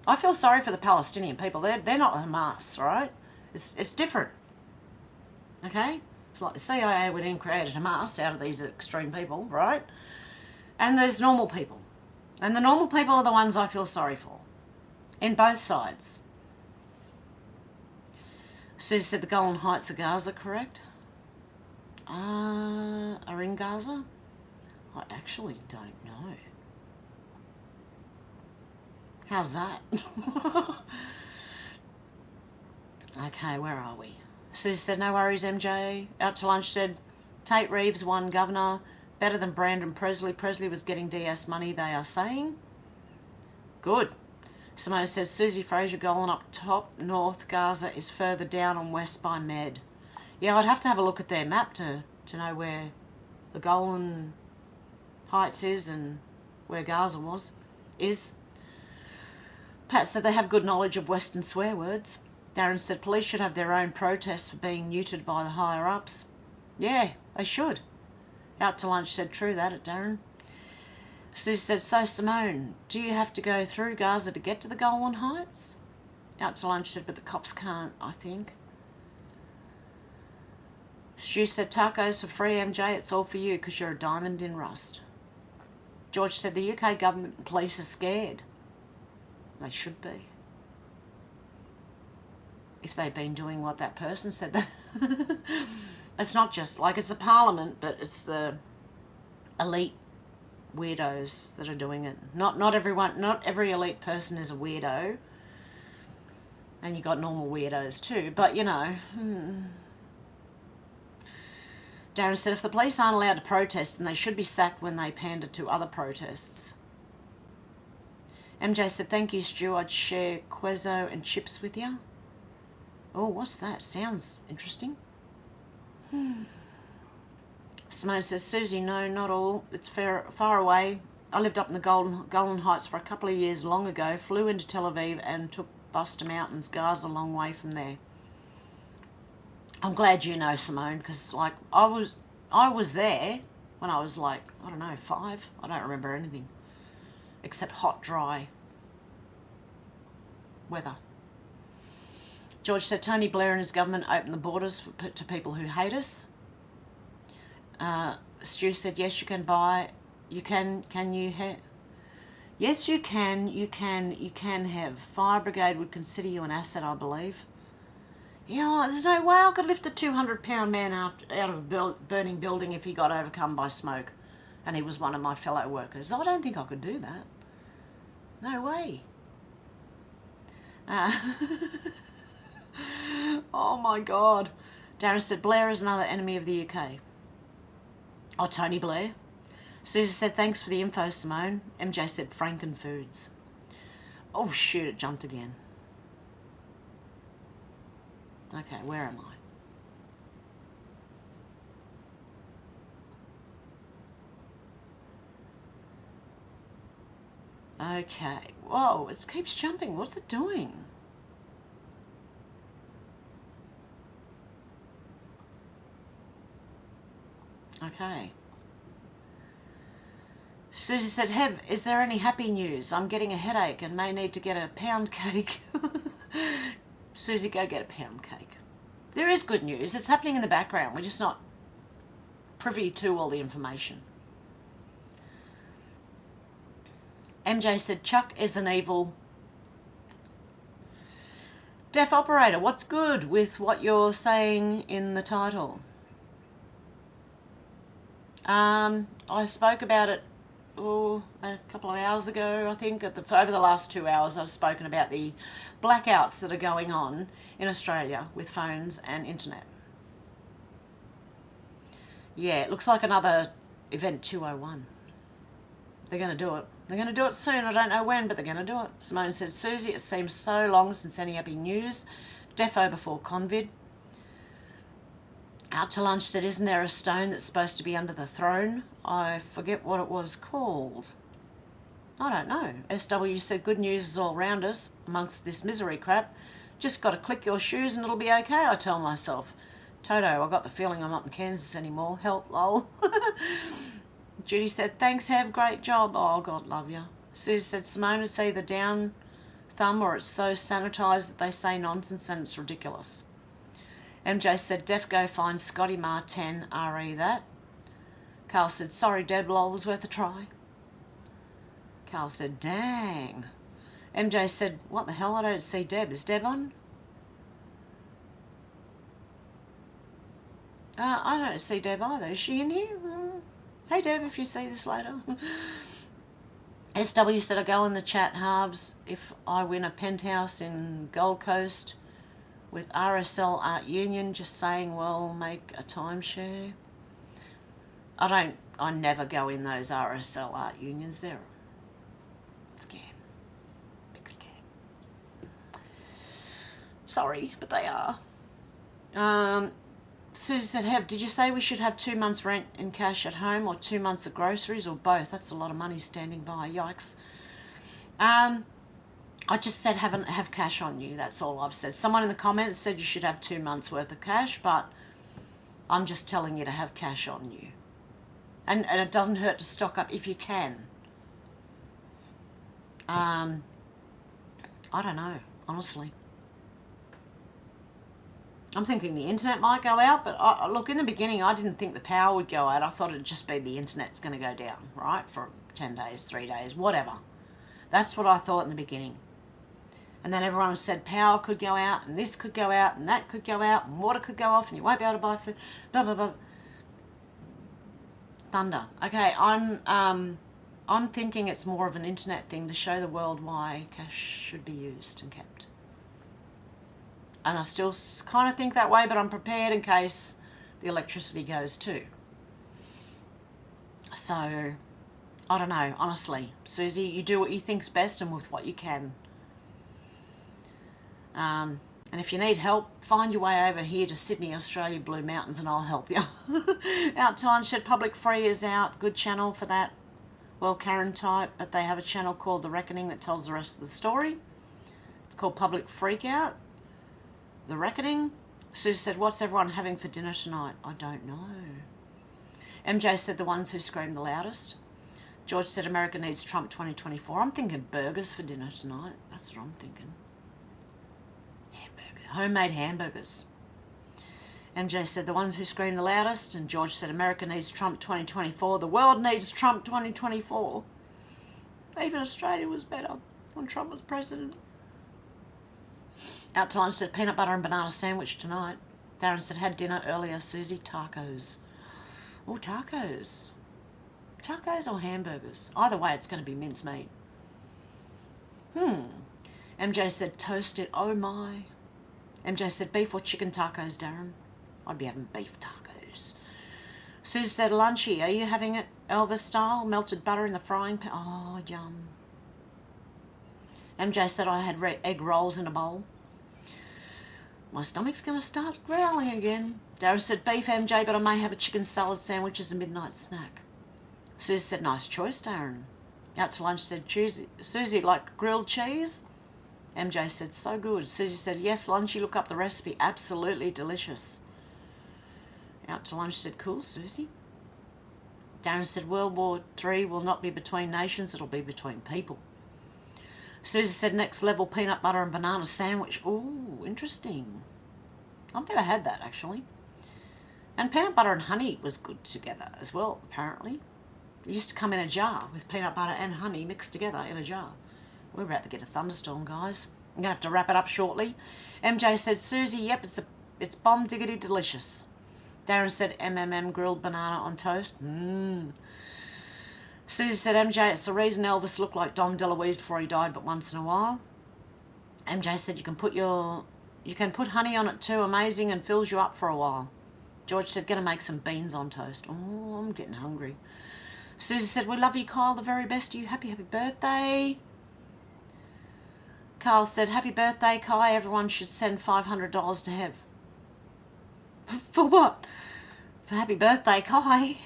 I feel sorry for the Palestinian people. They're not Hamas, right? It's different. Okay? It's like the CIA went in and created Hamas out of these extreme people, right? And there's normal people. And the normal people are the ones I feel sorry for. In both sides. Susie said the Golan Heights of Gaza, correct? Are in Gaza? I actually don't know. How's that? Okay, where are we? Susie said, no worries, MJ. Out to lunch said, Tate Reeves won governor. Better than Brandon Presley. Presley was getting DS money, they are saying. Good. Simone says, Susie Fraser Golan up top. North Gaza is further down and west by Med. Yeah, I'd have to have a look at their map to know where the Golan Heights is and where Gaza is. Pat said they have good knowledge of Western swear words. Darren said police should have their own protests for being neutered by the higher-ups. Yeah, they should. Out to Lunch said true that at Darren. Susie said, so Simone, do you have to go through Gaza to get to the Golan Heights? Out to Lunch said, but the cops can't, I think. Stu said, tacos for free, MJ, it's all for you because you're a diamond in rust. George said, the UK government and police are scared. They should be. If they've been doing what that person said. That it's not just, like, it's a parliament, but it's the elite weirdos that are doing it. Not every elite person is a weirdo. And you got normal weirdos too, but you know. Darren said, if the police aren't allowed to protest, then they should be sacked when they pander to other protests. MJ said, thank you, Stu. I'd share Quezzo and chips with you. Oh, what's that? Sounds interesting. Simone says, Susie, no, not all. It's far away. I lived up in the Golan Heights for a couple of years long ago, flew into Tel Aviv and took bus to mountains. Gaza a long way from there. I'm glad you know, Simone, because like I was there when I was like, I don't know, 5. I don't remember anything except hot, dry weather. George said Tony Blair and his government opened the borders to people who hate us. Stu said, yes, you can buy. You can you have? Yes, you can have. Fire brigade would consider you an asset, I believe. Yeah, there's no way I could lift a 200-pound man out of a burning building if he got overcome by smoke and he was one of my fellow workers. I don't think I could do that. No way. Oh my God. Darren said, Blair is another enemy of the UK. Oh, Tony Blair. Susie said, thanks for the info, Simone. MJ said, Frankenfoods. Oh, shoot, it jumped again. Okay, where am I? Okay. Whoa, it keeps jumping. What's it doing? Okay. Susie said, Hev, is there any happy news? I'm getting a headache and may need to get a pound cake. Susie, go get a pound cake. There is good news. It's happening in the background. We're just not privy to all the information. MJ said, Chuck is an evil deaf operator. What's good with what you're saying in the title? I spoke about it a couple of hours ago, I think. Over the last 2 hours, I've spoken about the blackouts that are going on in Australia with phones and internet. Yeah, it looks like another Event 201. They're going to do it. They're going to do it soon. I don't know when, but they're going to do it. Simone said, Susie, it seems so long since any happy news. Defo before Convid. Out to Lunch said, isn't there a stone that's supposed to be under the throne? I forget what it was called. I don't know. SW said, good news is all around us amongst this misery crap. Just got to click your shoes and it'll be okay, I tell myself. Toto, I got the feeling I'm not in Kansas anymore. Help, lol. Judy said, thanks, Hev, great job. Oh, God love you. Susie said, Simone, it's either down thumb or it's so sanitised that they say nonsense and it's ridiculous. MJ said, Def go find Scotty Mar 10 RE that. Carl said, sorry, Deb, lol, was worth a try. Carl said, dang. MJ said, what the hell, I don't see Deb. Is Deb on? I don't see Deb either. Is she in here? Hey, Deb, if you see this later. SW said, I go in the chat halves if I win a penthouse in Gold Coast with RSL Art Union, just saying, well, make a timeshare. I never go in those RSL Art Unions. They're a scam. Big scam. Sorry, but they are. Susie said, Hev, did you say we should have 2 months rent in cash at home or 2 months of groceries or both? That's a lot of money standing by. Yikes. I just said have cash on you. That's all I've said. Someone in the comments said you should have 2 months worth of cash, but I'm just telling you to have cash on you. And it doesn't hurt to stock up if you can. I don't know, honestly. I'm thinking the internet might go out, but look, in the beginning I didn't think the power would go out. I thought it'd just be the internet's going to go down, right, for 10 days, 3 days, whatever. That's what I thought in the beginning. And then everyone said power could go out, and this could go out, and that could go out, and water could go off, and you won't be able to buy food, blah, blah, blah. Thunder. Okay, I'm thinking it's more of an internet thing to show the world why cash should be used and kept. And I still kind of think that way, but I'm prepared in case the electricity goes too. So, I don't know, honestly. Susie, you do what you think's best and with what you can. And if you need help, find your way over here to Sydney, Australia, Blue Mountains, and I'll help you. Out Time Shed Public Free is out. Good channel for that. Well, Karen type, but they have a channel called The Reckoning that tells the rest of the story. It's called Public Freakout. The Reckoning. Susie said, what's everyone having for dinner tonight? I don't know. MJ said the ones who screamed the loudest. George said America needs Trump 2024. I'm thinking burgers for dinner tonight. That's what I'm thinking. Homemade hamburgers. MJ said the ones who scream the loudest, and George said America needs Trump 2024. The world needs Trump 2024. Even Australia was better when Trump was president. Outtime said peanut butter and banana sandwich tonight. Darren said had dinner earlier. Susie, tacos. Oh, tacos. Tacos or hamburgers? Either way, it's going to be mincemeat. MJ said toasted. Oh my. MJ said beef or chicken tacos, Darren. I'd be having beef tacos. Susie said lunchy. Are you having it Elvis style? Melted butter in the frying pan. Oh, yum. MJ said I had egg rolls in a bowl. My stomach's going to start growling again. Darren said beef, MJ, but I may have a chicken salad sandwich as a midnight snack. Susie said nice choice, Darren. Out to lunch said Susie like grilled cheese? MJ said, so good. Susie said, yes, lunchy, look up the recipe. Absolutely delicious. Out to lunch said, cool, Susie. Darren said, World War III will not be between nations, it'll be between people. Susie said, next level peanut butter and banana sandwich. Ooh, interesting. I've never had that, actually. And peanut butter and honey was good together as well, apparently. It used to come in a jar with peanut butter and honey mixed together in a jar. We're about to get a thunderstorm, guys. I'm going to have to wrap it up shortly. MJ said, Susie, yep, it's bomb diggity delicious. Darren said, grilled banana on toast. Susie said, MJ, it's the reason Elvis looked like Dom DeLuise before he died, but once in a while. MJ said, you can put honey on it too, amazing, and fills you up for a while. George said, gonna make some beans on toast. Oh, I'm getting hungry. Susie said, we love you, Kyle, the very best to you. Happy birthday. Carl said, happy birthday, Kai. Everyone should send $500 to Hev. For what? For happy birthday, Kai.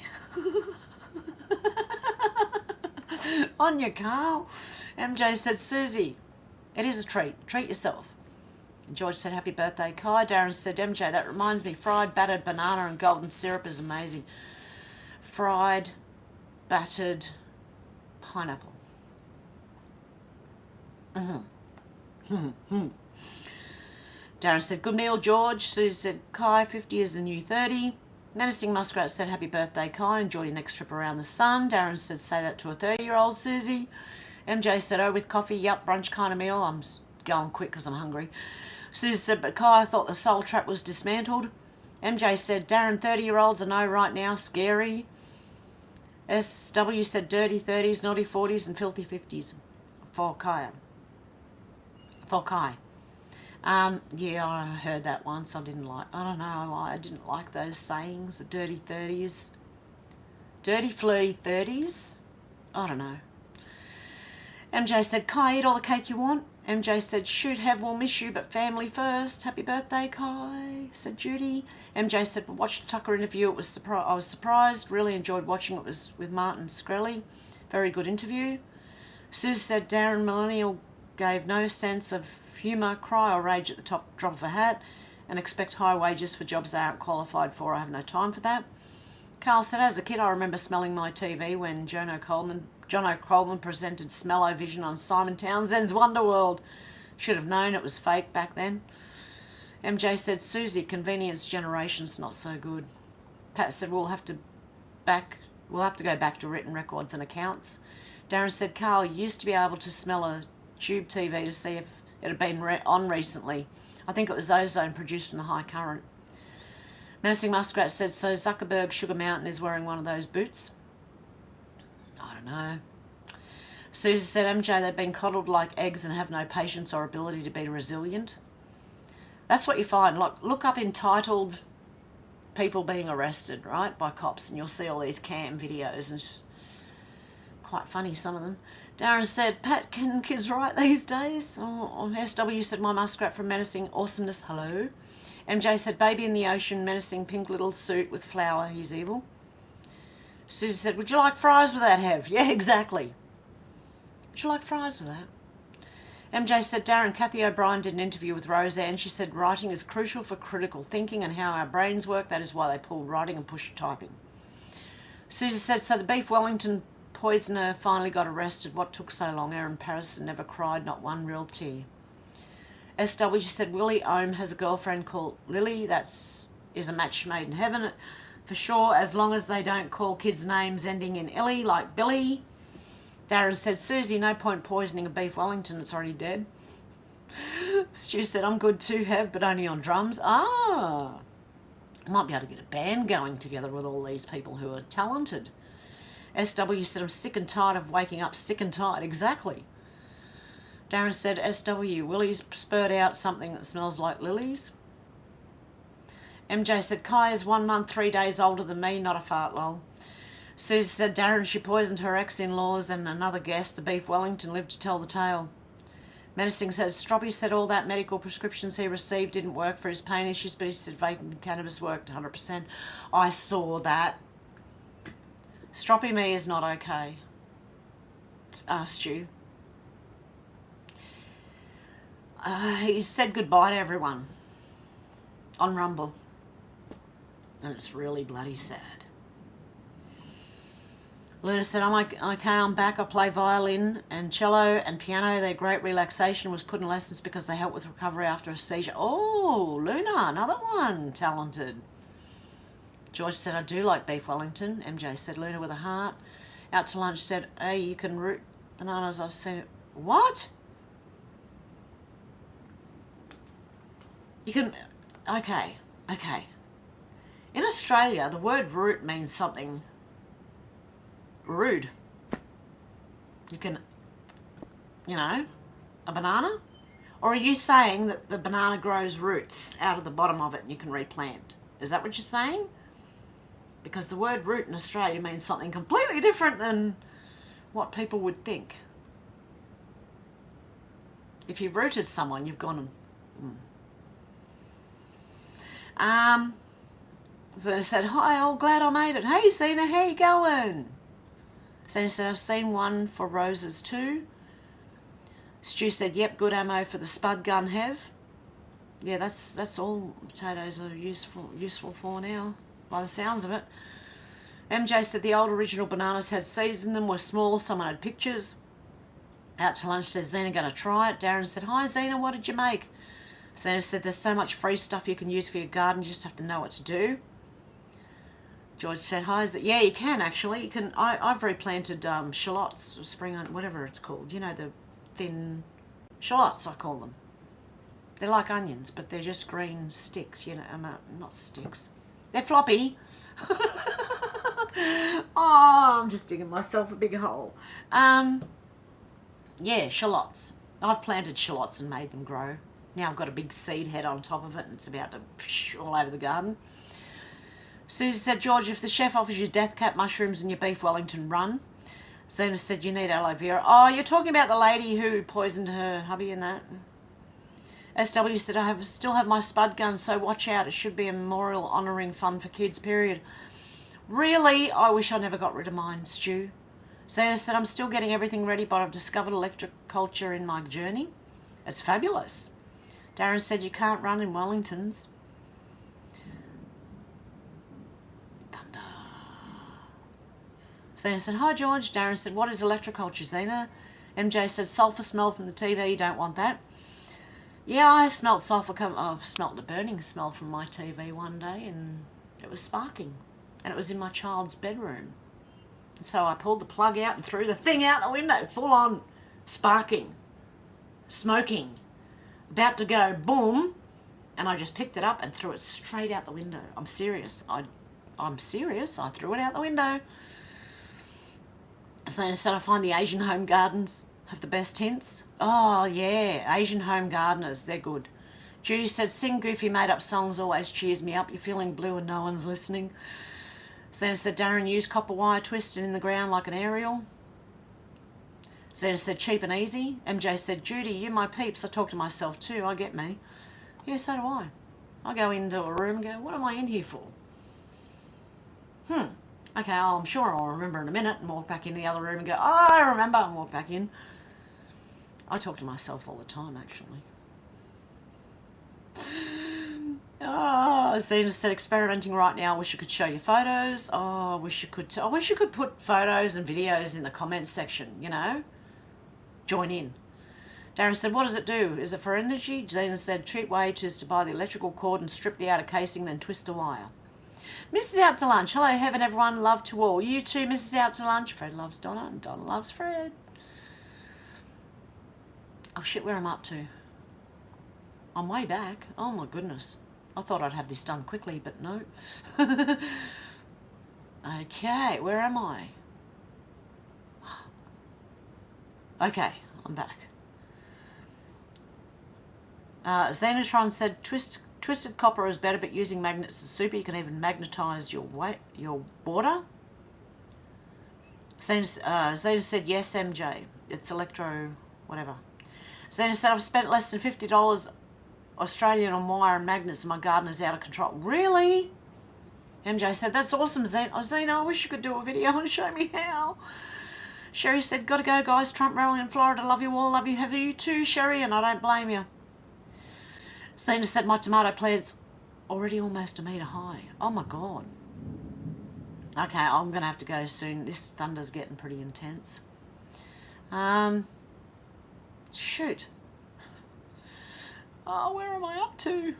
On you, Carl. MJ said, Susie, it is a treat. Treat yourself. And George said, happy birthday, Kai. Darren said, MJ, that reminds me, fried battered banana and golden syrup is amazing. Fried battered pineapple. Darren said, good meal, George. Susie said, Kai, 50 is the new 30. Menacing Muskrat said, happy birthday, Kai. Enjoy your next trip around the sun. Darren said, say that to a 30-year-old Susie. MJ said, oh, with coffee, yup, brunch kind of meal. I'm going quick because I'm hungry. Susie said, but Kai, I thought the soul trap was dismantled. MJ said, Darren, 30-year-olds I know right now, scary. SW said, dirty 30s, naughty 40s, and filthy 50s. For Kai. Yeah, I heard that once. I don't know, I didn't like those sayings, the dirty 30s. Dirty flirty 30s? I don't know. MJ said, Kai, eat all the cake you want. MJ said, shoot, Hev, we'll miss you, but family first. Happy birthday, Kai, said Judy. MJ said, well, watch the Tucker interview. I was surprised. Really enjoyed watching it. Was with Martin Shkreli. Very good interview. Suze said, Darren, millennial gave no sense of humour, cry or rage at the top drop of a hat, and expect high wages for jobs they aren't qualified for. I have no time for that. Carl said, as a kid, I remember smelling my TV when John O'Coleman presented Smell-O-Vision on Simon Townsend's Wonderworld. Should have known it was fake back then. MJ said, Susie, convenience generation's not so good. Pat said, we'll have to go back to written records and accounts. Darren said, Carl, you used to be able to smell a tube TV to see if it had been on recently. I think it was ozone produced from the high current. Menacing Muskrat said, so Zuckerberg Sugar Mountain is wearing one of those boots? I don't know. Susie said, MJ, they've been coddled like eggs and have no patience or ability to be resilient. That's what you find. Look up entitled people being arrested, right, by cops, and you'll see all these cam videos, and it's quite funny, some of them. Darren said, Pat, can kids write these days? SW said, my muskrat from Menacing Awesomeness, hello. MJ said, baby in the ocean, menacing pink little suit with flower, he's evil. Susie said, would you like fries with that, Hev? Yeah, exactly. Would you like fries with that? MJ said, Darren, Kathy O'Brien did an interview with Roseanne. She said, writing is crucial for critical thinking and how our brains work. That is why they pull writing and push typing. Susie said, so the Beef Wellington poisoner finally got arrested. What took so long? Aaron Patterson never cried, not one real tear. SW said, Willie Ohm has a girlfriend called Lily. Is a match made in heaven for sure, as long as they don't call kids names ending in Illy, like Billy. Darren said, Susie, no point poisoning a Beef Wellington, it's already dead. Stu said, I'm good too, Hev, but only on drums. I might be able to get a band going together with all these people who are talented. SW said, I'm sick and tired of waking up sick and tired. Exactly. Darren said, SW, Willie's spurred out something that smells like lilies. MJ said, Kai is 1 month, 3 days older than me, not a fart lol. Susie said, Darren, she poisoned her ex-in-laws and another guest. The Beef Wellington lived to tell the tale. Menacing says, Stroppy said all that medical prescriptions he received didn't work for his pain issues, but he said vaping cannabis worked 100%. I saw that. Stroppy me is not okay. Stu. He said goodbye to everyone on Rumble. And it's really bloody sad. Luna said, I'm back. I play violin and cello and piano. Their great relaxation was put in lessons because they help with recovery after a seizure. Oh, Luna, another one. Talented. George said, I do like Beef Wellington. MJ said, Luna with a heart. Out to lunch said, hey, you can root bananas. I've seen it. What? You can... Okay. In Australia, the word root means something rude. You can, a banana? Or are you saying that the banana grows roots out of the bottom of it and you can replant? Is that what you're saying? Because the word root in Australia means something completely different than what people would think. If you've rooted someone, you've gone and... So they said, hi, all glad I made it. Hey, Zena, how you going? So said, I've seen one for roses too. Stu said, yep, good ammo for the spud gun, Hev. Yeah, that's all potatoes are useful for now, by the sounds of it. MJ said the old original bananas had seeds in them, were small, someone had pictures. Out to lunch said, Zena gonna try it. Darren said, hi Zena, what did you make? Zena said, there's so much free stuff you can use for your garden, you just have to know what to do. George said, hi, is it? Yeah, you can actually. You can. I've replanted shallots, spring onion, whatever it's called. You know, the thin shallots, I call them. They're like onions, but they're just green sticks, not sticks. They're floppy. I'm just digging myself a big hole. Yeah, shallots. I've planted shallots and made them grow. Now I've got a big seed head on top of it and it's about to all over the garden. Susie said, George, if the chef offers you death cap mushrooms and your Beef Wellington, run. Zena said, you need aloe vera. Oh, you're talking about the lady who poisoned her hubby and that. SW said, I still have my spud gun, so watch out. It should be a memorial honouring fun for kids, period. Really? I wish I never got rid of mine, Stu. Zena said, I'm still getting everything ready, but I've discovered electric culture in my journey. It's fabulous. Darren said, you can't run in Wellingtons. Thunder. Zena said, hi George. Darren said, what is electroculture, Zena? MJ said, sulphur smell from the TV, you don't want that. Yeah, I smelt sulphur, I smelt the burning smell from my TV one day, and it was sparking. And it was in my child's bedroom. And so I pulled the plug out and threw the thing out the window, full on, sparking, smoking, about to go boom, and I just picked it up and threw it straight out the window. I'm serious. I'm serious. I threw it out the window. So I find the Asian home gardens have the best hints. Oh yeah, Asian home gardeners, they're good. Judy said, sing goofy made up songs always cheers me up. You're feeling blue and no one's listening. Zena said, Darren used copper wire twisted in the ground like an aerial. Zena said, cheap and easy. MJ said, Judy, you my peeps. I talk to myself too. I get me. Yeah, so do I. I go into a room and go, what am I in here for? Okay, I'm sure I'll remember in a minute, and walk back in the other room and go, oh, I remember, and walk back in. I talk to myself all the time, actually. Oh, Zena said, experimenting right now. I wish I could show you photos. Oh, I wish you could put photos and videos in the comments section, you know. Join in. Darren said, what does it do? Is it for energy? Zena said, cheap way is to buy the electrical cord and strip the outer casing, then twist a wire. Mrs. Out to Lunch. Hello, Heaven, everyone. Love to all. You too, Mrs. Out to Lunch. Fred loves Donna, and Donna loves Fred. Oh, shit, where am I up to? I'm way back. Oh, my goodness. I thought I'd have this done quickly, but no. Okay, where am I? Okay, I'm back. Xenotron said, twisted copper is better, but using magnets is super. You can even magnetize your water. Zena said, yes, MJ. It's electro, whatever. Zena said, I've spent less than $50 Australian on wire and magnets and my garden is out of control. Really? MJ said, that's awesome, Zena. Oh, Zena, I wish you could do a video and show me how. Sherry said, gotta go, guys. Trump rally in Florida. Love you all. Love you. Have you too, Sherry, and I don't blame you. Zena said, my tomato plant's already almost a metre high. Oh, my God. Okay, I'm going to have to go soon. This thunder's getting pretty intense. Shoot. Oh, where am I up to?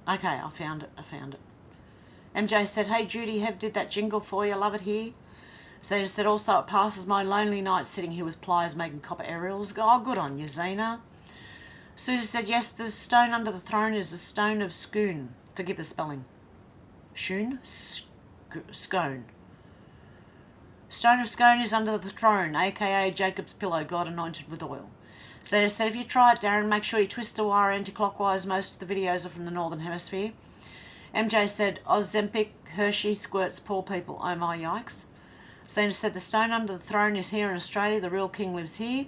Okay, I found it. MJ said, hey, Judy, Hev did that jingle for you. Love it here. Zena said, also, it passes my lonely night sitting here with pliers making copper aerials. Oh, good on you, Zena. Susie said, yes, the stone under the throne is a stone of scoon. Forgive the spelling. Shoon? Scone. Stone of scone is under the throne, a.k.a. Jacob's pillow, God anointed with oil. So said, if you try it, Darren, make sure you twist the wire anti-clockwise. Most of the videos are from the Northern Hemisphere. MJ said, Ozempic, Hershey squirts poor people. Oh my yikes. Zena said, the stone under the throne is here in Australia. The real king lives here.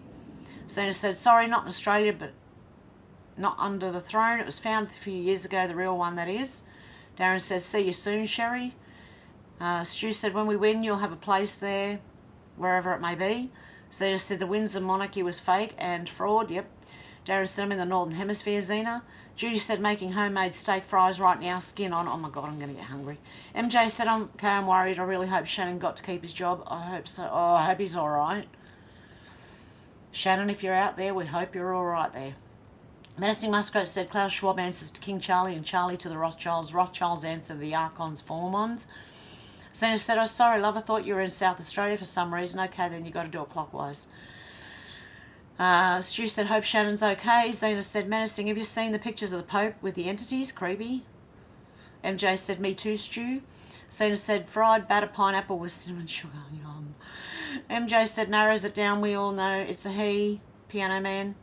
Zena said, sorry, not in Australia, but not under the throne. It was found a few years ago, the real one, that is. Darren says, see you soon, Sherry. Stu said, when we win, you'll have a place there, wherever it may be. Zena said, the Windsor monarchy was fake and fraud. Yep. Darren said, I'm in the Northern Hemisphere, Zena. Judy said, making homemade steak fries right now, skin on. Oh my God, I'm going to get hungry. MJ said, okay, I'm worried. I really hope Shannon got to keep his job. I hope so. Oh, I hope he's all right. Shannon, if you're out there, we hope you're all right there. Menacing Musgrave said, Klaus Schwab answers to King Charlie and Charlie to the Rothschilds. Rothschilds answer to the Archons, Formons. Zena said, oh, sorry, love, I thought you were in South Australia for some reason. Okay, then you got to do it clockwise. Stu said, hope Shannon's okay. Zena said, menacing, have you seen the pictures of the Pope with the entities? Creepy. MJ said, me too, Stu. Zena said, fried batter pineapple with cinnamon sugar. Yum. MJ said, narrows it down. We all know it's a he. Piano Man.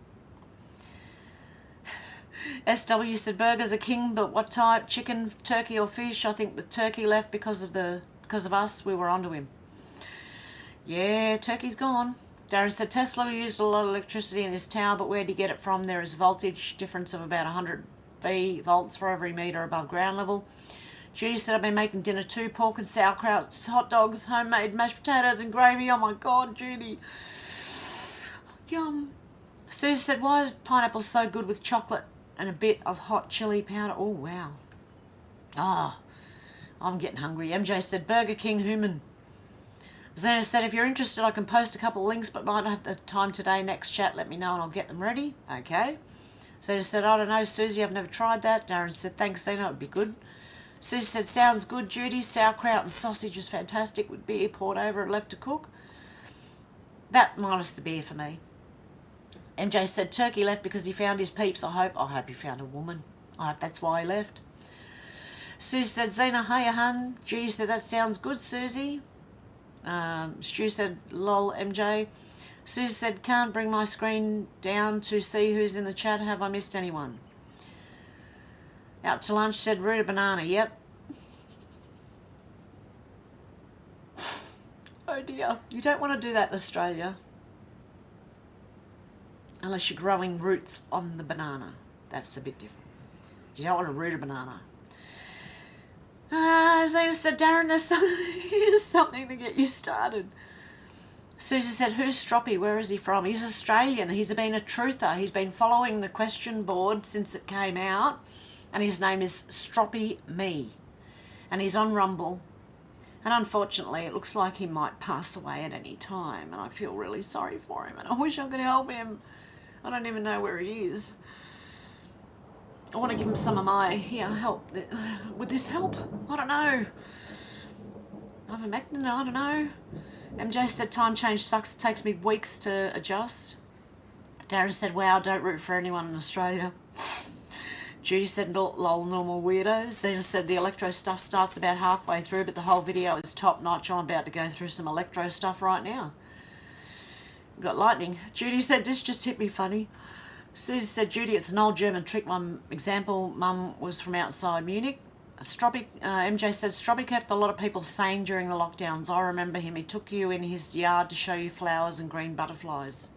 SW said, burgers are king, but what type? Chicken, turkey or fish? I think the turkey left because of us. We were onto him. Yeah, turkey's gone. Darren said, Tesla used a lot of electricity in his tower, but where did he get it from? There is voltage difference of about 100 volts for every metre above ground level. Judy said, I've been making dinner too. Pork and sauerkraut, hot dogs, homemade mashed potatoes and gravy. Oh my God, Judy. Yum. Susie said, why is pineapple so good with chocolate and a bit of hot chili powder? Oh, wow. Ah, I'm getting hungry. MJ said, Burger King human. Zena said, if you're interested, I can post a couple of links, but might not have the time today. Next chat, let me know and I'll get them ready. Okay. Zena said, I don't know, Susie, I've never tried that. Darren said, thanks, Zena, it would be good. Susie said, sounds good, Judy. Sauerkraut and sausage is fantastic with beer poured over and left to cook. That minus the beer for me. MJ said, Turkey left because he found his peeps. I hope he found a woman. I hope that's why he left. Susie said, Zena, hiya, hun. Judy said, that sounds good, Susie. Stu said, lol, MJ. Susie said, can't bring my screen down to see who's in the chat. Have I missed anyone? Out to lunch said, root a banana. Yep. Oh dear. You don't want to do that in Australia. Unless you're growing roots on the banana. That's a bit different. You don't want to root a banana. Zena said, Darren, there's something to get you started. Susie said, who's Stroppy? Where is he from? He's Australian. He's been a truther. He's been following the question board since it came out. And his name is Stroppy Me. And he's on Rumble. And unfortunately, it looks like he might pass away at any time. And I feel really sorry for him. And I wish I could help him. I don't even know where he is. I want to give him some of my help. Would this help? I don't know. Ivermectin? I don't know. MJ said time change sucks. It takes me weeks to adjust. Darren said, wow, don't root for anyone in Australia. Judy said, lol, normal weirdos. Zena said the electro stuff starts about halfway through, but the whole video is top notch. I'm about to go through some electro stuff right now. Got lightning. Judy said, this just hit me funny. Susie said, Judy, it's an old German trick. My example, Mum was from outside Munich. MJ said, Stroppy kept a lot of people sane during the lockdowns. I remember him. He took you in his yard to show you flowers and green butterflies.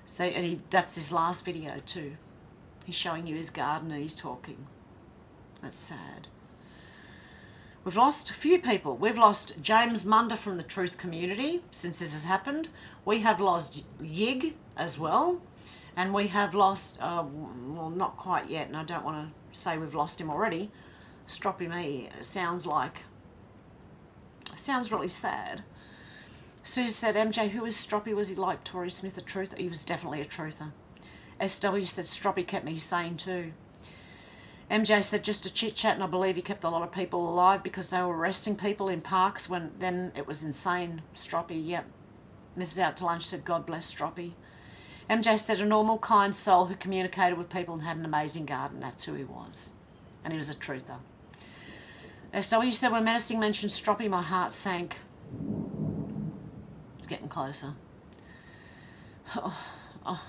So, and that's his last video too. He's showing you his garden and he's talking. That's sad. We've lost a few people. We've lost James Munder from the Truth community since this has happened. We have lost Yig as well. And we have lost, well, not quite yet, and I don't want to say we've lost him already. Stroppy Me sounds really sad. Susie said, MJ, who is Stroppy? Was he like Tory Smith a truther? He was definitely a truther. SW said, Stroppy kept me sane too. MJ said, just a chit chat, and I believe he kept a lot of people alive because they were arresting people in parks when then it was insane. Stroppy, yep. Mrs. Out to Lunch said, God bless Stroppy. MJ said, a normal, kind soul who communicated with people and had an amazing garden. That's who he was. And he was a truther. SW said, when Menacing mentioned Stroppy, my heart sank. It's getting closer. Oh.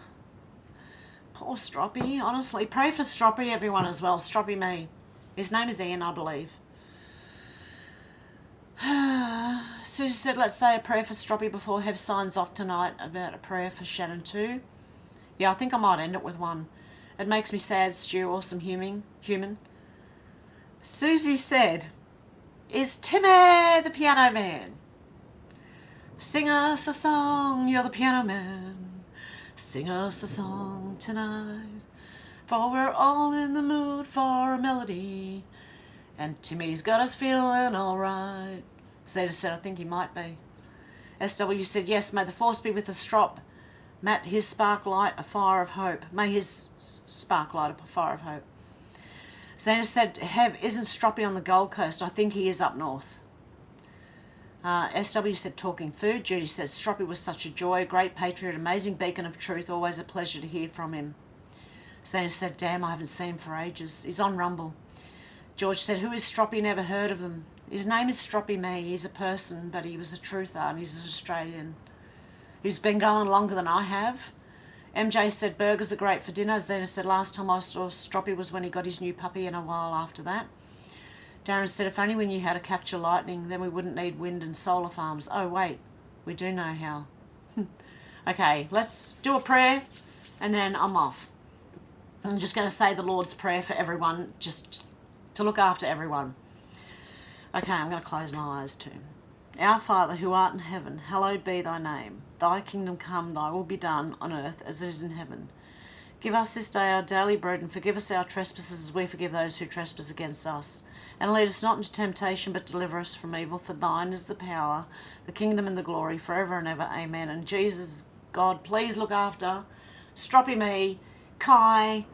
Poor Stroppy, honestly. Pray for Stroppy, everyone, as well. Stroppy Me. His name is Ian, I believe. Susie said, let's say a prayer for Stroppy before Hev signs off tonight. About a prayer for Shannon too. Yeah, I think I might end it with one. It makes me sad, Stu. Awesome human. Susie said, is Timmy the piano man? Sing us a song, you're the piano man. Sing us a song tonight, for we're all in the mood for a melody. And Timmy's got us feeling alright. Zeta said, I think he might be. SW said, yes, may the force be with the Strop. Matt, his spark light a fire of hope. May his spark light a fire of hope. Zena said, Hev, isn't Stroppy on the Gold Coast? I think he is up north. SW said, talking food. Judy says, Stroppy was such a joy, great patriot, amazing beacon of truth, always a pleasure to hear from him. Zena said, damn, I haven't seen him for ages. He's on Rumble. George said, who is Stroppy? Never heard of him. His name is Stroppy Me. He's a person, but he was a truther, and he's an Australian who's been going longer than I have. MJ said, burgers are great for dinner. Zena said, last time I saw Stroppy was when he got his new puppy, and a while after that. Darren said, if only we knew how to capture lightning, then we wouldn't need wind and solar farms. Oh, wait, we do know how. Okay, let's do a prayer, and then I'm off. I'm just going to say the Lord's Prayer for everyone, just to look after everyone. Okay, I'm going to close my eyes too. Our Father, who art in heaven, hallowed be thy name. Thy kingdom come, thy will be done on earth as it is in heaven. Give us this day our daily bread, and forgive us our trespasses as we forgive those who trespass against us. And lead us not into temptation, but deliver us from evil. For thine is the power, the kingdom and the glory, forever and ever. Amen. And Jesus, God, please look after Stroppy me, Kai,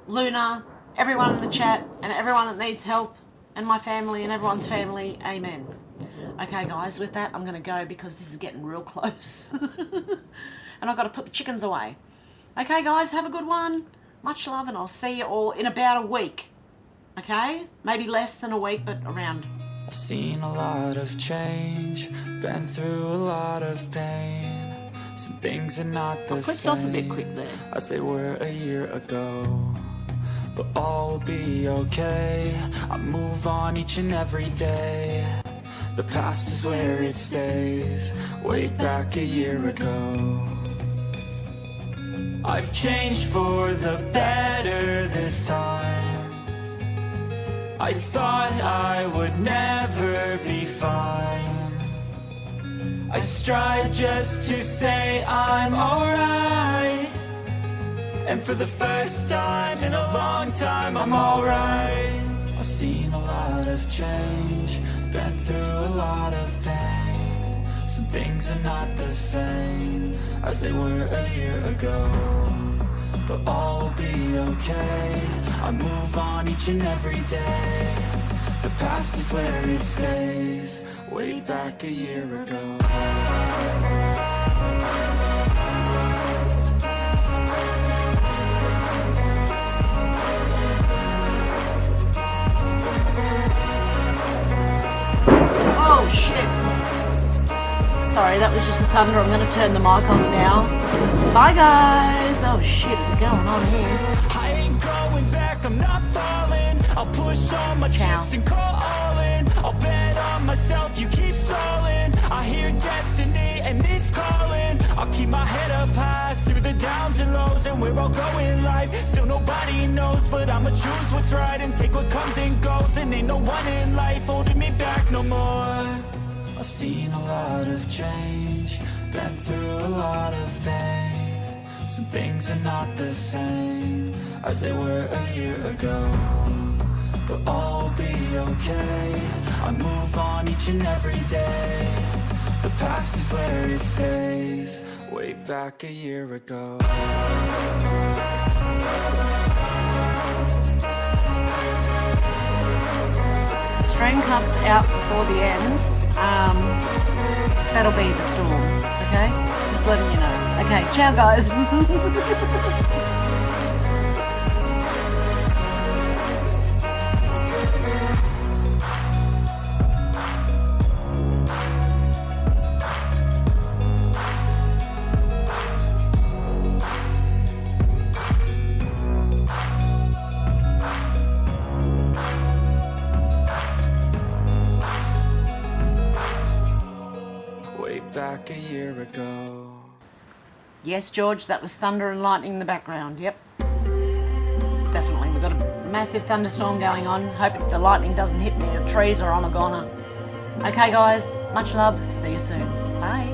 Luna, everyone in the chat, and everyone that needs help, and my family and everyone's family. Amen. Okay, guys, with that, I'm going to go because this is getting real close. And I've got to put the chickens away. Okay, guys, have a good one. Much love, and I'll see you all in about a week. Okay? Maybe less than a week, but around. I've seen a lot of change, been through a lot of pain. Some things are not the clicked off a bit same quick there. as they were a year ago. But all will be okay. I move on each and every day. The past is where it stays, way back a year ago. I've changed for the better this time. I thought I would never be fine. I strive just to say I'm alright. And for the first time in a long time, I'm alright. I've seen a lot of change, been through a lot of pain. Some things are not the same as they were a year ago. But all will be okay. I move on each and every day. The past is where it stays, way back a year ago. Oh shit. Sorry, that was just the thunder. I'm going to turn the mic on now. Bye guys. Oh shit, it's going on here. I ain't going back, I'm not falling. I'll push all my chips and call all in. I'll bet on myself, you keep stalling. I hear destiny and it's calling. I'll keep my head up high through the downs and lows, and we're all going in life. Still nobody knows, but I'ma choose what's right and take what comes and goes. And ain't no one in life holding me back no more. I've seen a lot of change, been through a lot of pain. Some things are not the same as they were a year ago. But all will be okay. I move on each and every day. The past is where it stays, way back a year ago. Stream cuts out before the end. That'll be the storm, okay? Just letting you know. Okay, ciao guys. Back a year ago. Yes, George, that was thunder and lightning in the background. Yep. Definitely. We've got a massive thunderstorm going on. Hope the lightning doesn't hit any of the trees or I'm a goner. Okay, guys. Much love. See you soon. Bye.